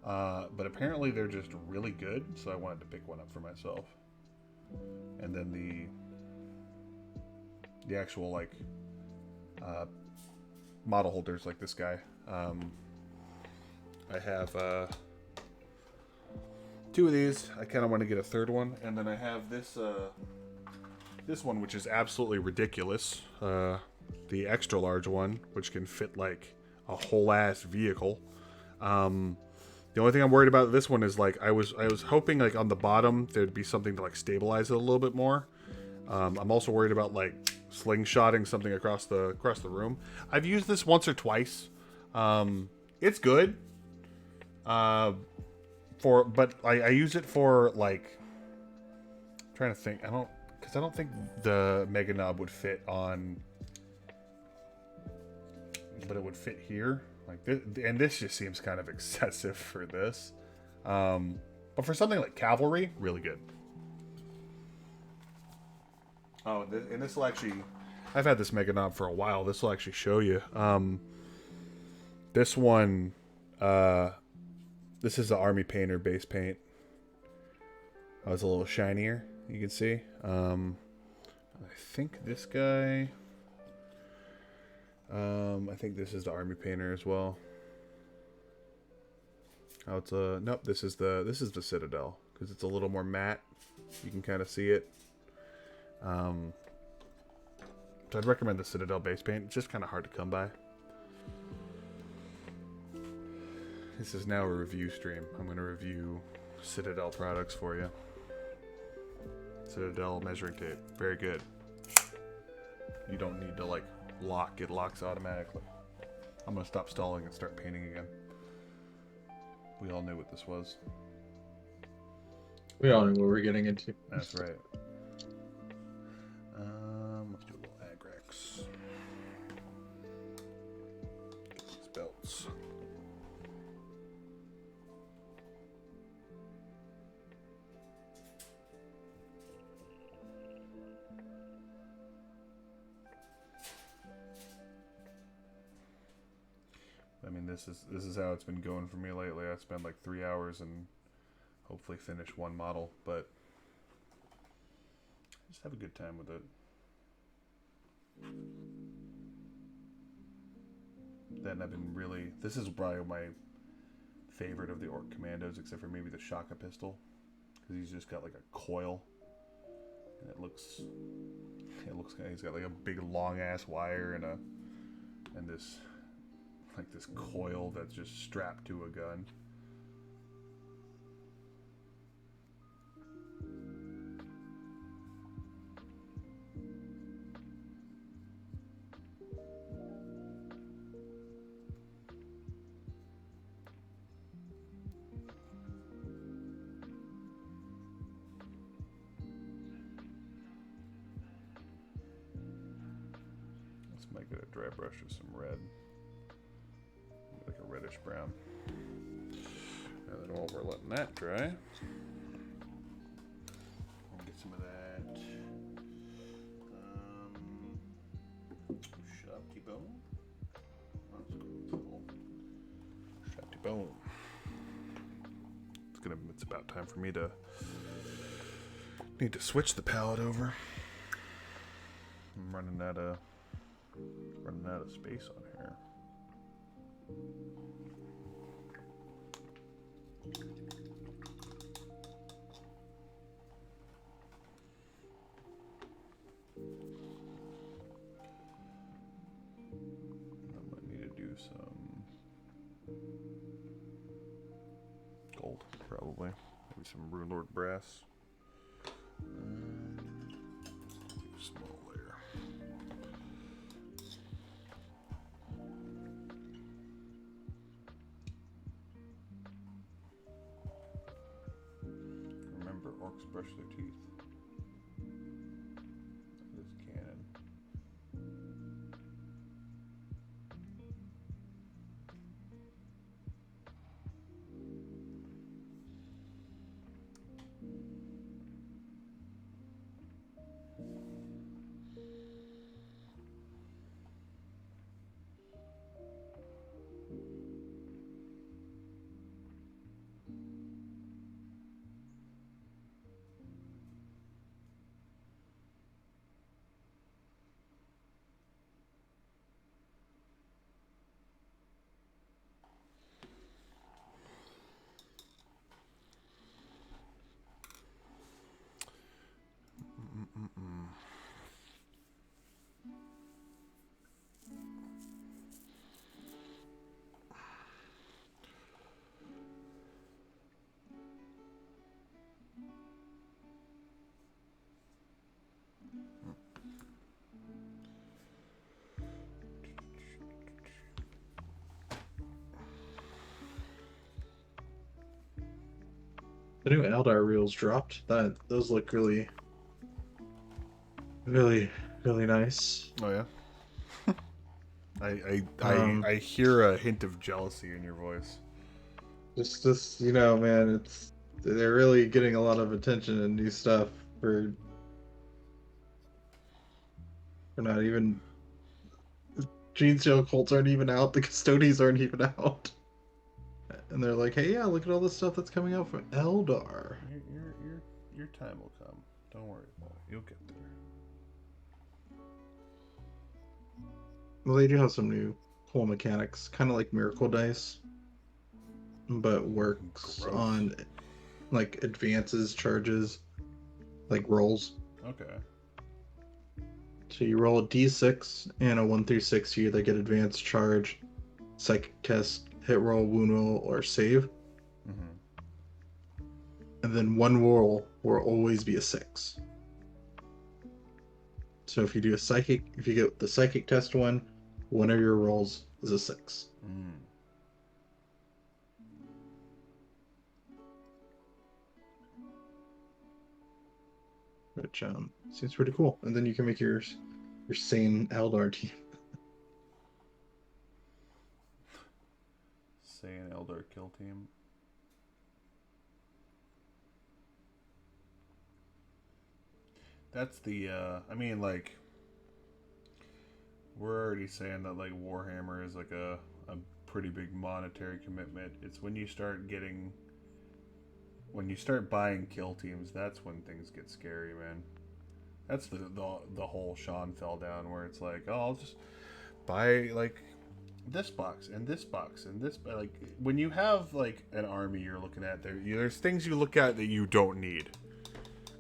but apparently they're just really good. So I wanted to pick one up for myself. And then the actual like model holders, like this guy. I have 2 of these. I kind of want to get a third one, and then I have this one, which is absolutely ridiculous. The extra large one, which can fit like a whole ass vehicle. The only thing I'm worried about this one is like I was hoping like on the bottom there'd be something to like stabilize it a little bit more. I'm also worried about like slingshotting something across the room. I've used this once or twice. It's good. But I use it for like, I'm trying to think. Because I don't think the Mega Knob would fit on, but it would fit here. Like this, and this just seems kind of excessive for this. But for something like cavalry, really good. Oh, and this will actually, I've had this Mega Knob for a while. This will actually show you. This one, this is the Army Painter base paint. Oh, it's a little shinier. You can see. I think this guy. I think this is the Army Painter as well. Oh, it's a nope. This is the Citadel because it's a little more matte. You can kind of see it. So I'd recommend the Citadel base paint. It's just kind of hard to come by. This is now a review stream. I'm going to review Citadel products for you. Citadel measuring tape. Very good. You don't need to like lock. It locks automatically. I'm going to stop stalling and start painting again. We all knew what this was. We all knew what we're getting into. That's right. Let's do a little Agrax. Get these belts. I mean, this is how it's been going for me lately. I spend like 3 hours and hopefully finish one model, but just have a good time with it. Then I've been really, this is probably my favorite of the Orc Commandos, except for maybe the Shaka pistol, because he's just got like a coil, and it looks he's got like a big long ass wire and this like this coil that's just strapped to a gun. Let's make it a dry brush with some red. Like a reddish brown. And then while we're letting that dry, we'll get some of that. Shut up. Boom. It's about time for me to need to switch the palette over. I'm running out of space on here. I might need to do some gold, probably. Maybe some Rune Lord brass. Small layer. Remember, orcs brush their teeth. This cannon. The new Eldar reels dropped. Those look really, really, really nice. Oh yeah. I hear a hint of jealousy in your voice. Just man, they're really getting a lot of attention and new stuff for not even. Gene Steel Colts aren't even out. The Custodies aren't even out. And they're like, hey, yeah, look at all this stuff that's coming out from Eldar. Your time will come. Don't worry about it. You'll get there. Well, they do have some new cool mechanics, kind of like Miracle Dice, but works Gross. on like advances, charges, like rolls. Okay. So you roll a d6 and a 1 through 6. You either get advanced charge, psychic test, hit roll, wound roll, or save. Mm-hmm. And then one roll will always be a 6. So if you get the psychic test one of your rolls is a 6. Mm. Which seems pretty cool. And then you can make your sane Eldar team. Say an Eldar kill team. That's the I mean, like, we're already saying that like Warhammer is like a pretty big monetary commitment. It's when you start buying kill teams, that's when things get scary, man. That's the whole Sean fell down, where it's like, oh, I'll just buy like this box and this box and this, like, when you have like an army you're looking at, there's things you look at that you don't need.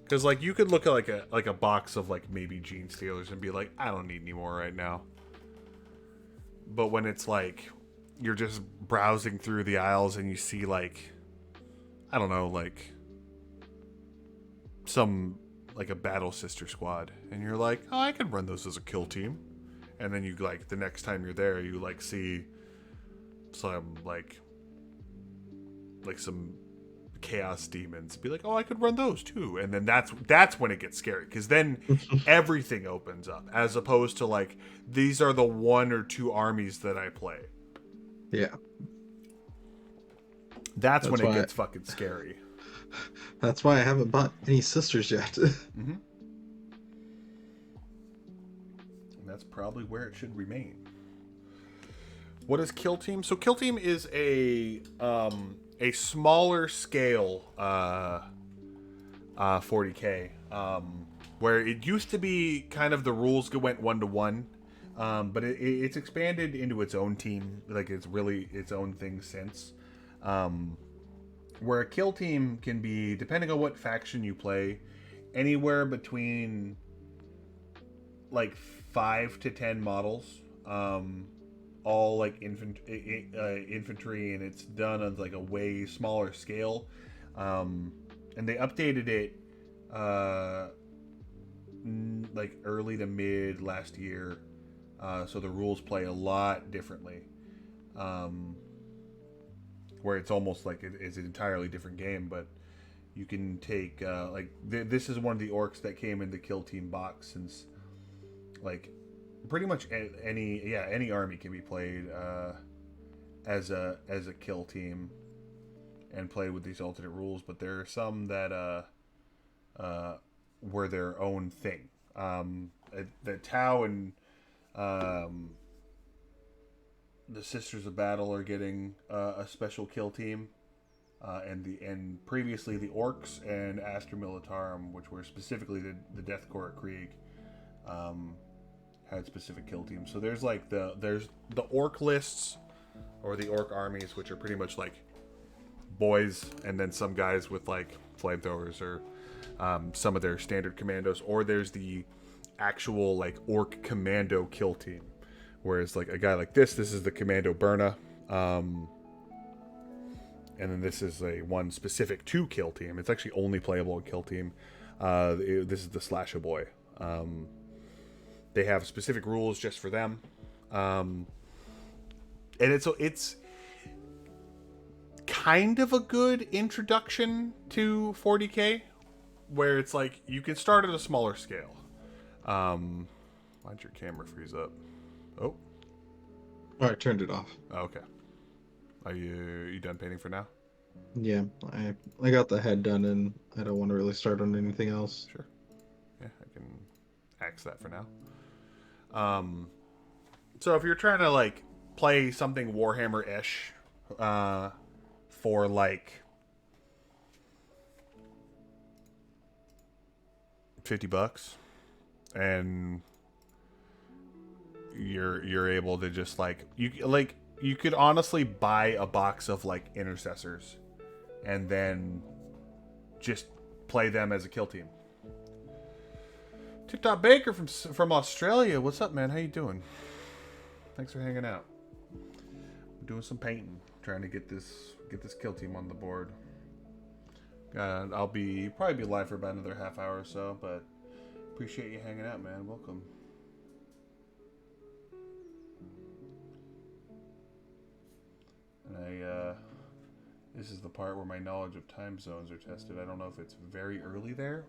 Because like you could look at like a box of like maybe Gene Stealers and be like, I don't need any more right now. But when it's like you're just browsing through the aisles and you see like, I don't know, like some like a Battle Sister squad, and you're like, oh, I could run those as a kill team. And then you like the next time you're there, you like see some like some chaos demons, be like, oh, I could run those too. And then that's when it gets scary, because then everything opens up, as opposed to like, these are the 1 or 2 armies that I play. Yeah, that's when it gets fucking scary. That's why I haven't bought any sisters yet. Mm-hmm. And that's probably where it should remain. What is Kill Team? So Kill Team is a smaller scale 40K, where it used to be kind of the rules went 1-to-1, but it's expanded into its own team, like it's really its own thing since. Where a Kill Team can be, depending on what faction you play, anywhere between like 5 to 10 models. All like infantry, and it's done on like a way smaller scale. And they updated it like early to mid last year, so the rules play a lot differently. Where it's almost like it's an entirely different game, but you can take this is one of the orcs that came in the Kill Team box, since like pretty much any army can be played as a Kill Team and play with these alternate rules, but there are some that were their own thing. The Tau and the Sisters of Battle are getting a special Kill Team, and previously the Orcs and Astra Militarum, which were specifically the Death Corps Krieg, had specific Kill Teams. So there's like there's the Orc lists, or the Orc armies, which are pretty much like boys, and then some guys with like flamethrowers, or some of their standard commandos, or there's the actual like Orc Commando Kill Team, whereas like a guy like this is the Commando Burna, and then this is one specific to Kill Team. It's actually only playable in Kill Team. This is the Slasher Boy. They have specific rules just for them, and it's kind of a good introduction to 40K, where it's like you can start at a smaller scale. Why'd your camera freeze up? Oh, I turned it off. oh, okay. Are you done painting for now? Yeah, I got the head done, and I don't want to really start on anything else. Sure. Yeah, I can axe that for now. So if you're trying to like play something Warhammer-ish, for like $50, and you're able to just you could honestly buy a box of like intercessors and then just play them as a Kill Team. TikTok Baker from Australia, what's up, man? How you doing? Thanks for hanging out. I'm doing some painting, trying to get this Kill Team on the board. I'll probably be live for about another half hour or so, but appreciate you hanging out, man. Welcome. And this is the part where my knowledge of time zones are tested. I don't know if it's very early there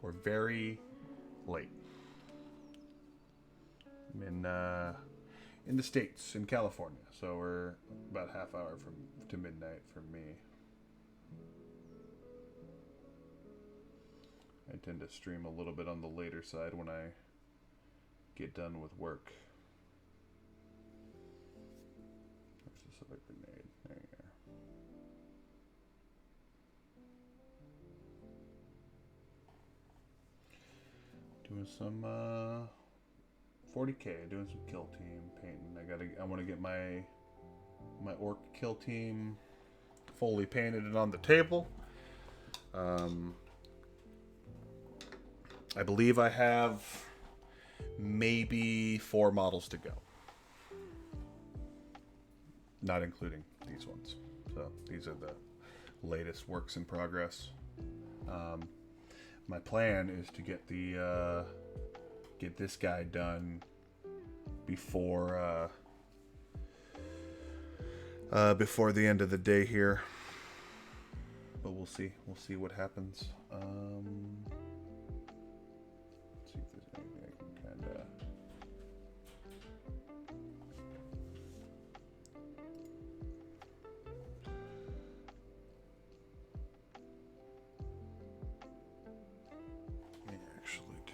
or very late. I'm in the States, in California, so we're about half hour to midnight for me. I tend to stream a little bit on the later side when I get done with work. Where's this other grenade? There you are. Doing some 40K, doing some Kill Team painting. I want to get my Orc Kill Team fully painted and on the table. I believe I have maybe 4 models to go, not including these ones. So these are the latest works in progress. My plan is to get this guy done before the end of the day here, but we'll see what happens. Let's see if there's anything I can kind of actually do.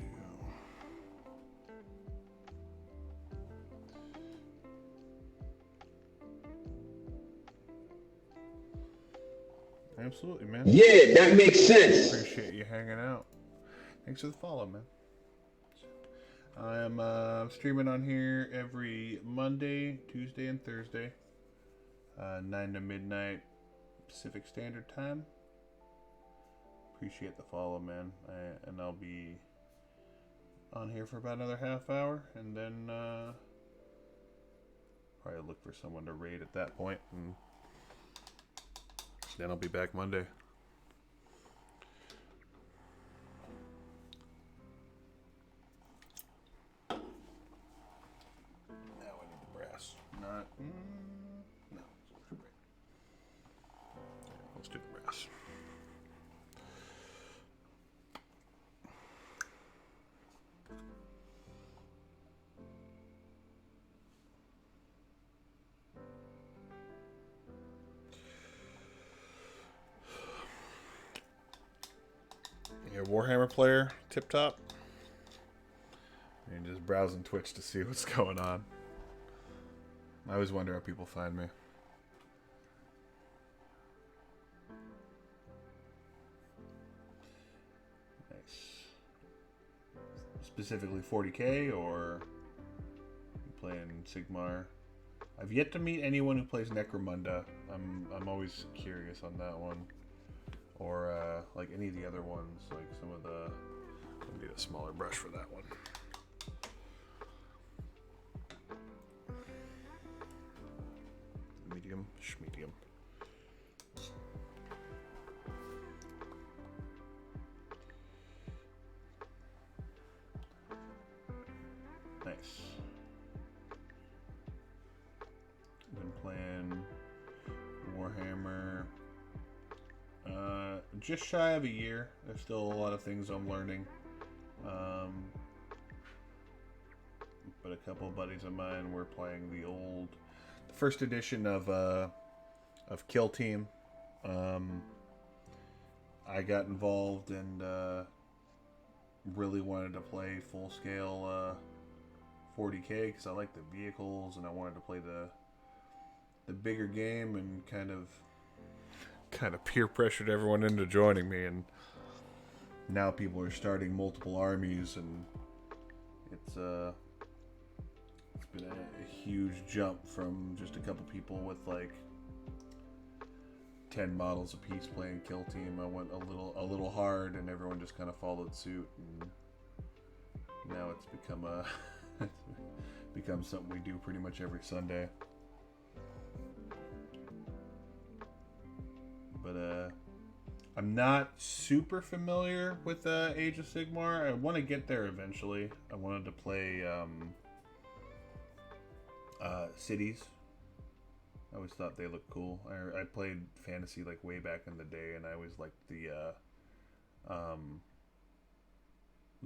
Absolutely, man. Yeah, that makes sense. Appreciate you hanging out. Thanks for the follow, man. I'm streaming on here every Monday, Tuesday, and Thursday, 9 to midnight Pacific Standard Time. Appreciate the follow, man. And I'll be on here for about another half hour, and then probably look for someone to raid at that point, and then I'll be back Monday. Now I need the brass. Not. No. Let's do the brass. Your Warhammer player, tip top. And just browsing Twitch to see what's going on. I always wonder how people find me. Nice. Specifically 40k or you playing Sigmar? I've yet to meet anyone who plays Necromunda. I'm always curious on that one. Or like any of the other ones, like some of the. I need a smaller brush for that one. Medium, schmedium. Nice. Been playing Warhammer. Just shy of a year. There's still a lot of things I'm learning. But a couple of buddies of mine were playing the first edition of Kill Team. I got involved and really wanted to play full scale 40k because I like the vehicles and I wanted to play the bigger game, and kind of peer pressured everyone into joining me, and now people are starting multiple armies, and it's been a huge jump from just a couple people with like 10 models apiece playing Kill Team. I went a little hard, and everyone just kind of followed suit, and now it's become something we do pretty much every Sunday. But I'm not super familiar with Age of Sigmar. I want to get there eventually. I wanted to play cities. I always thought they looked cool. I played fantasy like way back in the day, and I always liked the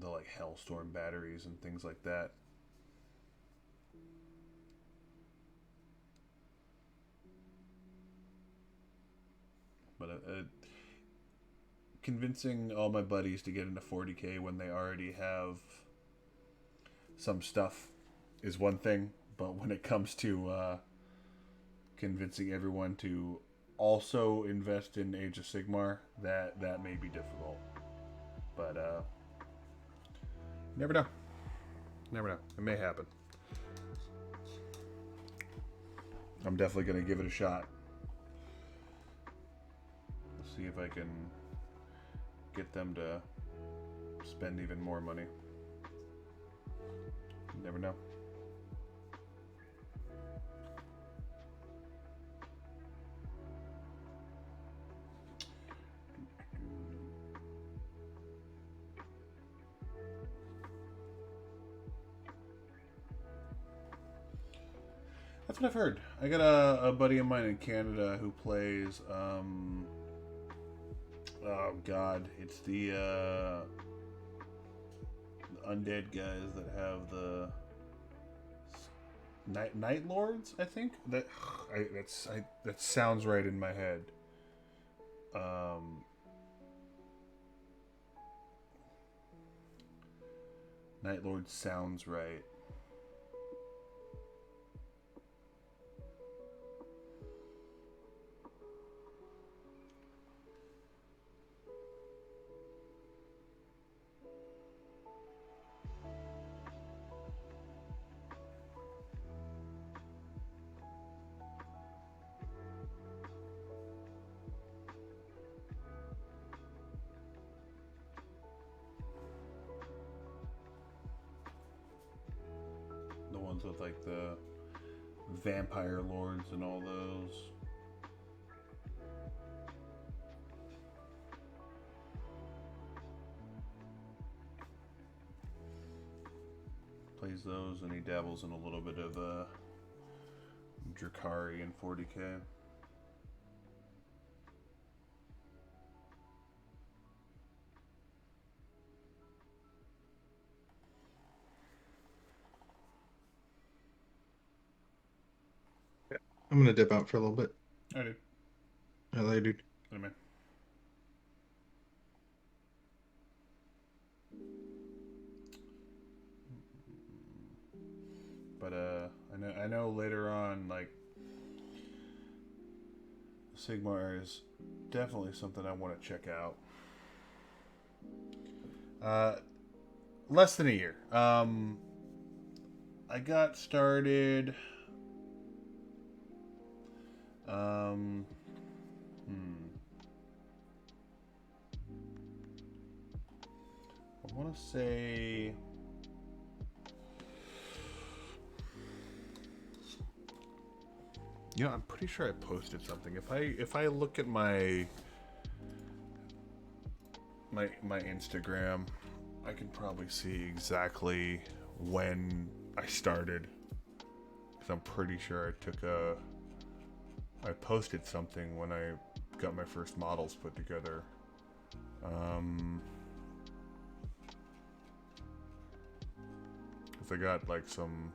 like Hellstorm batteries and things like that. But convincing all my buddies to get into 40k when they already have some stuff is one thing, but when it comes to convincing everyone to also invest in Age of Sigmar, that may be difficult. But never know. Never know. It may happen. I'm definitely going to give it a shot. See if I can get them to spend even more money. You never know. That's what I've heard. I got a buddy of mine in Canada who plays oh god, it's the undead guys that have the Night Lords, I think. That sounds right in my head. Night Lord sounds right. with like the vampire lords and all those. Plays those, and he dabbles in a little bit of Drakari in 40k. I'm gonna dip out for a little bit. I do. I later, dude. Anyway. But I know later on, like, Sigmar is definitely something I want to check out. Less than a year. I got started. I want to say. You know, I'm pretty sure I posted something. If I look at my Instagram, I can probably see exactly when I started. Because I'm pretty sure I posted something when I got my first models put together. Because I got like some.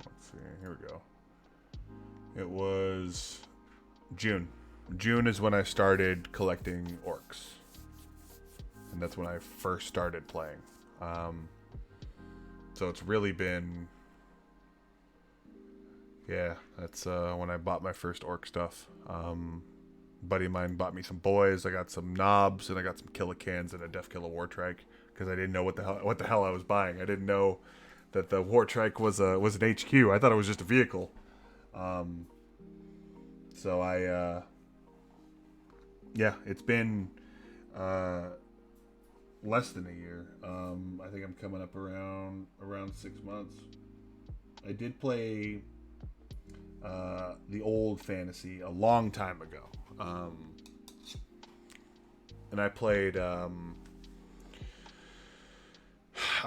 Let's see, here we go. It was June. June is when I started collecting orcs. And that's when I first started playing. So it's really been... Yeah, that's when I bought my first orc stuff. Buddy of mine bought me some boys. I got some knobs, and I got some killicans and a Death Killer War Trike. Because I didn't know what the hell I was buying. I didn't know that the War Trike was an HQ. I thought it was just a vehicle. So I, yeah, it's been less than a year. I think I'm coming up around 6 months. I did play the old fantasy a long time ago, and I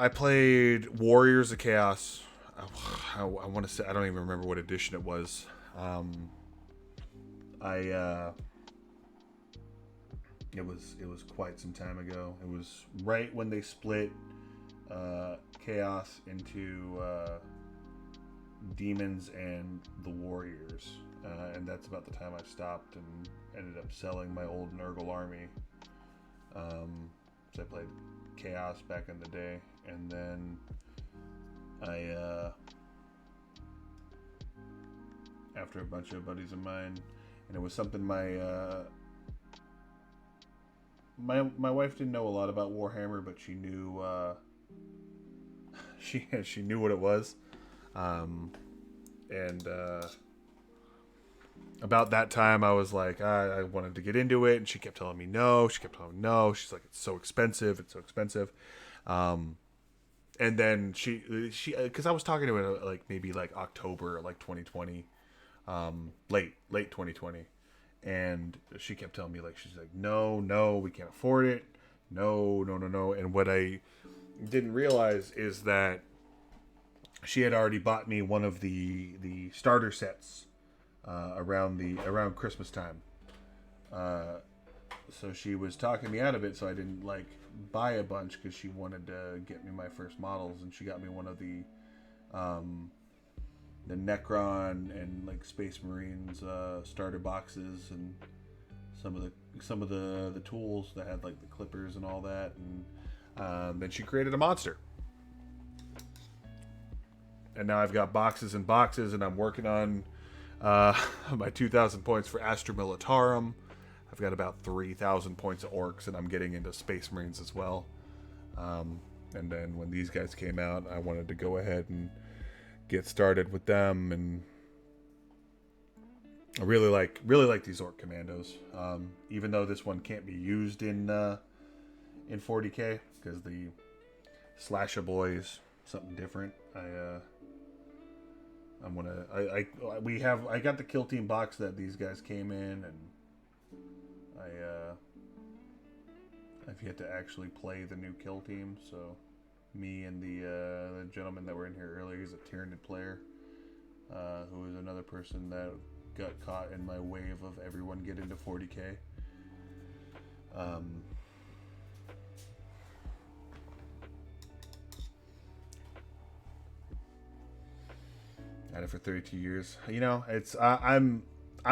played Warriors of Chaos. I want to say, I don't even remember what edition it was. It was quite some time ago. It was right when they split Chaos into Demons and the Warriors, and that's about the time I stopped and ended up selling my old Nurgle army. So I played Chaos back in the day, and then I after a bunch of buddies of mine, and it was something my wife didn't know a lot about Warhammer, but she knew she knew what it was, and about that time I was like, I wanted to get into it, and she kept telling me no. She's like, it's so expensive. And then she because I was talking to her like maybe like October like 2020, late 2020, and she kept telling me, like, she's like, no, we can't afford it, no. And what I didn't realize is that she had already bought me one of the starter sets around Christmas time. So she was talking me out of it, so I didn't like buy a bunch because she wanted to get me my first models, and she got me one of the Necron and like Space Marines starter boxes, and some of the tools that had like the clippers and all that, and then she created a monster. And now I've got boxes and boxes, and I'm working on my 2,000 points for Astra Militarum. I've got about 3,000 points of orcs, and I'm getting into Space Marines as well. And then when these guys came out, I wanted to go ahead and get started with them, and I really like these orc commandos. Even though this one can't be used in 40k because the slasher boys something different. I got the Kill Team box that these guys came in, and I've yet to actually play the new Kill Team. So me and the gentleman that were in here earlier, he's a Tyranid player, who is another person that got caught in my wave of everyone get into 40k. Had it for 32 years. You know, it's I'm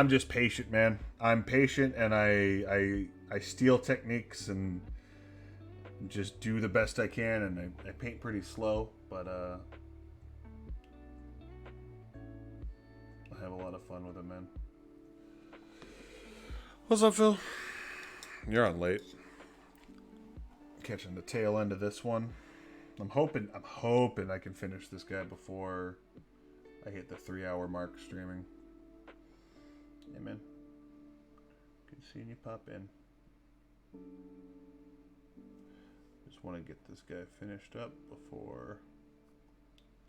just patient, man. I'm patient, and I steal techniques and just do the best I can, and I paint pretty slow, but I have a lot of fun with it, man. What's up, Phil? You're on late. Catching the tail end of this one. I'm hoping I can finish this guy before I hit the 3-hour mark streaming. Hey, man. Good seeing you pop in. Just want to get this guy finished up before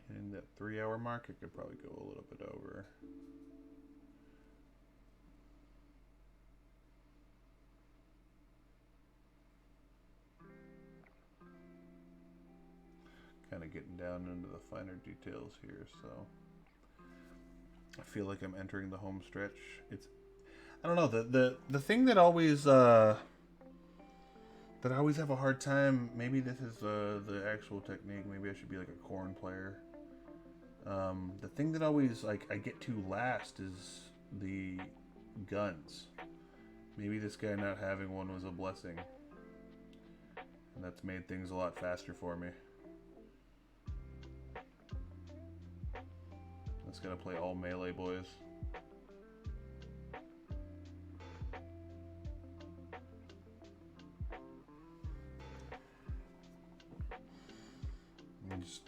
hitting that 3-hour mark. It could probably go a little bit over. Kind of getting down into the finer details here, so I feel like I'm entering the home stretch. I don't know, the thing that always that I always have a hard time. Maybe this is the actual technique. Maybe I should be like a corn player. The thing that always like I get to last is the guns. Maybe this guy not having one was a blessing, and that's made things a lot faster for me. It's gonna play all melee, boys. I'm just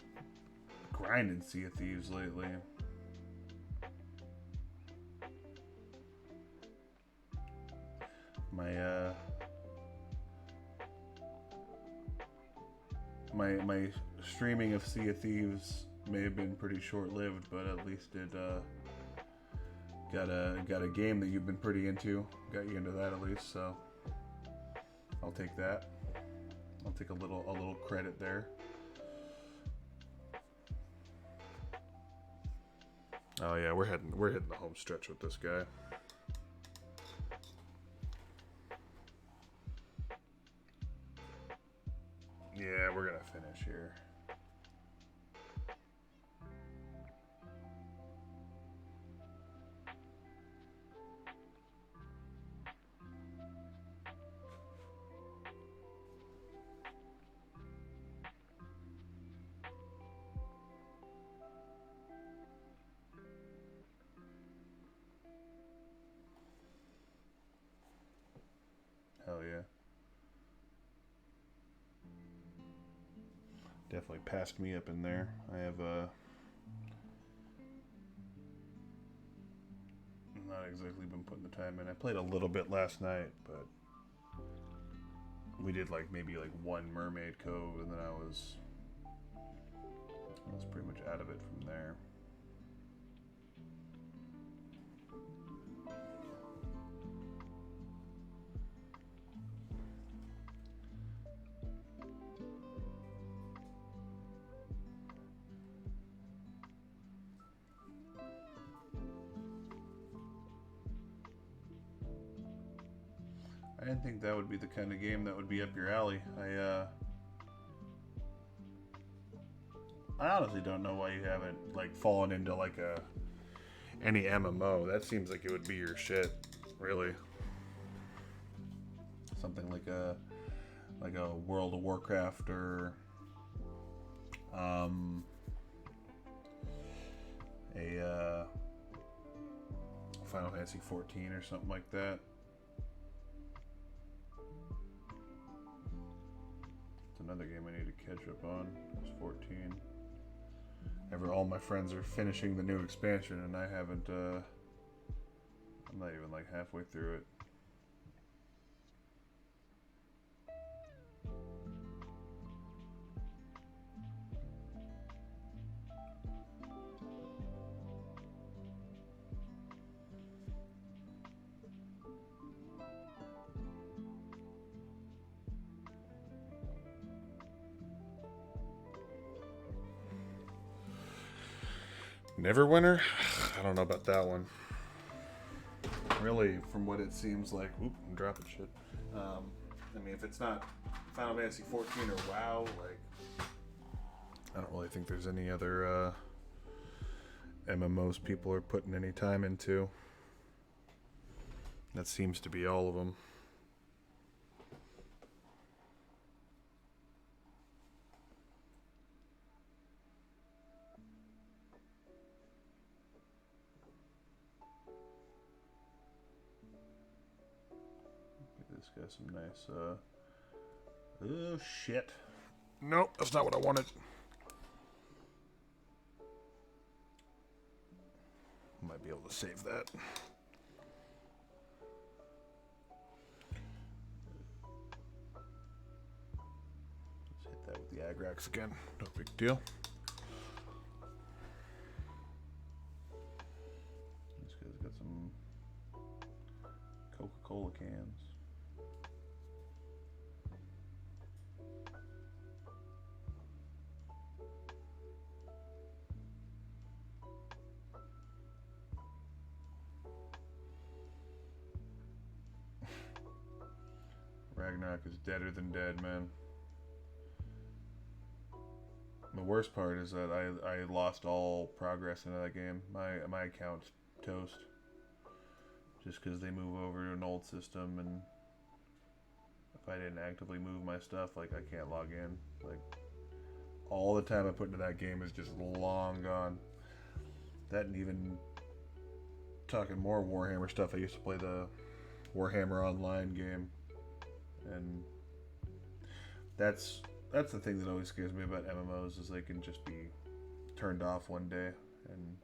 grinding Sea of Thieves lately. My streaming of Sea of Thieves may have been pretty short-lived, but at least it got a game that you've been pretty into. Got you into that at least, so I'll take that. I'll take a little credit there. Oh yeah, we're hitting the home stretch with this guy. Yeah, we're gonna finish here. Hell yeah. Definitely passed me up in there. I have not exactly been putting the time in. I played a little bit last night, but we did like maybe like one Mermaid Cove, and then I was pretty much out of it from there. I didn't think that would be the kind of game that would be up your alley. I honestly don't know why you haven't like fallen into like any MMO. That seems like it would be your shit, really. Something like a World of Warcraft or a Final Fantasy 14 or something like that. It's another game I need to catch up on. It's 14. All my friends are finishing the new expansion, and I haven't. I'm not even like halfway through it. Neverwinter? I don't know about that one. Really, from what it seems like, I'm dropping shit. I mean, if it's not Final Fantasy 14 or WoW, like, I don't really think there's any other MMOs people are putting any time into. That seems to be all of them. This guy's some nice, oh shit. Nope, that's not what I wanted. Might be able to save that. Let's hit that with the Agrax again. No big deal. This guy's got some Coca-Cola cans. Ragnarok is deader than dead, man. The worst part is that I lost all progress into that game. My account's toast. Just because they move over to an old system, and if I didn't actively move my stuff, like, I can't log in. Like, all the time I put into that game is just long gone. That, and even talking more Warhammer stuff, I used to play the Warhammer Online game. And that's the thing that always scares me about MMOs, is they can just be turned off one day and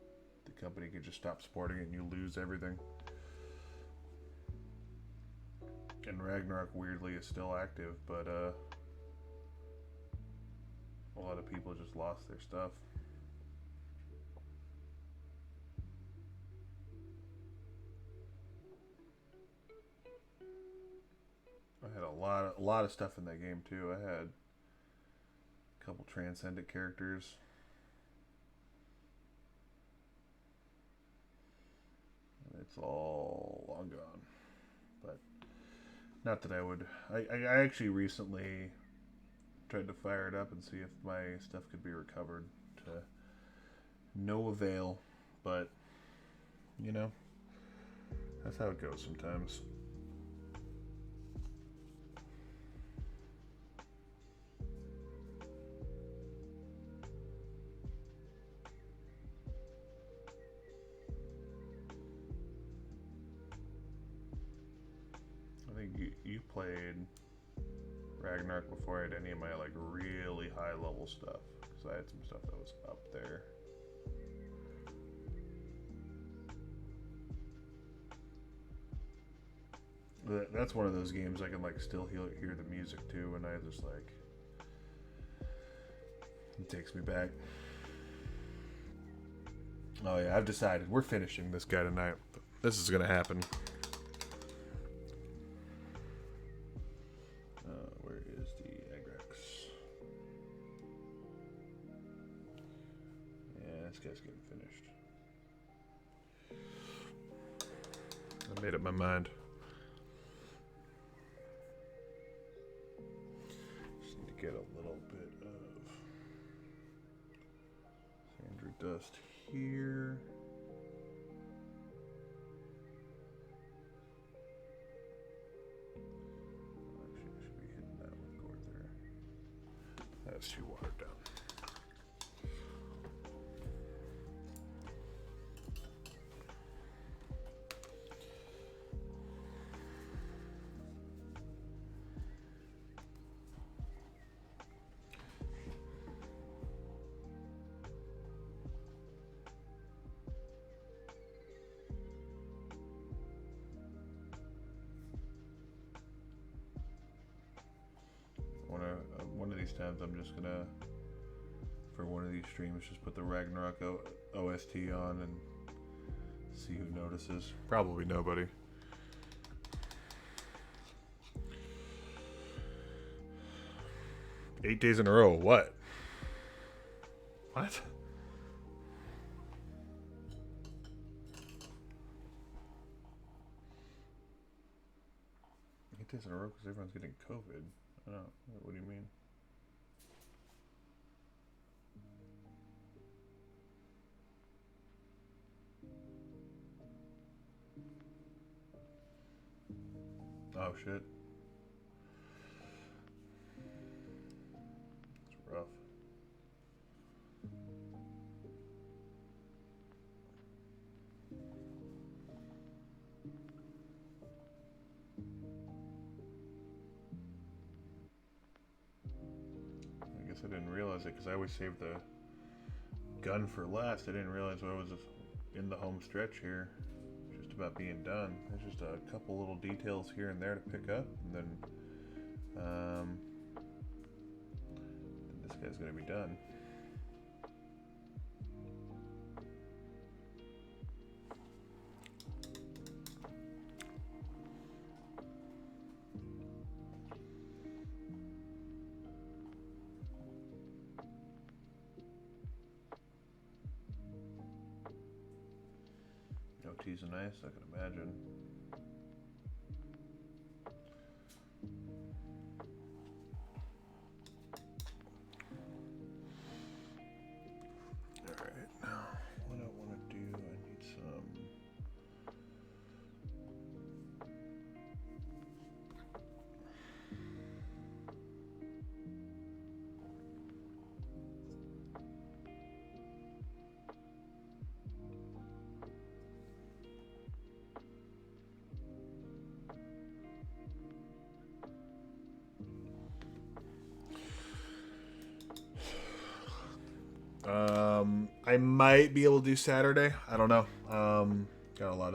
the company can just stop supporting it and you lose everything. And Ragnarok weirdly is still active, but a lot of people just lost their stuff. I had a lot of stuff in that game too. I had a couple transcendent characters. And it's all long gone. But not that I would. I actually recently tried to fire it up and see if my stuff could be recovered, to no avail. But you know, that's how it goes sometimes. I think you played Ragnarok before I had any of my like really high level stuff, because I had some stuff that was up there. That's one of those games I can like still hear the music too, and I just like, it takes me back. Oh yeah, I've decided we're finishing this guy tonight. This is gonna happen. Where is the Agrax? Yeah, this guy's getting finished. I made up my mind. Just need to get a little bit of Sandra dust here. That's too watered down. One of these times I'm just gonna, for one of these streams, just put the Ragnarok OST on and see who notices. Probably nobody. "8 days in a row." What? days in a row because everyone's getting COVID. I don't know. What do you mean? Oh shit. It's rough. I guess I didn't realize it because I always save the gun for last. I didn't realize I was in the home stretch here. Just about being done. There's just a couple little details here and there to pick up, and then this guy's gonna be done. No T's and I's, I can imagine. Alright, now what I want to do, I need some. I might be able to do Saturday. I don't know. Got a lot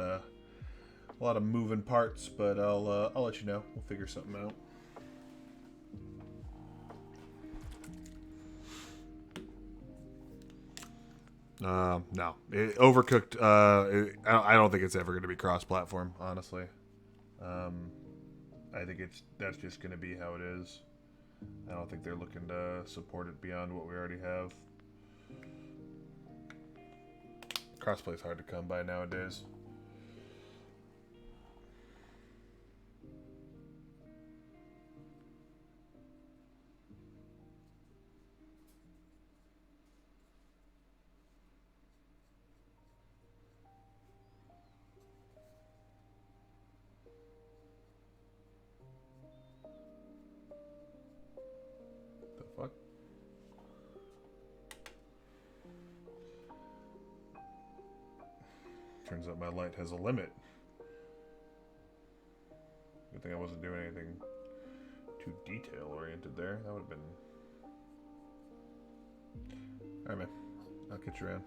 of moving parts, but I'll let you know. We'll figure something out. No, Overcooked. I don't think it's ever going to be cross-platform. Honestly, I think that's just going to be how it is. I don't think they're looking to support it beyond what we already have. Crossplay is hard to come by nowadays. The fuck? Turns out my light has a limit. Good thing I wasn't doing anything too detail oriented there. That would have been. Alright, man. I'll get you around.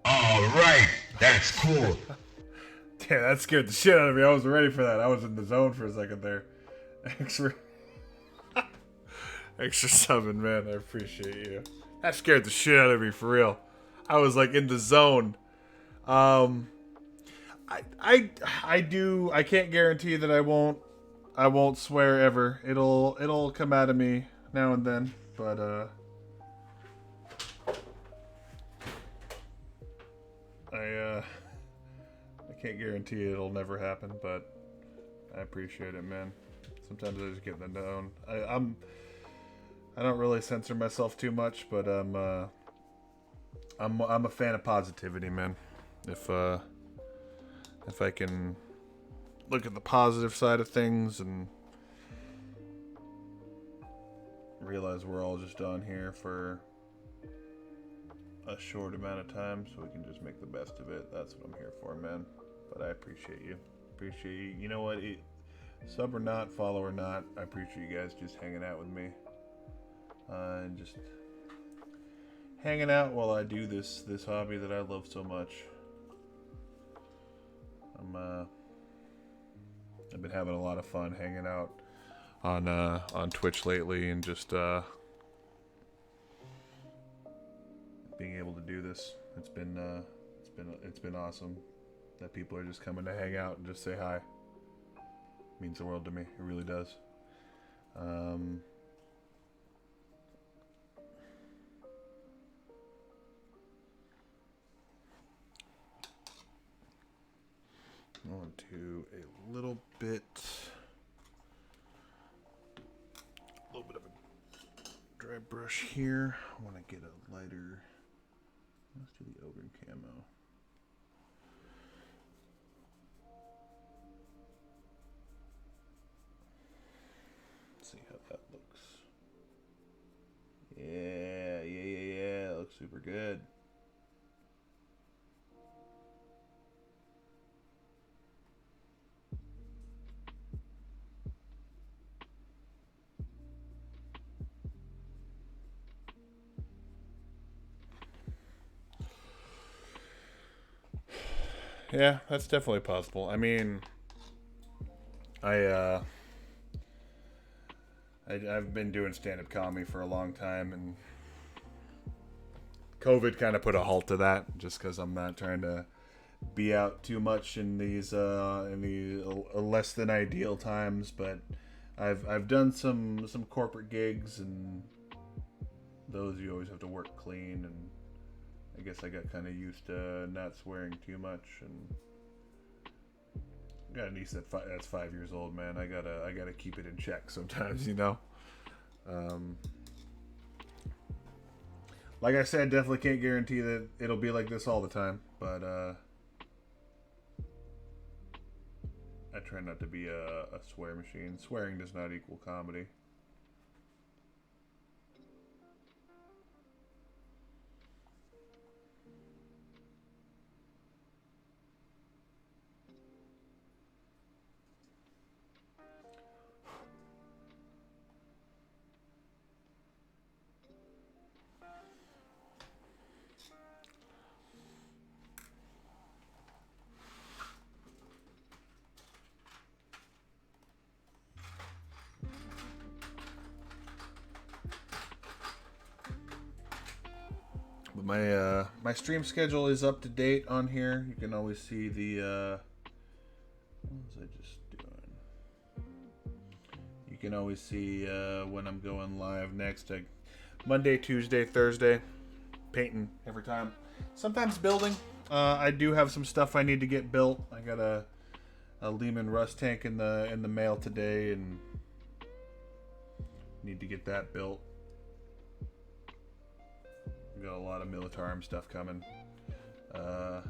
Alright, that's cool. Damn, that scared the shit out of me. I wasn't ready for that. I was in the zone for a second there. Extra subbing, man. I appreciate you. That scared the shit out of me for real. I was like in the zone. I can't guarantee that I won't swear ever. It'll come out of me now and then, but I can't guarantee it'll never happen, but I appreciate it, man. Sometimes I just get in the zone. I don't really censor myself too much, but I'm a fan of positivity, man. If I can look at the positive side of things and realize we're all just on here for a short amount of time, so we can just make the best of it. That's what I'm here for, man. But I appreciate you. Appreciate you. You know what? Sub or not, follow or not, I appreciate you guys just hanging out with me. And just hanging out while I do this hobby that I love so much. I've been having a lot of fun hanging out on Twitch lately, and just being able to do this. It's been awesome that people are just coming to hang out and just say hi. It means the world to me. It really does. On to a little bit of a dry brush here. I want to get a lighter. Let's do the ogre camo. Let's see how that looks. Yeah. It looks super good. Yeah, that's definitely possible. I mean, I've been doing stand-up comedy for a long time, and COVID kind of put a halt to that, just because I'm not trying to be out too much in these less than ideal times. But I've done some corporate gigs, and those you always have to work clean, and I guess I got kind of used to not swearing too much, and I got a niece that's 5 years old, man. I gotta keep it in check sometimes, you know. Like I said, definitely can't guarantee that it'll be like this all the time, but I try not to be a swear machine. Swearing does not equal comedy. But my stream schedule is up to date on here. You can always see the what was I just doing? You can always see when I'm going live next. Monday, Tuesday, Thursday, painting every time. Sometimes building. I do have some stuff I need to get built. I got a Lehman Rust tank in the mail today, and need to get that built. Got a lot of Militarum stuff coming. I'm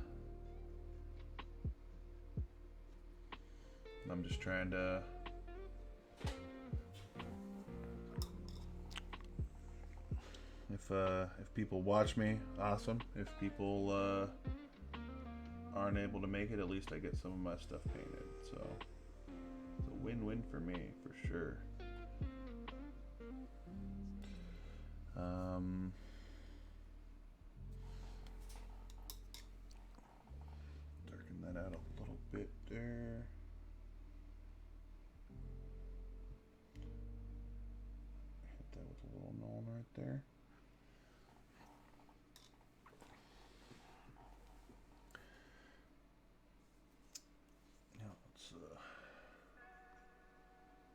just trying to if people watch me, awesome. If people aren't able to make it, at least I get some of my stuff painted. So it's a win-win for me, for sure. Darken that out a little bit there. Hit that with a little null right there. Now let's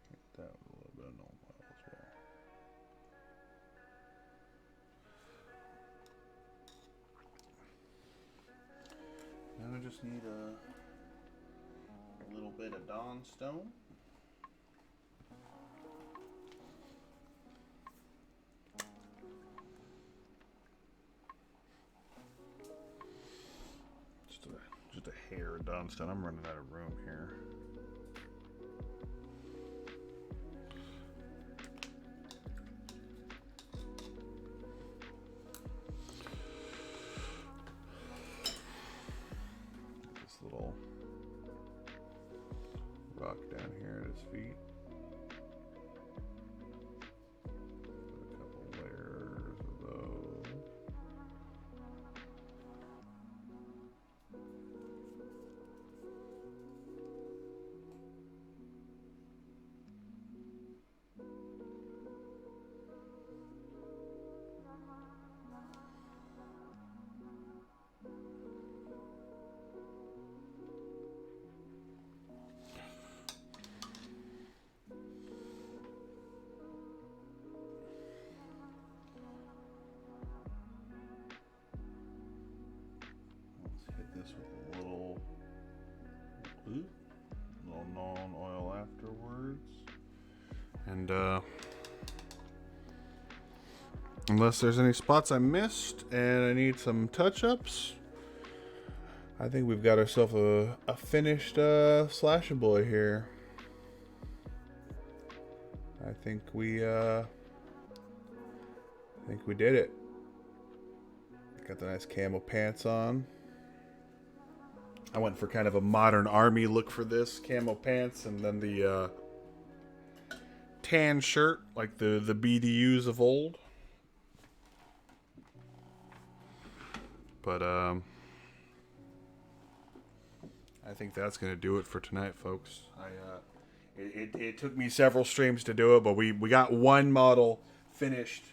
hit that with a little bit of null as well. Now I just need a little bit of Dawn Stone. Just a hair of Dawn Stone. I'm running out of room here. Little rock down here at his feet. Put a couple layers of those. Unless there's any spots I missed and I need some touch-ups, I think we've got ourselves a finished Slasher Boy here. I think we did it. Got the nice camo pants on. I went for kind of a modern army look for this. Camo pants and then the tan shirt like the BDUs of old. But I think that's gonna do it for tonight, folks. It took me several streams to do it, but we got one model finished,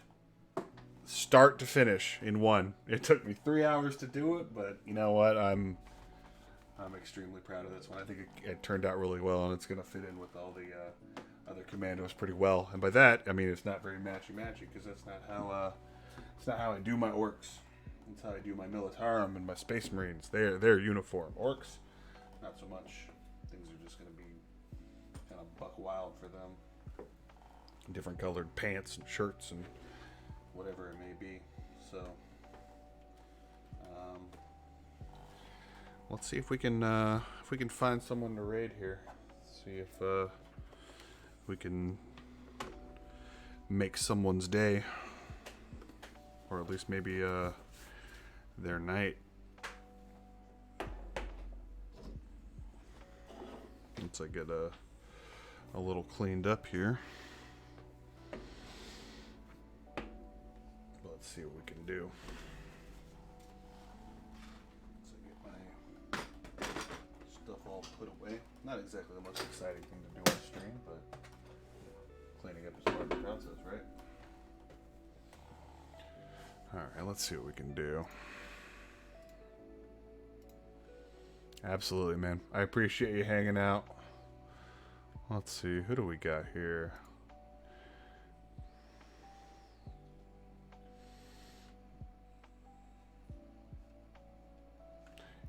start to finish in one. It took me 3 hours to do it, but you know what? I'm extremely proud of this one. I think it turned out really well, and it's gonna fit in with all the other commandos pretty well. And by that, I mean it's not very matchy because that's not how I do my orcs. That's how I do my Militarum and my Space Marines. They're uniform. Orcs, not so much. Things are just going to be kind of buck wild for them. Different colored pants and shirts and whatever it may be. So, let's see if we can find someone to raid here. See if we can make someone's day, or at least maybe their night. Once I get a little cleaned up here, let's see what we can do. Once I get my stuff all put away. Not exactly the most exciting thing to do on stream, but cleaning up is part of the process, right? Alright, let's see what we can do. Absolutely, man. I appreciate you hanging out. Let's see, who do we got here?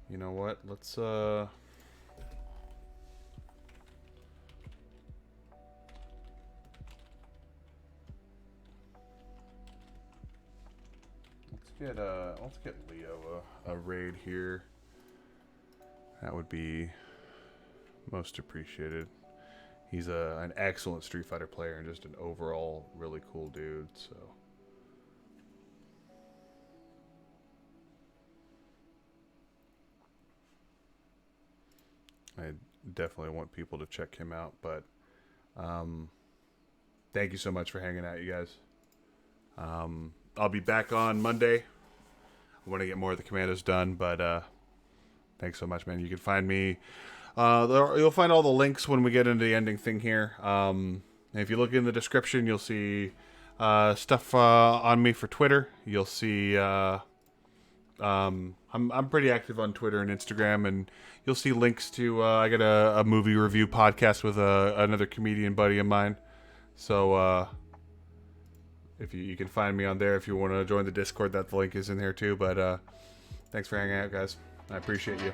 You know what? Let's get Leo a raid here. That would be most appreciated. He's an excellent Street Fighter player and just an overall really cool dude. So I definitely want people to check him out. But thank you so much for hanging out, you guys. I'll be back on Monday. I want to get more of the Commandos done, but thanks so much, man. You can find me. You'll find all the links when we get into the ending thing here. If you look in the description, you'll see stuff on me for Twitter. You'll see I'm pretty active on Twitter and Instagram, and you'll see links to I got a movie review podcast with another comedian buddy of mine. So if you can find me on there if you want to join the Discord, that the link is in there too. But thanks for hanging out, guys. I appreciate you.